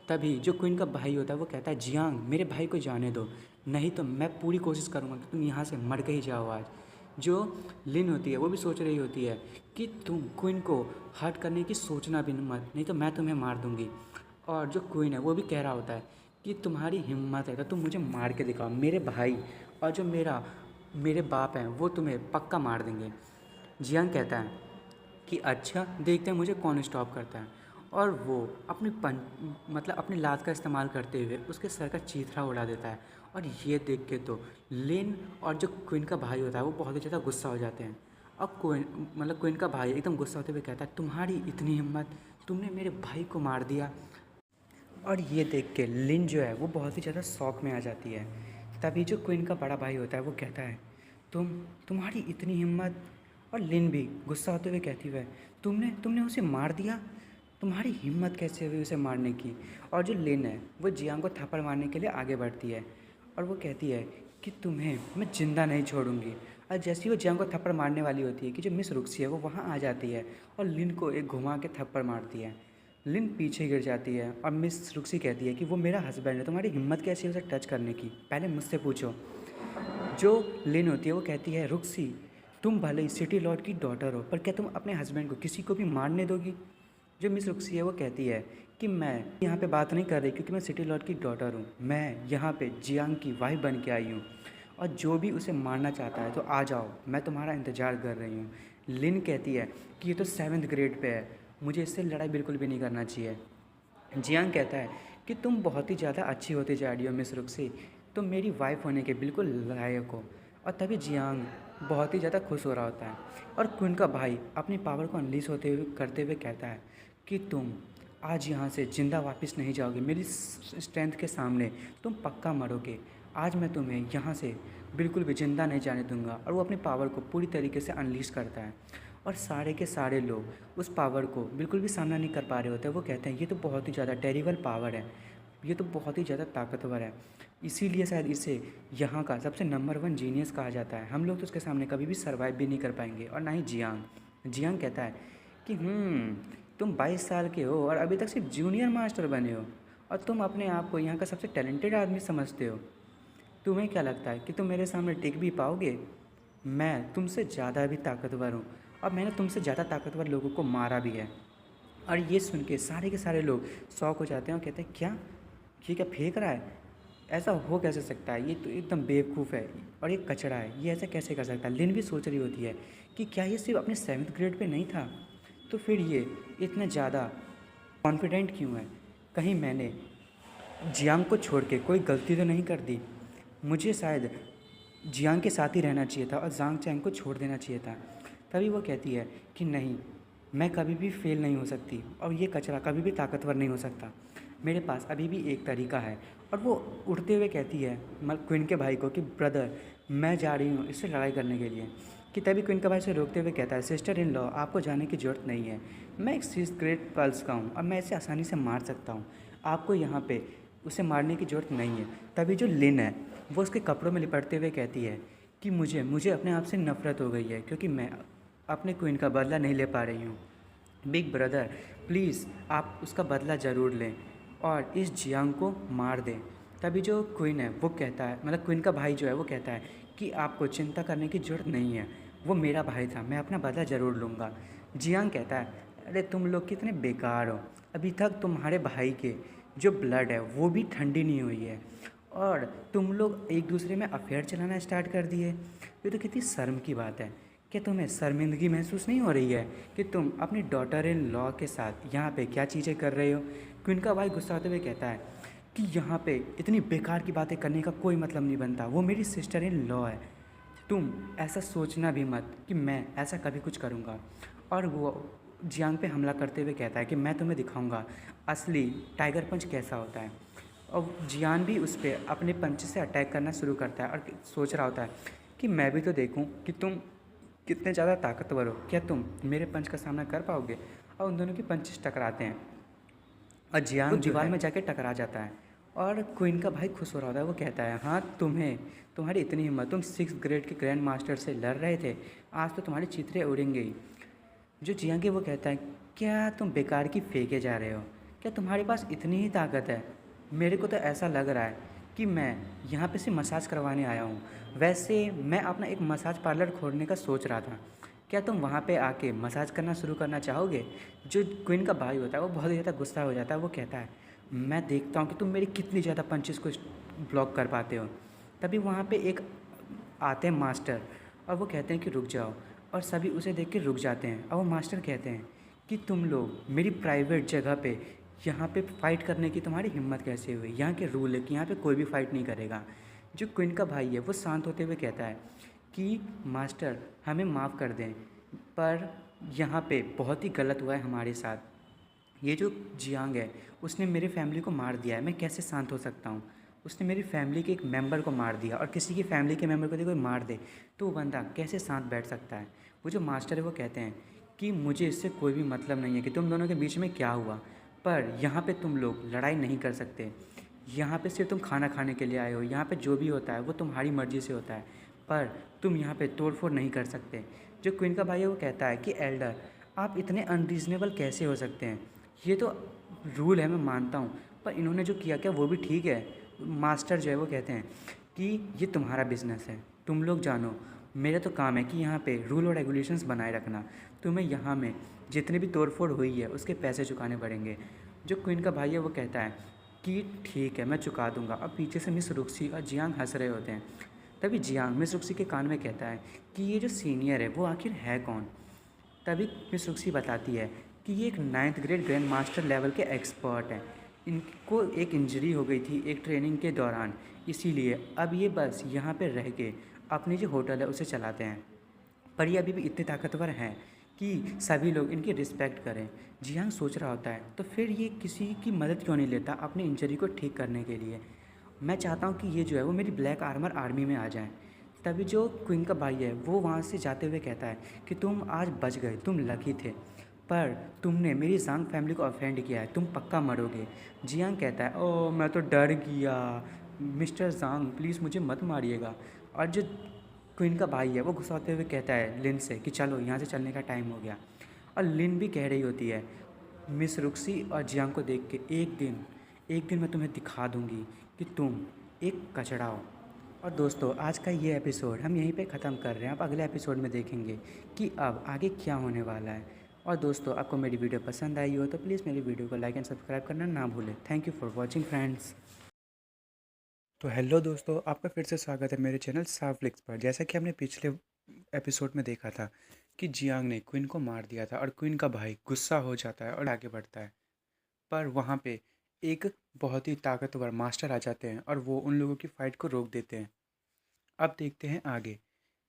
तभी जो क्वीन का भाई होता है वो कहता है जियांग मेरे भाई को जाने दो, नहीं तो मैं पूरी कोशिश करूँगा कि तुम यहाँ से मर के ही जाओ आज। जो लिन होती है वो भी सोच रही होती है कि तुम क्वीन को हर्ट करने की सोचना भी मत, नहीं तो मैं तुम्हें मार दूंगी। और जो क्वीन है वो भी कह रहा होता है कि तुम्हारी हिम्मत है तो तुम मुझे मार के दिखाओ, मेरे भाई और जो मेरे बाप हैं वो तुम्हें पक्का मार देंगे। जियांग कहता है कि अच्छा देखते हैं मुझे कौन स्टॉप करता है। और वो अपनी लात का इस्तेमाल करते हुए उसके सर का चीथड़ा उड़ा देता है। और ये देख के तो लिन और जो क्वीन का भाई होता है वो बहुत ही ज़्यादा गुस्सा हो जाते हैं। अब क्वीन का भाई एकदम गुस्सा होते हुए कहता है तुम्हारी इतनी हिम्मत, तुमने मेरे भाई को मार दिया। और ये देख के लिन जो है वो बहुत ही ज़्यादा शौक में आ जाती है। तभी जो क्वीन का बड़ा भाई होता है वो कहता है, तुम्हारी इतनी हिम्मत। और लिन भी गुस्सा होते हुए कहती है, तुमने तुमने उसे मार दिया, तुम्हारी हिम्मत कैसे हुई उसे मारने की। और जो लिन है वो जियांग को थप्पड़ मारने के लिए आगे बढ़ती है और वो कहती है कि तुम्हें मैं जिंदा नहीं छोड़ूंगी। और जैसे ही वो जियांग को थप्पड़ मारने वाली होती है कि जो मिस रुक्सी है वो वहाँ आ जाती है और लिन को एक घुमा के थप्पड़ मारती है। लिन पीछे गिर जाती है और मिस रुक्सी कहती है कि वो मेरा हस्बैंड है, तुम्हारी हिम्मत कैसी है उसे टच करने की, पहले मुझसे पूछो। जो लिन होती है वो कहती है, रुक्सी तुम भले ही सिटी लॉर्ड की डॉटर हो पर क्या तुम अपने हस्बैंड को किसी को भी मारने दोगी। जो मिस रुक्सी है वो कहती है कि मैं यहाँ पे बात नहीं कर रही क्योंकि मैं सिटी लॉर्ड की डॉटर हूँ, मैं यहाँ पे जियांग की वाइफ बन के आई हूँ और जो भी उसे मारना चाहता है तो आ जाओ, मैं तुम्हारा इंतज़ार कर रही हूँ। लिन कहती है कि ये तो 7th ग्रेड पे है, मुझे इससे लड़ाई बिल्कुल भी नहीं करना चाहिए। जियांग कहता है कि तुम बहुत ही ज़्यादा अच्छी होती जा रही हो मिस रुक्सी, तुम मेरी वाइफ होने के बिल्कुल लायक हो। और तभी जियांग बहुत ही ज़्यादा खुश हो रहा होता है और क्वीन का भाई अपनी पावर को अनलीश होते हुए करते हुए कहता है कि तुम आज यहाँ से ज़िंदा वापस नहीं जाओगे, मेरी स्ट्रेंथ के सामने तुम पक्का मरोगे, आज मैं तुम्हें यहाँ से बिल्कुल भी ज़िंदा नहीं जाने दूंगा। और वो अपनी पावर को पूरी तरीके से अनलीश करता है और सारे के सारे लोग उस पावर को बिल्कुल भी सामना नहीं कर पा रहे होते। वो कहते हैं ये तो बहुत ही ज़्यादा टेरिबल पावर है, ये तो बहुत ही ज़्यादा ताकतवर है, इसीलिए शायद इसे यहाँ का सबसे नंबर 1 जीनियस कहा जाता है, हम लोग तो उसके सामने कभी भी सर्वाइव भी नहीं कर पाएंगे और ना ही जियांग। जियांग कहता है कि तुम 22 साल के हो और अभी तक सिर्फ जूनियर मास्टर बने हो और तुम अपने आप को यहाँ का सबसे टैलेंटेड आदमी समझते हो, तुम्हें क्या लगता है कि तुम मेरे सामने टिक भी पाओगे। मैं तुमसे ज़्यादा भी ताकतवर हूँ और मैंने तुमसे ज़्यादा ताकतवर लोगों को मारा भी है। और ये सुन के सारे लोग शॉक हो जाते हैं और कहते हैं क्या, ये क्या फेंक रहा है, ऐसा हो कैसे सकता है, ये तो एकदम बेवकूफ़ है और ये कचरा है, ये ऐसे कैसे कर सकता है। लिन भी सोच रही होती है कि क्या ये सिर्फ अपने 7th ग्रेड पे नहीं था, तो फिर ये इतना ज़्यादा कॉन्फिडेंट क्यों है, कहीं मैंने जियांग को छोड़ के कोई गलती तो नहीं कर दी, मुझे शायद जियांग के साथ ही रहना चाहिए था और जांग चैंग को छोड़ देना चाहिए था। तभी वो कहती है कि नहीं, मैं कभी भी फेल नहीं हो सकती और ये कचरा कभी भी ताकतवर नहीं हो सकता, मेरे पास अभी भी एक तरीका है। और वो उठते हुए कहती है क्वीन के भाई को कि ब्रदर मैं जा रही हूँ इससे लड़ाई करने के लिए। कि तभी क्वीन का भाई से रोकते हुए कहता है, सिस्टर इन लॉ आपको जाने की ज़रूरत नहीं है, मैं एक 6th ग्रेड पल्स का हूँ और मैं इसे आसानी से मार सकता हूँ, आपको यहाँ पे उसे मारने की ज़रूरत नहीं है। तभी जो लिन है वो उसके कपड़ों में लिपटते हुए कहती है कि मुझे अपने आप से नफ़रत हो गई है क्योंकि मैं अपने क्वीन का बदला नहीं ले पा रही हूँ। बिग ब्रदर प्लीज़ आप उसका बदला ज़रूर लें और इस जियांग को मार दें। तभी जो क्वीन है वो कहता है, मतलब क्वीन का भाई जो है वो कहता है कि आपको चिंता करने की ज़रूरत नहीं है, वो मेरा भाई था, मैं अपना बदला ज़रूर लूँगा। जियांग कहता है, अरे तुम लोग कितने बेकार हो, अभी तक तुम्हारे भाई के जो ब्लड है वो भी ठंडी नहीं हुई है और तुम लोग एक दूसरे में अफेयर चलाना स्टार्ट कर दिए, ये तो कितनी शर्म की बात है। क्या तुम्हें शर्मिंदगी महसूस नहीं हो रही है कि तुम अपनी डॉटर इन लॉ के साथ यहाँ पे क्या चीज़ें कर रहे हो। क्वीन का भाई गुस्सा होते हुए कहता है कि यहाँ पे इतनी बेकार की बातें करने का कोई मतलब नहीं बनता, वो मेरी सिस्टर इन लॉ है, तुम ऐसा सोचना भी मत कि मैं ऐसा कभी कुछ करूँगा। और वो जियांग पे हमला करते हुए कहता है कि मैं तुम्हें दिखाऊंगा असली टाइगर पंच कैसा होता है। और जियान भी उस पर अपने पंच से अटैक करना शुरू करता है और सोच रहा होता है कि मैं भी तो देखूं कि तुम कितने ज़्यादा ताकतवर हो, क्या तुम मेरे पंच का सामना कर पाओगे। और उन दोनों के पंचेस टकराते हैं और जियांग दीवार में जाके टकरा जाता है और क्वीन का भाई खुश हो रहा होता है। वो कहता है हाँ तुम्हारी इतनी हिम्मत, तुम 6th ग्रेड के ग्रैंड मास्टर से लड़ रहे थे, आज तो तुम्हारी चित्रें उड़ेंगे ही। जो जियांग है वो कहता है क्या तुम बेकार की फेंके जा रहे हो, क्या तुम्हारे पास इतनी ही ताकत है, मेरे को तो ऐसा लग रहा है कि मैं यहाँ पे से मसाज करवाने आया हूँ। वैसे मैं अपना एक मसाज पार्लर खोलने का सोच रहा था, क्या तुम वहाँ पे आके मसाज करना शुरू करना चाहोगे। जो क्वीन का भाई होता है वो बहुत ही ज़्यादा गुस्सा हो जाता है। वो कहता है मैं देखता हूँ कि तुम मेरी कितनी ज़्यादा पंचेस को ब्लॉक कर पाते हो। तभी वहाँ पे एक आते हैं मास्टर और वो कहते हैं कि रुक जाओ, और सभी उसे देख के रुक जाते हैं। और वो मास्टर कहते हैं कि तुम लोग मेरी प्राइवेट जगह पे यहाँ पे फ़ाइट करने की तुम्हारी हिम्मत कैसे हुई, यहाँ के रूल है कि यहाँ पे कोई भी फ़ाइट नहीं करेगा। जो क्वीन का भाई है वो शांत होते हुए कहता है कि मास्टर हमें माफ़ कर दें, पर यहाँ पे बहुत ही गलत हुआ है हमारे साथ। ये जो जियांग है उसने मेरी फैमिली को मार दिया है, मैं कैसे शांत हो सकता हूँ। उसने मेरी फैमिली के एक मेंबर को मार दिया और किसी की फैमिली के मेंबर को कोई मार दे तो वो बंदा कैसे शांत बैठ सकता है। वो जो मास्टर है वो कहते हैं कि मुझे इससे कोई भी मतलब नहीं है कि तुम दोनों के बीच में क्या हुआ, पर यहाँ पे तुम लोग लड़ाई नहीं कर सकते। यहाँ पे सिर्फ तुम खाना खाने के लिए आए हो, यहाँ पे जो भी होता है वो तुम्हारी मर्ज़ी से होता है, पर तुम यहाँ पे तोड़ फोड़ नहीं कर सकते। जो क्वीन का भाई है वो कहता है कि एल्डर, आप इतने अनरीजनेबल कैसे हो सकते हैं। ये तो रूल है, मैं मानता हूँ, पर इन्होंने जो किया क्या वो भी ठीक है। मास्टर जो है वो कहते हैं कि ये तुम्हारा बिजनेस है, तुम लोग जानो, मेरा तो काम है कि यहाँ पे रूल और रेगुलेशंस बनाए रखना। तुम्हें यहाँ में जितनी भी तोड़फोड़ हुई है उसके पैसे चुकाने पड़ेंगे। जो क्वीन का भाई है वो कहता है कि ठीक है मैं चुका दूंगा। अब पीछे से मिस रुक्सी और जियांग हंस रहे होते हैं। तभी जियांग मिस रुक्सी के कान में कहता है कि ये जो सीनियर है वो आखिर है कौन। तभी मिस रुक्सी बताती है कि ये एक 9th grade grand master level के एक्सपर्ट हैं। इनको एक इंजरी हो गई थी एक ट्रेनिंग के दौरान, इसीलिए अब ये बस यहाँ पे रह के अपनी जो होटल है उसे चलाते हैं। पर ये अभी भी इतने ताकतवर हैं कि सभी लोग इनकी रिस्पेक्ट करें। जियांग सोच रहा होता है तो फिर ये किसी की मदद क्यों नहीं लेता अपनी इंजरी को ठीक करने के लिए। मैं चाहता हूँ कि ये जो है वो मेरी ब्लैक आर्मर आर्मी में आ जाए। तभी जो क्वीन का भाई है वो वहाँ से जाते हुए कहता है कि तुम आज बच गए, तुम लकी थे, पर तुमने मेरी जांग फैमिली को ऑफेंड किया है, तुम पक्का मरोगे। जियांग कहता है ओह मैं तो डर गया, मिस्टर जांग प्लीज़ मुझे मत मारिएगा। और जो क्वीन का भाई है वो गुस्साते हुए कहता है लिन से कि चलो यहाँ से चलने का टाइम हो गया। और लिन भी कह रही होती है मिस रुक्सी और जियांग को देख के एक दिन मैं तुम्हें दिखा दूँगी कि तुम एक कचड़ा हो। और दोस्तों आज का ये एपिसोड हम यहीं पे ख़त्म कर रहे हैं। आप अगले एपिसोड में देखेंगे कि अब आगे क्या होने वाला है। और दोस्तों आपको मेरी वीडियो पसंद आई हो तो प्लीज़ मेरी वीडियो को लाइक एंड सब्सक्राइब करना ना भूलें। Thank you for watching friends. तो हेलो दोस्तों, आपका फिर से स्वागत है मेरे चैनल साफ्लिक्स पर। जैसा कि हमने पिछले एपिसोड में देखा था कि जियांग ने क्वीन को मार दिया था और क्वीन का भाई गुस्सा हो जाता है और आगे बढ़ता है, पर वहाँ पे एक बहुत ही ताकतवर मास्टर आ जाते हैं और वो उन लोगों की फ़ाइट को रोक देते हैं। अब देखते हैं आगे।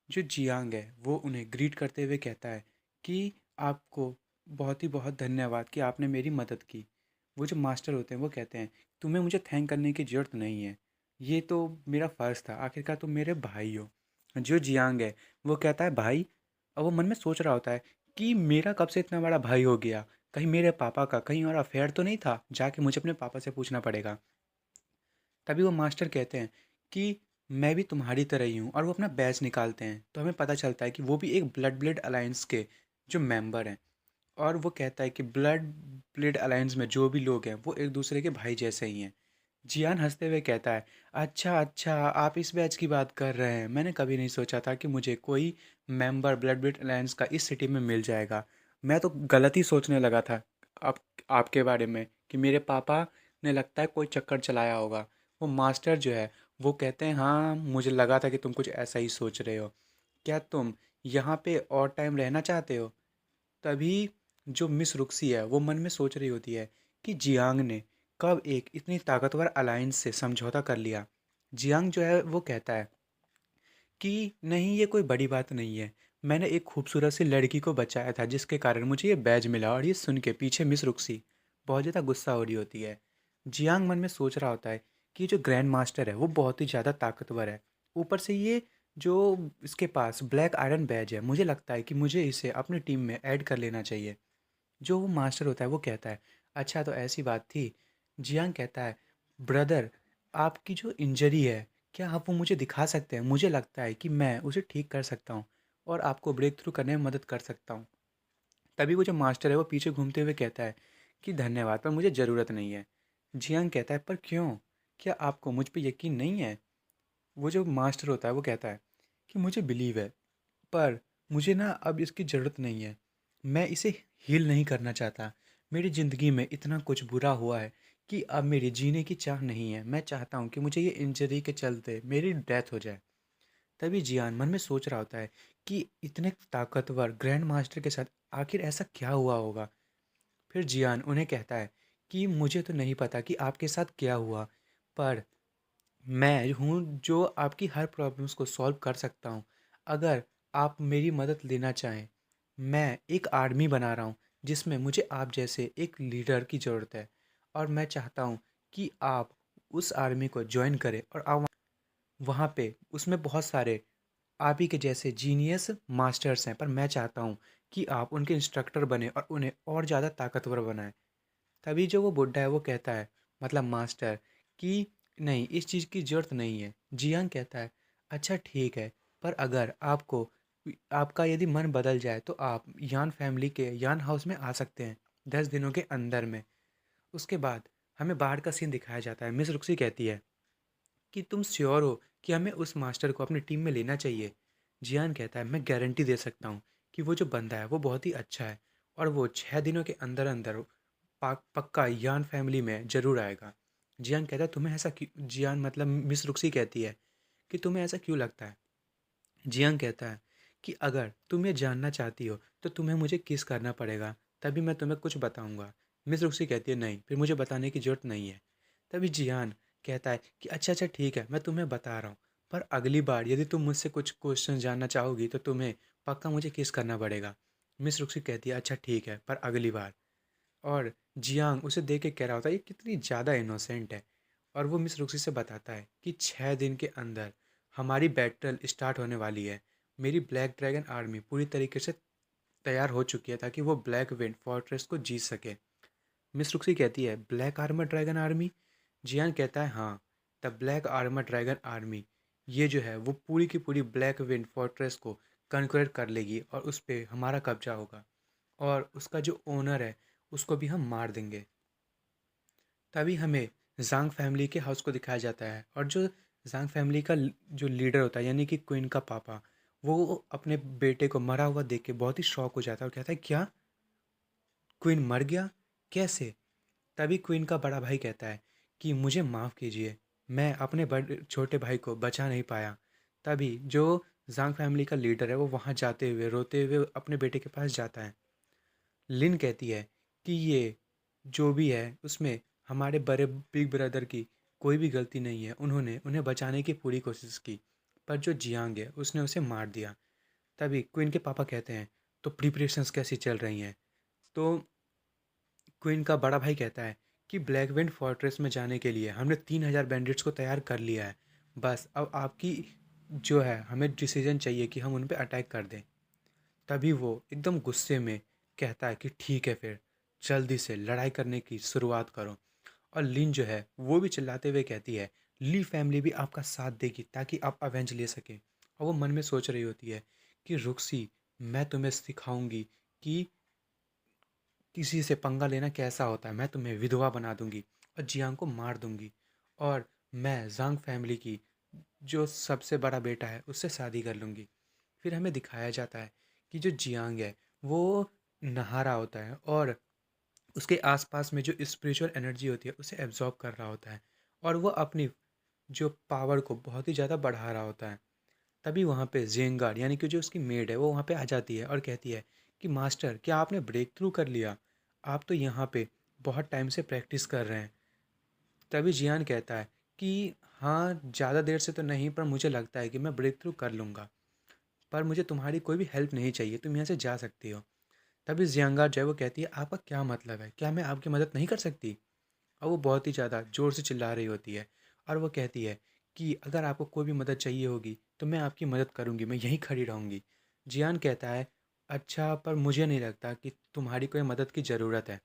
जो जियांग है वो उन्हें ग्रीट करते हुए कहता है कि आपको बहुत ही बहुत धन्यवाद कि आपने मेरी मदद की। वो जो मास्टर होते हैं वो कहते हैं तुम्हें मुझे थैंक करने की ज़रूरत नहीं है, ये तो मेरा फ़र्ज़ था, आखिरकार तुम मेरे भाई हो। जो जियांग है वो कहता है भाई, और वो मन में सोच रहा होता है कि मेरा कब से इतना बड़ा भाई हो गया, कहीं मेरे पापा का कहीं और अफेयर तो नहीं था, जाके मुझे अपने पापा से पूछना पड़ेगा। तभी वो मास्टर कहते हैं कि मैं भी तुम्हारी तरह ही हूँ, और वो अपना बैच निकालते हैं तो हमें पता चलता है कि वो भी एक ब्लड अलायंस के जो मेंबर हैं। और वो कहता है कि ब्लड अलायंस में जो भी लोग हैं वो एक दूसरे के भाई जैसे ही हैं। जियान हंसते हुए कहता है अच्छा अच्छा, आप इस बैच की बात कर रहे हैं, मैंने कभी नहीं सोचा था कि मुझे कोई मेंबर ब्लड अलायंस का इस सिटी में मिल जाएगा। मैं तो गलत ही सोचने लगा था आप आपके बारे में कि मेरे पापा ने लगता है कोई चक्कर चलाया होगा। वो मास्टर जो है वो कहते हैं हाँ मुझे लगा था कि तुम कुछ ऐसा ही सोच रहे हो, क्या तुम यहाँ पे और टाइम रहना चाहते हो। तभी जो मिस रुक्सी है वो मन में सोच रही होती है कि जियांग ने कब एक इतनी ताकतवर अलायंस से समझौता कर लिया। जियांग जो है वो कहता है कि नहीं ये कोई बड़ी बात नहीं है, मैंने एक खूबसूरत सी लड़की को बचाया था जिसके कारण मुझे ये बैज मिला। और ये सुन के पीछे मिस रुक्सी बहुत ज़्यादा गुस्सा हो रही होती है। जियांग मन में सोच रहा होता है कि जो ग्रैंड मास्टर है वो बहुत ही ज़्यादा ताकतवर है, ऊपर से ये जो इसके पास ब्लैक आयरन बैज है, मुझे लगता है कि मुझे इसे अपनी टीम में ऐड कर लेना चाहिए। जो वो मास्टर होता है वो कहता है अच्छा तो ऐसी बात थी। जियांग कहता है ब्रदर, आपकी जो इंजरी है क्या आप वो मुझे दिखा सकते हैं, मुझे लगता है कि मैं उसे ठीक कर सकता हूँ और आपको ब्रेक थ्रू करने में मदद कर सकता हूँ। तभी वो जो मास्टर है वो पीछे घूमते हुए कहता है कि धन्यवाद पर मुझे ज़रूरत नहीं है। जियांग कहता है पर क्यों, क्या आपको मुझ पे यकीन नहीं है। वो जो मास्टर होता है वो कहता है कि मुझे बिलीव है, पर मुझे ना अब इसकी ज़रूरत नहीं है, मैं इसे हील नहीं करना चाहता। मेरी ज़िंदगी में इतना कुछ बुरा हुआ है कि अब मेरी जीने की चाह नहीं है। मैं चाहता हूँ कि मुझे ये इंजरी के चलते मेरी डेथ हो जाए। तभी जियान मन में सोच रहा होता है कि इतने ताकतवर ग्रैंड मास्टर के साथ आखिर ऐसा क्या हुआ होगा। फिर जियान उन्हें कहता है कि मुझे तो नहीं पता कि आपके साथ क्या हुआ, पर मैं हूँ जो आपकी हर प्रॉब्लम्स को सॉल्व कर सकता हूँ। अगर आप मेरी मदद लेना चाहें, मैं एक आर्मी बना रहा हूँ जिसमें मुझे आप जैसे एक लीडर की ज़रूरत है, और मैं चाहता हूँ कि आप उस आर्मी को ज्वाइन करे और आप वहाँ पे उसमें बहुत सारे आप ही के जैसे जीनियस मास्टर्स हैं, पर मैं चाहता हूँ कि आप उनके इंस्ट्रक्टर बने और उन्हें और ज़्यादा ताकतवर बनाएं। तभी जो वो बुड्ढा है वो कहता है, मतलब मास्टर, कि नहीं, इस चीज़ की ज़रूरत नहीं है। जियांग कहता है, अच्छा ठीक है, पर अगर आपका यदि मन बदल जाए तो आप यान फैमिली के यान हाउस में आ सकते हैं 10 दिनों के अंदर में। उसके बाद हमें बाहर का सीन दिखाया जाता है। मिस रुक्सी कहती है कि तुम श्योर हो कि हमें उस मास्टर को अपनी टीम में लेना चाहिए? जियान कहता है, मैं गारंटी दे सकता हूँ कि वो जो बंदा है वो बहुत ही अच्छा है और वो 6 दिनों के अंदर अंदर पक्का यान फैमिली में ज़रूर आएगा। जियान कहता है, तुम्हें ऐसा क्यों? जियान मतलब मिस रुक्सी कहती है कि तुम्हें ऐसा क्यों लगता है? जियांग कहता है कि अगर तुम ये जानना चाहती हो तो तुम्हें मुझे किस करना पड़ेगा, तभी मैं तुम्हें कुछ बताऊंगा। मिस रुक्सी कहती है, नहीं, फिर मुझे बताने की ज़रूरत नहीं है। तभी जियान कहता है कि अच्छा अच्छा ठीक है, मैं तुम्हें बता रहा हूँ, पर अगली बार यदि तुम मुझसे कुछ क्वेश्चन जानना चाहोगी तो तुम्हें पक्का मुझे किस करना पड़ेगा। मिस रुक्सी कहती है, अच्छा ठीक है, पर अगली बार। और जियांग उसे देख के कह रहा होता है ये कितनी ज़्यादा इनोसेंट है। और वो मिस रुक्सी से बताता है कि 6 दिन के अंदर हमारी बैटल स्टार्ट होने वाली है। मेरी ब्लैक ड्रैगन आर्मी पूरी तरीके से तैयार हो चुकी है ताकि वो ब्लैक विंड फोर्ट्रेस को जीत सके। मिस रुक्सी कहती है, ब्लैक आर्मर ड्रैगन आर्मी? जियान कहता है, हाँ, the black armour dragon army. ये जो है वो पूरी की पूरी ब्लैक विंड फोर्ट्रेस को कन्क्वेयर कर लेगी और उस पर हमारा कब्जा होगा और उसका जो ओनर है उसको भी हम मार देंगे। तभी हमें जांग फैमिली के हाउस को दिखाया जाता है और जो जांग फैमिली का जो लीडर होता है यानी कि क्वीन का पापा, वो अपने बेटे को मरा हुआ देख के बहुत ही शॉक हो जाता है और कहता है, क्या क्वीन मर गया? कैसे? तभी क्वीन का बड़ा भाई कहता है कि मुझे माफ़ कीजिए, मैं अपने बड़े छोटे भाई को बचा नहीं पाया। तभी जो जांग फैमिली का लीडर है वो वहाँ जाते हुए रोते हुए अपने बेटे के पास जाता है। लिन कहती है कि ये जो भी है उसमें हमारे बड़े बिग ब्रदर की कोई भी गलती नहीं है, उन्होंने उन्हें बचाने की पूरी कोशिश की, पर जो जियांग है उसने उसे मार दिया। तभी क्वीन के पापा कहते हैं, तो प्रिपरेशंस कैसी चल रही हैं? तो क्वीन का बड़ा भाई कहता है कि ब्लैक विंड फोर्ट्रेस में जाने के लिए हमने 3,000 बैंडिट्स को तैयार कर लिया है। बस अब आपकी जो है हमें डिसीजन चाहिए कि हम उन पर अटैक कर दें। तभी वो एकदम गुस्से में कहता है कि ठीक है, फिर जल्दी से लड़ाई करने की शुरुआत करो। और लिन जो है वो भी चिल्लाते हुए कहती है, ली फैमिली भी आपका साथ देगी ताकि आप अवेंज ले सकें। और वो मन में सोच रही होती है कि रुक्सी, मैं तुम्हें सिखाऊंगी कि किसी से पंगा लेना कैसा होता है। मैं तुम्हें विधवा बना दूंगी और जियांग को मार दूंगी और मैं जांग फैमिली की जो सबसे बड़ा बेटा है उससे शादी कर लूँगी। फिर हमें दिखाया जाता है कि जो जियांग है वो नहा रहा होता है और उसके आसपास में जो स्पिरिचुअल एनर्जी होती है उसे एब्जॉर्ब कर रहा होता है और वो अपनी जो पावर को बहुत ही ज़्यादा बढ़ा रहा होता है। तभी वहाँ पे जेंगार यानी कि जो उसकी मेड है वो वहाँ पे आ जाती है और कहती है कि मास्टर, क्या आपने ब्रेक थ्रू कर लिया? आप तो यहाँ पे बहुत टाइम से प्रैक्टिस कर रहे हैं। तभी जियान कहता है कि हाँ, ज़्यादा देर से तो नहीं, पर मुझे लगता है कि मैं ब्रेक थ्रू कर लूँगा, पर मुझे तुम्हारी कोई भी हेल्प नहीं चाहिए, तुम यहाँ से जा सकती हो। तभी जियांगार जो है वो कहती है, आपका क्या मतलब है? क्या मैं आपकी मदद नहीं कर सकती? और वो बहुत ही ज़्यादा ज़ोर से चिल्ला रही होती है और वो कहती है कि अगर आपको कोई भी मदद चाहिए होगी तो मैं आपकी मदद करूँगी, मैं यहीं खड़ी रहूँगी। जियान कहता है, अच्छा, पर मुझे नहीं लगता कि तुम्हारी कोई मदद की ज़रूरत है।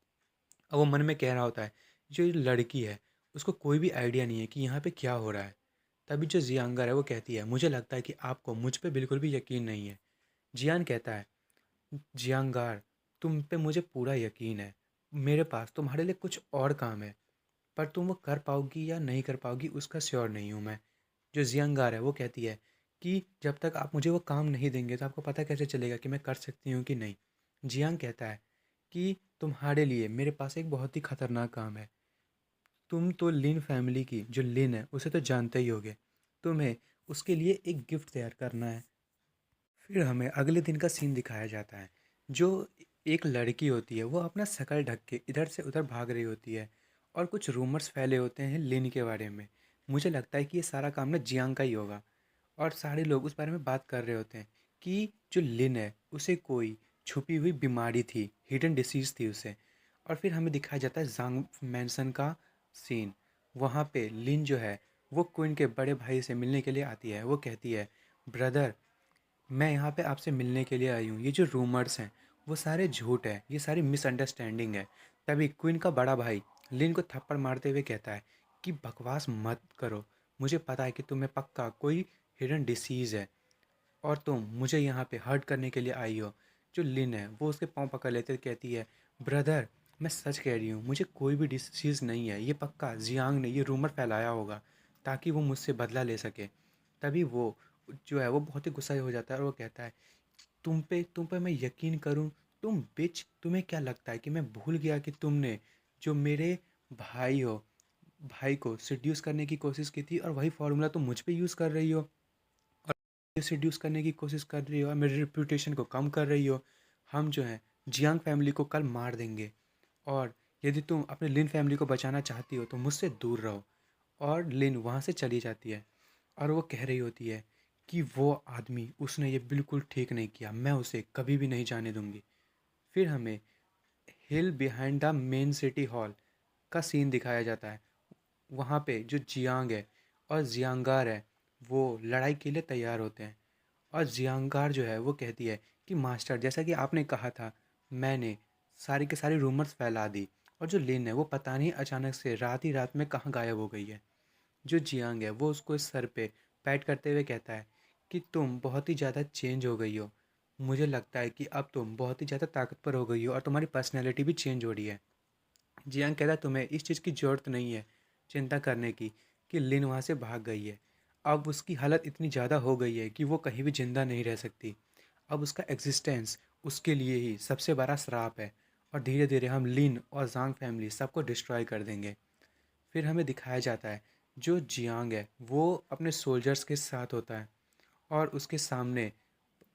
और वो मन में कह रहा होता है, जो ये लड़की है उसको कोई भी आइडिया नहीं है कि यहाँ पे क्या हो रहा है। तभी जो जियांगर है वो कहती है, मुझे लगता है कि आपको मुझ पे बिल्कुल भी यकीन नहीं है। जियान कहता है, जियांगार, तुम पे मुझे पूरा यकीन है, मेरे पास तुम्हारे लिए कुछ और काम है, पर तुम वो कर पाओगी या नहीं कर पाओगी उसका श्योर नहीं हूँ मैं। जो जियांगार है वो कहती है कि जब तक आप मुझे वो काम नहीं देंगे तो आपको पता कैसे चलेगा कि मैं कर सकती हूँ कि नहीं। जियांग कहता है कि तुम्हारे लिए मेरे पास एक बहुत ही खतरनाक काम है। तुम तो लिन फैमिली की जो लिन है उसे तो जानते ही होगे, तुम्हें उसके लिए एक गिफ्ट तैयार करना है। फिर हमें अगले दिन का सीन दिखाया जाता है। जो एक लड़की होती है वो अपना शकल ढक के इधर से उधर भाग रही होती है और कुछ रूमर्स फैले होते हैं लिन के बारे में। मुझे लगता है कि ये सारा काम ना जियांग का ही होगा और सारे लोग उस बारे में बात कर रहे होते हैं कि जो लिन है उसे कोई छुपी हुई बीमारी थी, हिडन डिसीज़ थी उसे। और फिर हमें दिखाया जाता है जांग मैंसन का सीन। वहाँ पे लिन जो है वो क्वीन के बड़े भाई से मिलने के लिए आती है। वो कहती है, ब्रदर, मैं यहाँ पे आपसे मिलने के लिए आई हूँ, ये जो रूमर्स हैं वो सारे झूठ है, ये सारी मिसअंडरस्टैंडिंग है। तभी क्वीन का बड़ा भाई लिन को थप्पड़ मारते हुए कहता है कि बकवास मत करो, मुझे पता है कि तुम्हें पक्का कोई हिडन डिसीज़ है और तुम मुझे यहाँ पे हर्ट करने के लिए आई हो। जो लिन है वो उसके पाँव पकड़ लेते कहती है, ब्रदर, मैं सच कह रही हूँ, मुझे कोई भी डिसीज़ नहीं है, ये पक्का जियांग ने ये रूमर फैलाया होगा ताकि वो मुझसे बदला ले सके। तभी वो जो है वो बहुत ही गुस्सा हो जाता है और वो कहता है, तुम पे मैं यकीन करूं? तुम बिच, तुम्हें क्या लगता है कि मैं भूल गया कि तुमने जो मेरे भाई हो भाई को सिड्यूस करने की कोशिश की थी और वही फार्मूला तुम मुझ पे यूज़ कर रही हो और सिड्यूस करने की कोशिश कर रही हो और मेरे रिप्यूटेशन को कम कर रही हो। हम जो है जियांग फैमिली को कल मार देंगे और यदि तुम अपने लिन फैमिली को बचाना चाहती हो तो मुझसे दूर रहो। और लिन वहाँ से चली जाती है और वो कह रही होती है कि वो आदमी, उसने ये बिल्कुल ठीक नहीं किया, मैं उसे कभी भी नहीं जाने दूंगी। फिर हमें hill behind the main city hall का सीन दिखाया जाता है। वहाँ पे जो जियांग है और जियांगार है वो लड़ाई के लिए तैयार होते हैं और जियांगार जो है वो कहती है कि मास्टर, जैसा कि आपने कहा था, मैंने सारी के सारी रूमर्स फैला दी और जो लिन है वो पता नहीं अचानक से रात ही रात में कहाँ गायब हो गई है। जो जियांग है वो उसको इस सर पे पैट करते हुए कहता है कि तुम बहुत ही ज़्यादा चेंज हो गई हो, मुझे लगता है कि अब तुम बहुत ही ज़्यादा ताकतवर हो गई हो और तुम्हारी पर्सनैलिटी भी चेंज हो रही है। जियांग कहता है, तुम्हें इस चीज़ की ज़रूरत नहीं है चिंता करने की कि लिन वहाँ से भाग गई है। अब उसकी हालत इतनी ज़्यादा हो गई है कि वो कहीं भी ज़िंदा नहीं रह सकती। अब उसका एग्जिस्टेंस उसके लिए ही सबसे बड़ा श्राप है और धीरे धीरे हम लिन और जांग फैमिली सबको डिस्ट्रॉय कर देंगे। फिर हमें दिखाया जाता है जो जियांग है वो अपने सोल्जर्स के साथ होता है और उसके सामने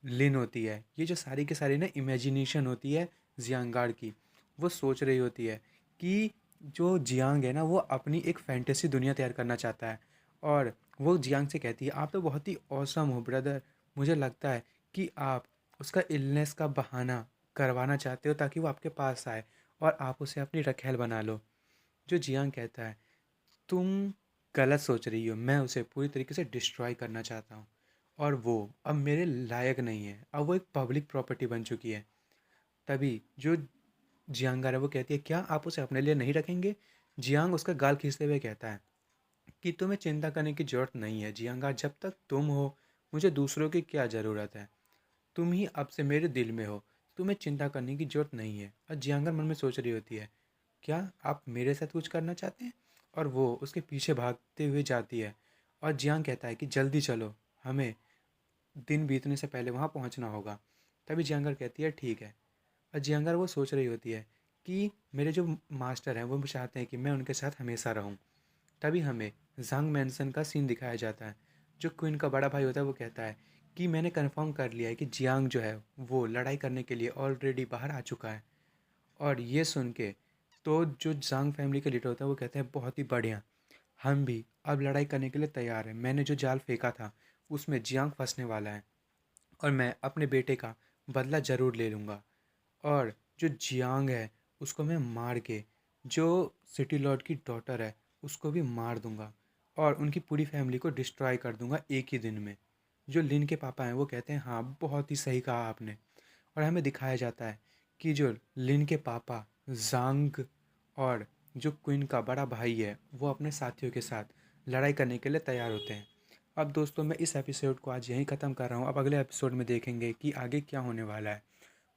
लिन होती है। ये जो सारी की सारी ना इमेजिनेशन होती है जियांगार की, वो सोच रही होती है कि जो जियांग है ना वो अपनी एक फैंटेसी दुनिया तैयार करना चाहता है और वो जियांग से कहती है, आप तो बहुत ही औसम हो ब्रदर, मुझे लगता है कि आप उसका इलनेस का बहाना करवाना चाहते हो ताकि वो आपके पास आए और आप उसे अपनी रखेल बना लो। जो जियांग कहता है, तुम गलत सोच रही हो, मैं उसे पूरी तरीके से डिस्ट्रॉय करना चाहता हूँ और वो अब मेरे लायक नहीं है, अब वो एक पब्लिक प्रॉपर्टी बन चुकी है। तभी जो जियांगार है वो कहती है, क्या आप उसे अपने लिए नहीं रखेंगे? जियांग उसका गाल खींचते हुए कहता है कि तुम्हें चिंता करने की ज़रूरत नहीं है जियांगार, जब तक तुम हो मुझे दूसरों की क्या ज़रूरत है, तुम ही अब से मेरे दिल में हो, तुम्हें चिंता करने की ज़रूरत नहीं है। और जियांगर मन में सोच रही होती है, क्या आप मेरे साथ कुछ करना चाहते हैं? और वो उसके पीछे भागते हुए जाती है और जियांग कहता है कि जल्दी चलो, हमें दिन बीतने से पहले वहाँ पहुँचना होगा। तभी जियांगर कहती है ठीक है। और जियांगर वो सोच रही होती है कि मेरे जो मास्टर हैं वो चाहते हैं कि मैं उनके साथ हमेशा रहूँ। तभी हमें जांग मैंसन का सीन दिखाया जाता है। जो क्वीन का बड़ा भाई होता है वो कहता है कि मैंने कंफर्म कर लिया है कि जियांग जो है वो लड़ाई करने के लिए ऑलरेडी बाहर आ चुका है। और ये सुन के तो जो जांग फैमिली के लीडर होता है वो कहते हैं, बहुत ही बढ़िया, हम भी अब लड़ाई करने के लिए तैयार हैं। मैंने जो जाल फेंका था उसमें जियांग फंसने वाला है और मैं अपने बेटे का बदला ज़रूर ले लूँगा और जो जियांग है उसको मैं मार के जो सिटी लॉर्ड की डॉटर है उसको भी मार दूंगा और उनकी पूरी फैमिली को डिस्ट्रॉय कर दूंगा एक ही दिन में। जो लिन के पापा हैं वो कहते हैं, हाँ बहुत ही सही कहा आपने। और हमें दिखाया जाता है कि जो लिन के पापा जांग और जो क्वीन का बड़ा भाई है वो अपने साथियों के साथ लड़ाई करने के लिए तैयार होते हैं। अब दोस्तों मैं इस एपिसोड को आज यहीं ख़त्म कर रहा हूँ। अब अगले एपिसोड में देखेंगे कि आगे क्या होने वाला है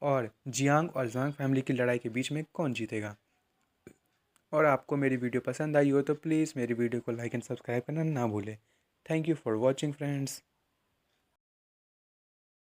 और जियांग और ज़ांग फैमिली की लड़ाई के बीच में कौन जीतेगा। और आपको मेरी वीडियो पसंद आई हो तो प्लीज़ मेरी वीडियो को लाइक एंड सब्सक्राइब करना ना भूलें। Thank you for watching friends.